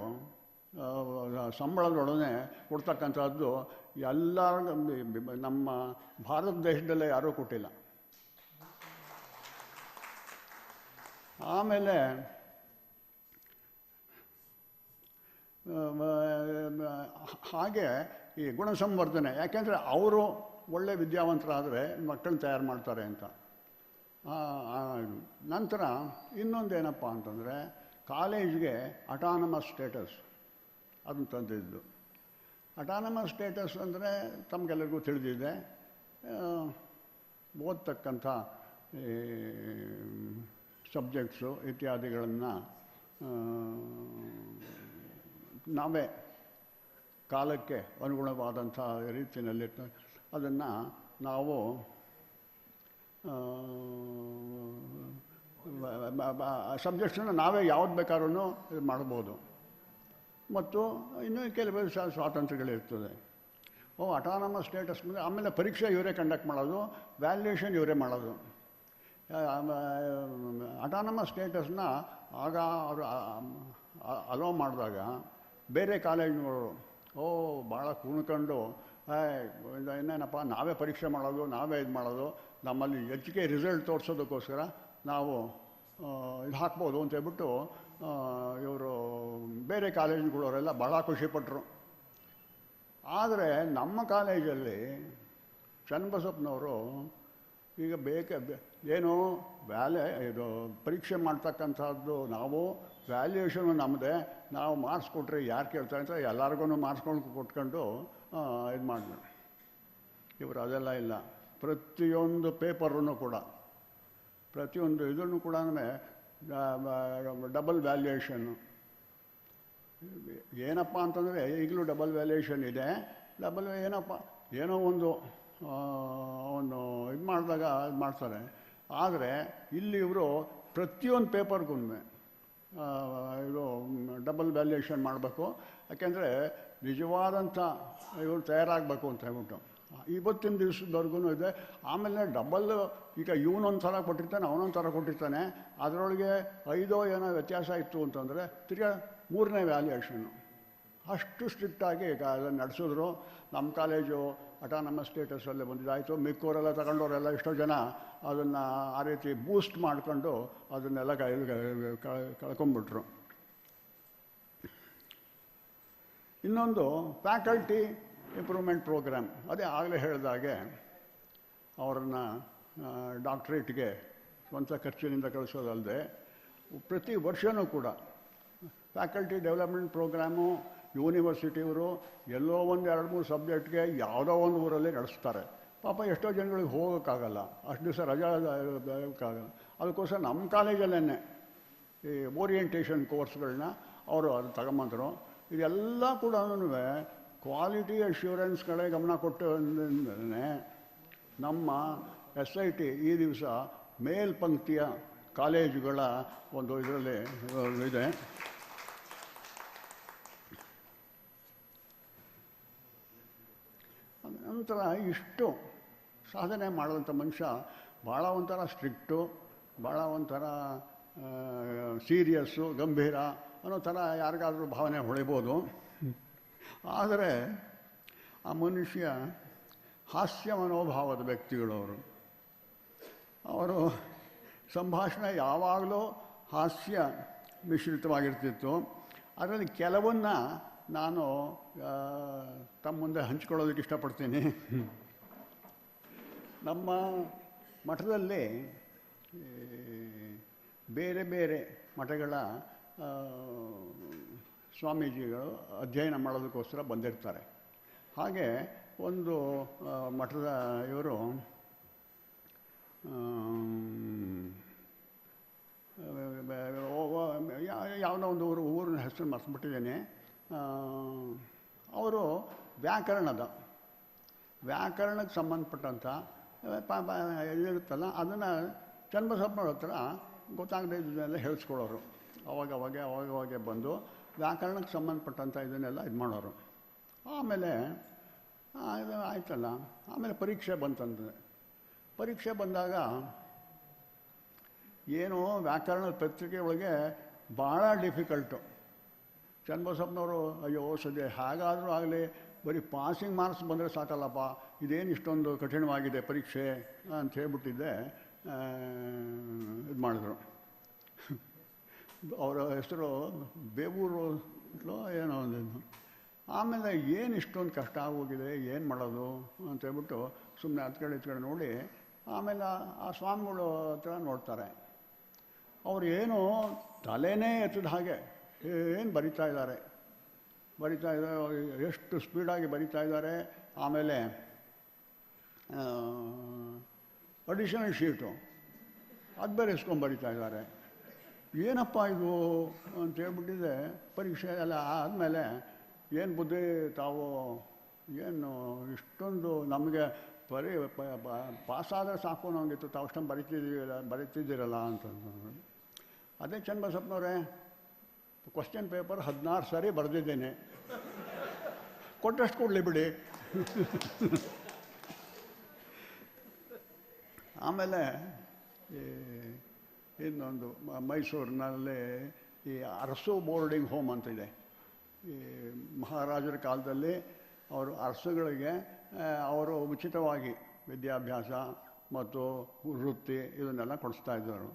ಸಂಬಳದೊಡನೆ ಕೊಡ್ತಕ್ಕಂಥದ್ದು ಎಲ್ಲರಿಗೂ ನಮ್ಮ ಭಾರತ ದೇಶದಲ್ಲೇ ಯಾರೂ ಕೊಟ್ಟಿಲ್ಲ. ಆಮೇಲೆ ಹಾಗೆ ಈ ಗುಣಸಂವರ್ಧನೆ, ಯಾಕೆಂದರೆ ಅವರು ಒಳ್ಳೆ ವಿದ್ಯಾವಂತರಾದರೆ ಮಕ್ಕಳನ್ನ ತಯಾರು ಮಾಡ್ತಾರೆ ಅಂತ. ನಂತರ ಇನ್ನೊಂದೇನಪ್ಪ ಅಂತಂದರೆ ಕಾಲೇಜ್ಗೆ ಅಟಾನಮಸ್ ಸ್ಟೇಟಸ್ ಅದನ್ನು ತಂದಿದ್ದು. ಅಟಾನಮಸ್ ಸ್ಟೇಟಸ್ ಅಂದರೆ ತಮಗೆಲ್ಲರಿಗೂ ತಿಳಿದಿದೆ, ಓದ್ತಕ್ಕಂಥ ಸಬ್ಜೆಕ್ಟ್ಸು ಇತ್ಯಾದಿಗಳನ್ನು ನಾವೇ ಕಾಲಕ್ಕೆ ಅನುಗುಣವಾದಂಥ ರೀತಿಯಲ್ಲಿ ಅದನ್ನು ನಾವು ಸಬ್ಜೆಕ್ಟ್ಸನ್ನು ನಾವೇ ಯಾವ್ದು ಬೇಕಾದ್ರೂ ಇದು ಮಾಡ್ಬೋದು. ಮತ್ತು ಇನ್ನೂ ಕೆಲವು ಸ್ವಾತಂತ್ರ್ಯಗಳಿರ್ತದೆ. ಅಟಾನಮಸ್ ಸ್ಟೇಟಸ್ ಅಂದರೆ ಆಮೇಲೆ ಪರೀಕ್ಷೆ ಇವರೇ ಕಂಡಕ್ಟ್ ಮಾಡೋದು, ವ್ಯಾಲ್ಯೂಯೇಷನ್ ಇವರೇ ಮಾಡೋದು. ಅಟಾನಮಸ್ ಸ್ಟೇಟಸ್ನ ಆಗ ಅವರು ಅಲೋ ಮಾಡಿದಾಗ ಬೇರೆ ಕಾಲೇಜಿನವರು ಭಾಳ ಕುಣ್ಕೊಂಡು ಇನ್ನೇನಪ್ಪ ನಾವೇ ಪರೀಕ್ಷೆ ಮಾಡೋದು, ನಾವೇ ಇದು ಮಾಡೋದು, ನಮ್ಮಲ್ಲಿ ಹೆಚ್ಚಿಗೆ ರಿಸಲ್ಟ್ ತೋರಿಸೋದಕ್ಕೋಸ್ಕರ ನಾವು ಇದು ಹಾಕ್ಬೋದು ಅಂತ ಹೇಳ್ಬಿಟ್ಟು ಇವರು ಬೇರೆ ಕಾಲೇಜುಗಳವರೆಲ್ಲ ಭಾಳ ಖುಷಿಪಟ್ಟರು. ಆದರೆ ನಮ್ಮ ಕಾಲೇಜಲ್ಲಿ ಚನ್ನಬಸಪ್ಪನವರು ಈಗ ಏನು ಇದು ಪರೀಕ್ಷೆ ಮಾಡ್ತಕ್ಕಂಥದ್ದು ನಾವು ವ್ಯಾಲ್ಯೂಯೇಷನು ನಮ್ಮದೇ, ನಾವು ಮಾರ್ಕ್ಸ್ ಕೊಟ್ಟರೆ ಯಾರು ಕೇಳ್ತಾರೆ ಅಂತ ಎಲ್ಲರಿಗೂ ಮಾರ್ಕ್ಸ್ಕೊಂಡು ಕೊಟ್ಕೊಂಡು ಇದು ಮಾಡಿದ್ರು. ಇವರು ಅದೆಲ್ಲ ಇಲ್ಲ. ಪ್ರತಿಯೊಂದು ಪೇಪರನ್ನು ಕೂಡ, ಪ್ರತಿಯೊಂದು ಇದನ್ನು ಕೂಡ ಡಬಲ್ ವ್ಯಾಲ್ಯೂಯೇಷನ್ನು. ಏನಪ್ಪ ಅಂತಂದರೆ ಈಗಲೂ ಡಬಲ್ ವ್ಯಾಲ್ಯೂಯೇಷನ್ ಇದೆ. ಏನೋ ಒಂದು ಅವನು ಇದು ಮಾಡಿದಾಗ ಇದು ಮಾಡ್ತಾರೆ. ಆದರೆ ಇಲ್ಲಿ ಇವರು ಪ್ರತಿಯೊಂದು ಪೇಪರ್ಗೂ ಇದು ಡಬಲ್ ವ್ಯಾಲ್ಯೂಯೇಷನ್ ಮಾಡಬೇಕು. ಯಾಕೆಂದರೆ ನಿಜವಾದಂಥ ಇವರು ತಯಾರಾಗಬೇಕು ಅಂತ ಹೇಳ್ಬಿಟ್ಟು ಇವತ್ತಿನ ದಿವಸದವರೆಗೂ ಇದೆ. ಆಮೇಲೆ ಡಬಲ್, ಈಗ ಇವನೊಂದು ಥರ ಕೊಟ್ಟಿರ್ತಾನೆ, ಅವನೊಂದು ಥರ ಕೊಟ್ಟಿರ್ತಾನೆ, ಅದರೊಳಗೆ 5 ಏನೋ ವ್ಯತ್ಯಾಸ ಇತ್ತು ಅಂತಂದರೆ ತಿರ್ಗಾ 3ನೇ ವ್ಯಾಲ್ಯೂಯೇಷನ್ನು. ಅಷ್ಟು ಸ್ಟ್ರಿಕ್ಟಾಗಿ ಈಗ ಅದನ್ನು ನಡೆಸಿದ್ರು. ನಮ್ಮ ಕಾಲೇಜು ಅಟಾನಮಸ್ ಸ್ಟೇಟಸಲ್ಲೇ ಬಂದಿದ್ದಾಯಿತು. ಮಿಕ್ಕವರೆಲ್ಲ ತಗೊಂಡವರೆಲ್ಲ ಎಷ್ಟೋ ಜನ ಅದನ್ನು ಆ ರೀತಿ ಬೂಸ್ಟ್ ಮಾಡ್ಕೊಂಡು ಅದನ್ನೆಲ್ಲ ಕಳ್ಕೊಂಬಿಟ್ರು. ಇನ್ನೊಂದು ಫ್ಯಾಕಲ್ಟಿ ಇಂಪ್ರೂವ್ಮೆಂಟ್ ಪ್ರೋಗ್ರಾಮ್. ಅದೇ ಆಗಲೇ ಹೇಳಿದಾಗೆ ಅವರನ್ನು ಡಾಕ್ಟ್ರೇಟ್ಗೆ ಸ್ವಂತ ಖರ್ಚಿನಿಂದ ಕಳಿಸೋದಲ್ಲದೆ ಪ್ರತಿ ವರ್ಷವೂ ಕೂಡ ಫ್ಯಾಕಲ್ಟಿ ಡೆವಲಪ್ಮೆಂಟ್ ಪ್ರೋಗ್ರಾಮು ಯೂನಿವರ್ಸಿಟಿಯವರು ಎಲ್ಲೋ ಒಂದು 2-3 ಸಬ್ಜೆಕ್ಟ್ಗೆ ಯಾವುದೋ ಒಂದು ಊರಲ್ಲಿ ನಡೆಸ್ತಾರೆ. ಪಾಪ ಎಷ್ಟೋ ಜನಗಳಿಗೆ ಹೋಗೋಕ್ಕಾಗಲ್ಲ, ಅಷ್ಟು ದಿವಸ ರಜಾ ಆಗಲ್ಲ. ಅದಕ್ಕೋಸ್ಕರ ನಮ್ಮ ಕಾಲೇಜಲ್ಲೇ ಈ ಓರಿಯೆಂಟೇಷನ್ ಕೋರ್ಸ್ಗಳನ್ನ ಅವರು ಅದು ತಗೊಂಬಂದರು. ಇದೆಲ್ಲ ಕೂಡ ಕ್ವಾಲಿಟಿ ಅಶ್ಯೂರೆನ್ಸ್ ಕಡೆ ಗಮನ ಕೊಟ್ಟು ನಮ್ಮ SIT ಈ ದಿವಸ ಮೇಲ್ಪಂಕ್ತಿಯ ಕಾಲೇಜುಗಳ ಒಂದು ಇದರಲ್ಲಿ ಇದೆ. ನಂತರ ಇಷ್ಟು ಸಾಧನೆ ಮಾಡಿದಂಥ ಮನುಷ್ಯ ಭಾಳ ಒಂಥರ ಸ್ಟ್ರಿಕ್ಟು, ಭಾಳ ಒಂಥರ ಸೀರಿಯಸ್ಸು, ಗಂಭೀರ ಅನ್ನೋ ಥರ ಯಾರಿಗಾದ್ರೂ ಭಾವನೆ ಹೊಳಿಬೋದು. ಆದರೆ ಆ ಮನುಷ್ಯ ಹಾಸ್ಯ ಮನೋಭಾವದ ವ್ಯಕ್ತಿಗಳವರು. ಅವರು ಸಂಭಾಷಣೆ ಯಾವಾಗಲೂ ಹಾಸ್ಯ ಮಿಶ್ರಿತವಾಗಿರ್ತಿತ್ತು. ಅದರಲ್ಲಿ ಕೆಲವನ್ನ ನಾನು ತಮ್ಮ ಮುಂದೆ ಹಂಚ್ಕೊಳ್ಳೋದಕ್ಕೆ ಇಷ್ಟಪಡ್ತೀನಿ. ನಮ್ಮ ಮಠದಲ್ಲಿ ಬೇರೆ ಬೇರೆ ಮಠಗಳ ಸ್ವಾಮೀಜಿಗಳು ಅಧ್ಯಯನ ಮಾಡೋದಕ್ಕೋಸ್ಕರ ಬಂದಿರ್ತಾರೆ. ಹಾಗೆ ಒಂದು ಮಠದ ಇವರು ಯಾವುದೋ ಒಂದು ಊರಿನ ಹೆಸರು ಮರೆತುಬಿಟ್ಟಿದ್ದೇನೆ. ಅವರು ವ್ಯಾಕರಣಕ್ಕೆ ಸಂಬಂಧಪಟ್ಟಂಥ ಇದಿರುತ್ತಲ್ಲ, ಅದನ್ನು ಚನ್ನಬಸಪ್ಪನವ್ರ ಹತ್ರ ಗೊತ್ತಾಗದೇ ಇದನ್ನೆಲ್ಲ ಹೇಳಿಸ್ಕೊಳ್ಳೋರು. ಅವಾಗವಾಗೆ ಬಂದು ವ್ಯಾಕರಣಕ್ಕೆ ಸಂಬಂಧಪಟ್ಟಂಥ ಇದನ್ನೆಲ್ಲ ಇದು ಮಾಡೋರು. ಆಮೇಲೆ ಇದು ಆಯ್ತಲ್ಲ, ಆಮೇಲೆ ಪರೀಕ್ಷೆ ಬಂತಂದರೆ ಪರೀಕ್ಷೆ ಬಂದಾಗ ಏನು ವ್ಯಾಕರಣದ ಪತ್ರಿಕೆ ಒಳಗೆ ಭಾಳ ಡಿಫಿಕಲ್ಟು. ಚನ್ನಬಸಪ್ಪನವರು ಅಯ್ಯೋ ಸದ್ಯ ಹೇಗಾದರೂ ಆಗಲಿ ಬರೀ ಪಾಸಿಂಗ್ ಮಾರ್ಕ್ಸ್ ಬಂದರೆ ಸಾಕಲ್ಲಪ್ಪ, ಇದೇನು ಇಷ್ಟೊಂದು ಕಠಿಣವಾಗಿದೆ ಪರೀಕ್ಷೆ ಅಂತ ಹೇಳ್ಬಿಟ್ಟಿದ್ದೆ. ಇದು ಮಾಡಿದ್ರು. ಅವರ ಹೆಸರು ಬೇವೂರು ಏನೋ ಒಂದು. ಆಮೇಲೆ ಏನು ಇಷ್ಟೊಂದು ಕಷ್ಟ ಆಗೋಗಿದೆ, ಏನು ಮಾಡೋದು ಅಂತೇಳ್ಬಿಟ್ಟು ಸುಮ್ಮನೆ ಹತ್ಕಡೆ ನೋಡಿ ಆಮೇಲೆ ಆ ಸ್ವಾಮಿಗಳು ಹತ್ರ ನೋಡ್ತಾರೆ. ಅವ್ರು ಏನು ತಲೆನೇ ಎತ್ತದ ಹಾಗೆ ಏನು ಬರಿತಾ ಇದ್ದಾರೆ, ಎಷ್ಟು ಸ್ಪೀಡಾಗಿ ಬರಿತಾ ಇದ್ದಾರೆ. ಆಮೇಲೆ ಅಡಿಷನಲ್ ಶೀಟು ಅದು ಬೇರೆ ಇಸ್ಕೊಂಡು ಬರಿತಾ ಇದ್ದಾರೆ. ಏನಪ್ಪ ಇದು ಅಂತೇಳ್ಬಿಟ್ಟಿದೆ. ಪರೀಕ್ಷೆ ಎಲ್ಲ ಆದಮೇಲೆ ಏನು ಬುದ್ಧಿ ತಾವು, ಏನು ಇಷ್ಟೊಂದು ನಮಗೆ ಪಾಸಾದರೆ ಸಾಕು ನಮಗಿತ್ತು, ತಾವು ಅಷ್ಟೊಂದು ಬರಿತಿದ್ದೀರಲ್ಲ ಅಂತಂದು. ಅದೇ ಚನ್ನಬಸಪ್ಪನವರೇ, ಕ್ವಶ್ಚನ್ ಪೇಪರ್ 16 ಸಾರಿ ಬರೆದಿದ್ದೇನೆ, ಕೊಟ್ಟಷ್ಟು ಕೊಡಲಿ ಬಿಡಿ. ಆಮೇಲೆ ಇನ್ನೊಂದು ಮೈಸೂರಿನಲ್ಲಿ ಈ ಅರಸು ಬೋರ್ಡಿಂಗ್ ಹೋಮ್ ಅಂತಿದೆ. ಈ ಮಹಾರಾಜರ ಕಾಲದಲ್ಲಿ ಅವರು ಅರಸುಗಳಿಗೆ ಅವರು ಉಚಿತವಾಗಿ ವಿದ್ಯಾಭ್ಯಾಸ ಮತ್ತು ವೃತ್ತಿ ಇದನ್ನೆಲ್ಲ ಕೊಡಿಸ್ತಾ ಇದ್ದರು.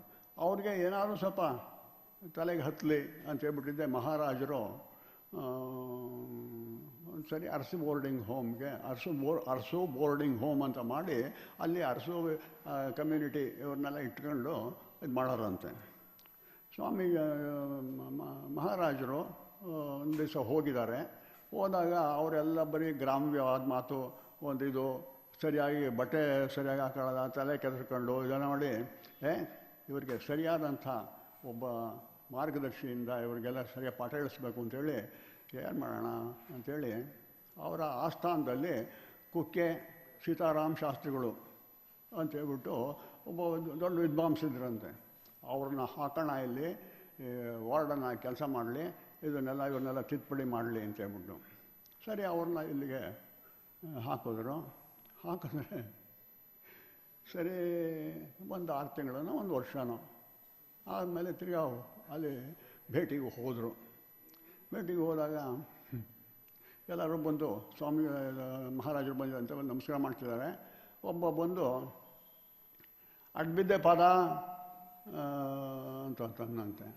ಅವ್ರಿಗೆ ಏನಾದರೂ ಸ್ವಲ್ಪ ತಲೆಗೆ ಹತ್ತಲಿ ಅಂತ ಹೇಳ್ಬಿಟ್ಟಿದ್ದೆ. ಮಹಾರಾಜರು ಒಂದು ಸರಿ ಅರಸು ಬೋರ್ಡಿಂಗ್ ಹೋಮ್ಗೆ ಅರಸು ಬೋರ್ಡಿಂಗ್ ಹೋಮ್ ಅಂತ ಮಾಡಿ ಅಲ್ಲಿ ಅರಸು ಕಮ್ಯುನಿಟಿ ಇವ್ರನ್ನೆಲ್ಲ ಇಟ್ಕೊಂಡು ಇದು ಮಾಡೋರಂತೆ. ಸ್ವಾಮಿ ಮಹಾರಾಜರು ಒಂದು ದಿವಸ ಹೋಗಿದ್ದಾರೆ. ಹೋದಾಗ ಅವರೆಲ್ಲ ಬರೀ ಗ್ರಾಮ್ಯವಾದ ಮಾತು, ಒಂದು ಇದು ಸರಿಯಾಗಿ ಬಟ್ಟೆ ಸರಿಯಾಗಿ ಹಾಕೊಳ್ಳೋದ, ತಲೆ ಕೆದರ್ಕೊಂಡು ಇದನ್ನು ಮಾಡಿ ಇವರಿಗೆ ಸರಿಯಾದಂಥ ಒಬ್ಬ ಮಾರ್ಗದರ್ಶಿಯಿಂದ ಇವರಿಗೆಲ್ಲ ಸರಿಯಾಗಿ ಪಾಠ ಹೇಳಿಸ್ಬೇಕು ಅಂಥೇಳಿ ಏನು ಮಾಡೋಣ ಅಂಥೇಳಿ ಅವರ ಆಸ್ಥಾನದಲ್ಲಿ ಕುಕ್ಕೆ ಸೀತಾರಾಮ್ ಶಾಸ್ತ್ರಿಗಳು ಅಂತೇಳ್ಬಿಟ್ಟು ಒಬ್ಬ ದೊಡ್ಡ ವಿದ್ವಾಂಸಿದ್ರಂತೆ. ಅವ್ರನ್ನ ಹಾಕೋಣ ಇಲ್ಲಿ ವಾರ್ಡನ್ನ ಕೆಲಸ ಮಾಡಲಿ, ಇವ್ರನ್ನೆಲ್ಲ ತಿದ್ದುಪಡಿ ಮಾಡಲಿ ಅಂತೇಳ್ಬಿಟ್ಟು ಸರಿ ಅವ್ರನ್ನ ಇಲ್ಲಿಗೆ ಹಾಕಿದ್ರೆ ಸರಿ ಒಂದು 6 ತಿಂಗಳೋ ಒಂದು ವರ್ಷನೋ ಆದಮೇಲೆ ತಿರ್ಗಾ ಅಲ್ಲಿ ಭೇಟಿಗೆ ಹೋದರು. ಭೇಟಿಗೆ ಹೋದಾಗ ಎಲ್ಲರೂ ಬಂದು ಸ್ವಾಮಿ ಮಹಾರಾಜರು ಬಂದು ಅಂತ ಒಂದು ನಮಸ್ಕಾರ ಮಾಡ್ತಿದ್ದಾರೆ. ಒಬ್ಬ ಬಂದು ಅಡ್ಬಿದ್ದೆ ಪಾದ ಅಂತಂದಂತೆ.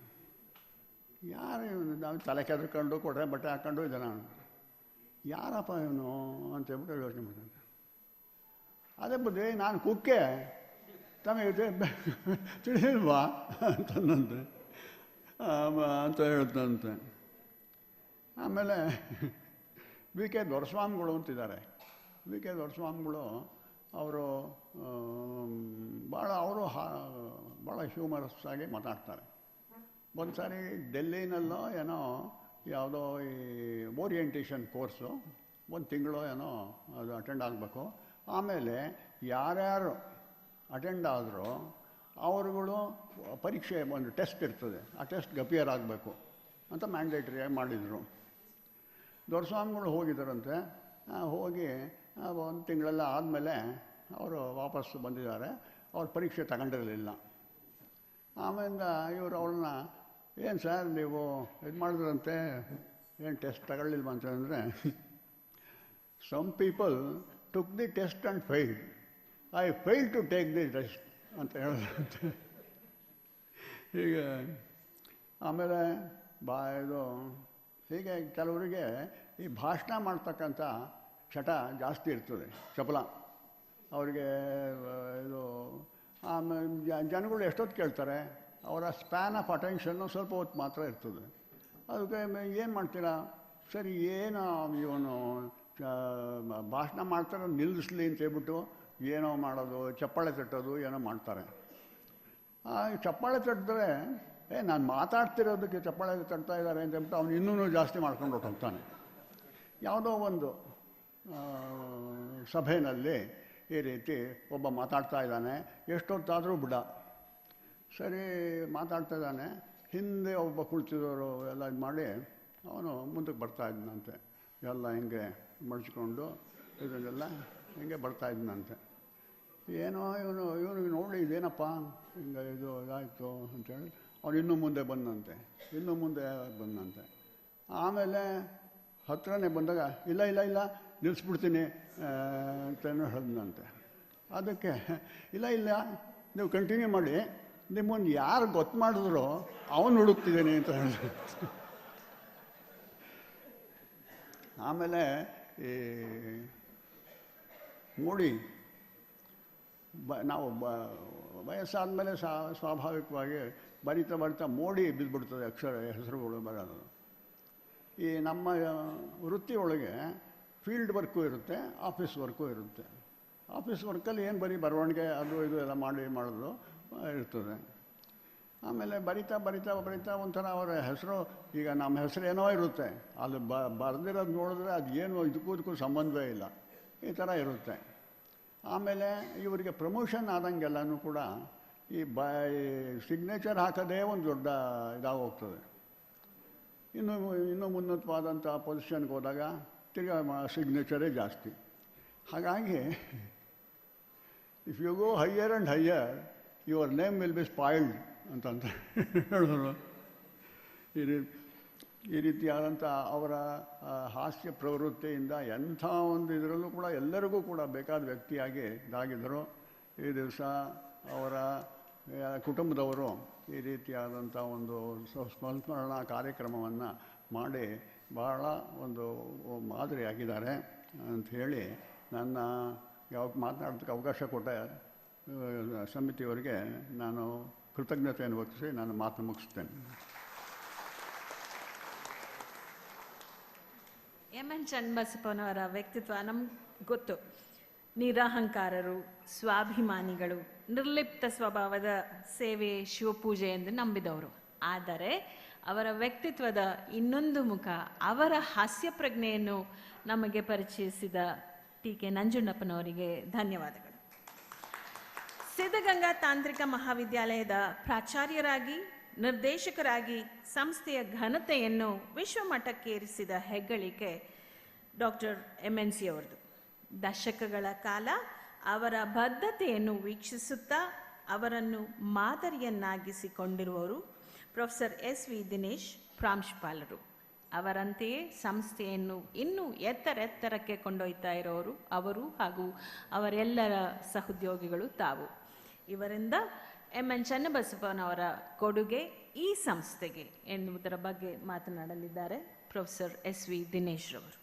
ಯಾರು ನಾವು ತಲೆ ಕೆದ್ಕೊಂಡು ಕೊಟ್ಟರೆ ಬಟ್ಟೆ ಹಾಕ್ಕೊಂಡು ಇದ್ದಾನೆ, ಯಾರಪ್ಪ ಇವನು ಅಂತೇಳ್ಬಿಟ್ಟು ಯೋಚನೆ ಮಾಡ್ತಾನೆ. ಅದೇ ಬುದ್ಧಿ ನಾನು ಕುಕ್ಕೆ ತಮಗೆ ತಿಳಿಲ್ವಾ ಅಂತಂದಂತೆ ಅಂತ ಹೇಳ್ತಂತೆ. ಆಮೇಲೆ ವಿ ಕೆ ದೊರೆಸ್ವಾಮಿಗಳು ಅಂತಿದ್ದಾರೆ. ವಿ ಕೆ ದೊರೆಸ್ವಾಮಿಗಳು ಅವರು ಭಾಳ ಹ್ಯೂಮರಸ್ ಆಗಿ ಮಾತಾಡ್ತಾರೆ. ಒಂದು ಸಾರಿ ಡೆಲ್ಲಿನಲ್ಲೋ ಏನೋ ಯಾವುದೋ ಈ ಓರಿಯೆಂಟೇಷನ್ ಕೋರ್ಸು 1 ತಿಂಗಳು ಏನೋ ಅದು ಅಟೆಂಡ್ ಆಗಬೇಕು. ಆಮೇಲೆ ಯಾರ್ಯಾರು ಅಟೆಂಡ್ ಆದರೂ ಅವರುಗಳು ಪರೀಕ್ಷೆ ಒಂದು ಟೆಸ್ಟ್ ಇರ್ತದೆ, ಆ ಟೆಸ್ಟ್ಗೆ ಅಪಿಯರ್ ಆಗಬೇಕು ಅಂತ ಮ್ಯಾಂಡೇಟ್ರಿಯಾಗಿ ಮಾಡಿದರು. ದೊರೆಸ್ವಾಮಿಗಳು ಹೋಗಿದ್ದಾರಂತೆ. ಹೋಗಿ 1 ತಿಂಗಳೆಲ್ಲ ಆದಮೇಲೆ ಅವರು ವಾಪಸ್ಸು ಬಂದಿದ್ದಾರೆ. ಅವ್ರ ಪರೀಕ್ಷೆ ತಗೊಂಡಿರಲಿಲ್ಲ. ಆಮೇಲೆ ಇವರು ಅವ್ರನ್ನ ಏನು ಸರ್ ನೀವು ಇದು ಮಾಡಿದ್ರಂತೆ, ಏನು ಟೆಸ್ಟ್ ತಗೊಳ್ಳಿಲ್ವ ಅಂತಂದರೆ, some people took the test and failed, I fail to take the test ಅಂತ ಹೇಳಿದ್ರಂತೆ. ಈಗ ಆಮೇಲೆ ಇದು ಹೀಗೆ ಕೆಲವರಿಗೆ ಈ ಭಾಷಣ ಮಾಡ್ತಕ್ಕಂಥ ಚಟ ಜಾಸ್ತಿ ಇರ್ತದೆ, ಚಪಲ ಅವರಿಗೆ. ಇದು ಆಮೇಲೆ ಜನಗಳು ಎಷ್ಟೊತ್ತು ಕೇಳ್ತಾರೆ, ಅವರ ಸ್ಪ್ಯಾನ್ ಆಫ್ ಅಟೆನ್ಷನ್ನು ಸ್ವಲ್ಪ ಹೊತ್ತು ಮಾತ್ರ ಇರ್ತದೆ. ಅದಕ್ಕೆ ಏನು ಮಾಡ್ತೀರಾ, ಸರಿ ಏನು ಇವನು ಭಾಷಣ ಮಾಡ್ತಾರೆ ನಿಲ್ಲಿಸ್ಲಿ ಅಂತೇಳ್ಬಿಟ್ಟು ಏನೋ ಮಾಡೋದು, ಚಪ್ಪಾಳೆ ತಟ್ಟೋದು ಏನೋ ಮಾಡ್ತಾರೆ. ಚಪ್ಪಾಳೆ ತಟ್ಟಿದ್ರೆ ನಾನು ಮಾತಾಡ್ತಿರೋದಕ್ಕೆ ಚಪ್ಪಾಳೆ ತಟ್ತಾ ಇದ್ದಾರೆ ಅಂತೇಳ್ಬಿಟ್ಟು ಅವನು ಇನ್ನೂ ಜಾಸ್ತಿ ಮಾಡ್ಕೊಂಡು ಹೊರಟೋಗ್ತಾನೆ. ಯಾವುದೋ ಒಂದು ಸಭೆಯಲ್ಲಿ ಈ ರೀತಿ ಒಬ್ಬ ಮಾತಾಡ್ತಾ ಇದ್ದಾನೆ, ಎಷ್ಟೊತ್ತಾದರೂ ಬಿಡ, ಸರಿ ಮಾತಾಡ್ತಾ ಇದ್ದಾನೆ. ಹಿಂದೆ ಒಬ್ಬ ಕುಳಿತಿದ್ದವರು ಎಲ್ಲ ಇದು ಮಾಡಿ ಅವನು ಮುಂದಕ್ಕೆ ಬರ್ತಾ ಇದ್ದನಂತೆ. ಎಲ್ಲ ಹಿಂಗೆ ಮಡಿಸ್ಕೊಂಡು ಇದನ್ನೆಲ್ಲ ಹಿಂಗೆ ಬರ್ತಾ ಇದ್ದನಂತೆ. ಏನೋ ಇವನಿಗೆ ನೋಡಿ ಇದೇನಪ್ಪ ಹಿಂಗೆ ಇದು ಇದಾಯಿತು ಅಂತೇಳಿ ಅವನು ಇನ್ನೂ ಮುಂದೆ ಬಂದಂತೆ. ಆಮೇಲೆ ಹತ್ರನೇ ಬಂದಾಗ ಇಲ್ಲ ನಿಲ್ಲಿಸ್ಬಿಡ್ತೀನಿ ಅಂತೇನೋ ಹೇಳಿದಂತೆ. ಅದಕ್ಕೆ ಇಲ್ಲ ನೀವು ಕಂಟಿನ್ಯೂ ಮಾಡಿ, ನಿಮ್ಮನ್ನು ಯಾರು ಗೊತ್ತು ಮಾಡಿದ್ರೋ ಅವನು ಹುಡುಕ್ತಿದ್ದೀನಿ ಅಂತ ಹೇಳಿದ. ಆಮೇಲೆ ಈ ಮೋಡಿ ನಾವು ವಯಸ್ಸಾದಮೇಲೆ ಸ್ವಾಭಾವಿಕವಾಗಿ ಬರಿತಾ ಮೋಡಿ ಬಿದ್ದುಬಿಡ್ತದೆ ಹೆಸರುಗಳು ಬರೋದು. ಈ ನಮ್ಮ ವೃತ್ತಿ ಒಳಗೆ ಫೀಲ್ಡ್ ವರ್ಕು ಇರುತ್ತೆ, ಆಫೀಸ್ ವರ್ಕು ಇರುತ್ತೆ. ಆಫೀಸ್ ವರ್ಕಲ್ಲಿ ಏನು ಬರೀ ಬರವಣಿಗೆ ಅದು ಇದು ಎಲ್ಲ ಮಾಡೋದು ಇರ್ತದೆ. ಆಮೇಲೆ ಬರಿತಾ ಒಂಥರ ಅವರ ಹೆಸರು, ಈಗ ನಮ್ಮ ಹೆಸರು ಏನೋ ಇರುತ್ತೆ, ಅಲ್ಲಿ ಬರೆದಿರೋದು ನೋಡಿದ್ರೆ ಅದು ಏನು ಇದಕ್ಕೂ ಸಂಬಂಧವೇ ಇಲ್ಲ, ಈ ಥರ ಇರುತ್ತೆ. ಆಮೇಲೆ ಇವರಿಗೆ ಪ್ರಮೋಷನ್ ಆದಂಗೆಲ್ಲನೂ ಕೂಡ ಈ ಸಿಗ್ನೇಚರ್ ಹಾಕೋದೇ ಒಂದು ದೊಡ್ಡ ಇದಾಗೋಗ್ತದೆ. ಇನ್ನೂ ಉನ್ನತವಾದಂಥ ಪೊಸಿಷನ್ಗೆ ಹೋದಾಗ ತಿರ್ಗಾ ಸಿಗ್ನೇಚರೇ ಜಾಸ್ತಿ. ಹಾಗಾಗಿ if you go higher and higher your name will be spoiled ಅಂತ ಹೇಳಿದ್ರು. ಈ ರೀತಿಯಾದಂಥ ಅವರ ಹಾಸ್ಯ ಪ್ರವೃತ್ತಿಯಿಂದ ಎಂಥ ಒಂದು ಇದರಲ್ಲೂ ಕೂಡ ಎಲ್ಲರಿಗೂ ಕೂಡ ಬೇಕಾದ ವ್ಯಕ್ತಿಯಾಗಿ ಇದಾಗಿದ್ದರು. ಈ ದಿವಸ ಅವರ ಕುಟುಂಬದವರು ಈ ರೀತಿಯಾದಂಥ ಒಂದು ಸಂಸ್ಮರಣಾ ಕಾರ್ಯಕ್ರಮವನ್ನು ಮಾಡಿ ಬಹಳ ಒಂದು ಮಾದರಿಯಾಗಿದ್ದಾರೆ ಅಂಥೇಳಿ ನನ್ನ ಯಾವಾಗ ಮಾತನಾಡೋದಕ್ಕೆ ಅವಕಾಶ ಕೊಟ್ಟ ಸಮಿತಿಯವರಿಗೆ ನಾನು ಕೃತಜ್ಞತೆಯನ್ನು ವ್ಯಕ್ತಿಸಿ ನಾನು ಮಾತು ಮುಗಿಸ್ತೇನೆ. ಎಮ್.ಎನ್. ಚನ್ನಬಸಪ್ಪನವರ ವ್ಯಕ್ತಿತ್ವ ನಮ್ಗೆ ಗೊತ್ತು. ನಿರಹಂಕಾರರು, ಸ್ವಾಭಿಮಾನಿಗಳು, ನಿರ್ಲಿಪ್ತ ಸ್ವಭಾವದ ಸೇವೆ, ಶಿವಪೂಜೆ ಎಂದು ನಂಬಿದವರು. ಆದರೆ ಅವರ ವ್ಯಕ್ತಿತ್ವದ ಇನ್ನೊಂದು ಮುಖ, ಅವರ ಹಾಸ್ಯ ಪ್ರಜ್ಞೆಯನ್ನು ನಮಗೆ ಪರಿಚಯಿಸಿದ ಟಿ.ಕೆ. ನಂಜುಂಡಪ್ಪನವರಿಗೆ ಧನ್ಯವಾದಗಳು. ಸಿದ್ಧಗಂಗಾ ತಾಂತ್ರಿಕ ಮಹಾವಿದ್ಯಾಲಯದ ಪ್ರಾಚಾರ್ಯರಾಗಿ, ನಿರ್ದೇಶಕರಾಗಿ ಸಂಸ್ಥೆಯ ಘನತೆಯನ್ನು ವಿಶ್ವಮಟ್ಟಕ್ಕೇರಿಸಿದ ಹೆಗ್ಗಳಿಕೆ ಡಾಕ್ಟರ್ ಎಮ್.ಎನ್.ಸಿ. ಅವರದು. ದಶಕಗಳ ಕಾಲ ಅವರ ಬದ್ಧತೆಯನ್ನು ವೀಕ್ಷಿಸುತ್ತಾ ಅವರನ್ನು ಮಾದರಿಯನ್ನಾಗಿಸಿಕೊಂಡಿರುವವರು ಪ್ರೊಫೆಸರ್ ಎಸ್.ವಿ. ದಿನೇಶ್ ಪ್ರಾಂಶುಪಾಲರು. ಅವರಂತೆಯೇ ಸಂಸ್ಥೆಯನ್ನು ಇನ್ನೂ ಎತ್ತರೆತ್ತರಕ್ಕೆ ಕೊಂಡೊಯ್ತಾ ಇರೋರು ಅವರು ಹಾಗೂ ಅವರೆಲ್ಲರ ಸಹೋದ್ಯೋಗಿಗಳು ತಾವು. ಇವರಿಂದ ಎಮ್.ಎನ್. ಚನ್ನಬಸಪ್ಪನವರ ಕೊಡುಗೆ ಈ ಸಂಸ್ಥೆಗೆ ಎನ್ನುವುದರ ಬಗ್ಗೆ ಮಾತನಾಡಲಿದ್ದಾರೆ ಪ್ರೊಫೆಸರ್ ಎಸ್.ವಿ. ದಿನೇಶ್ ರವರು.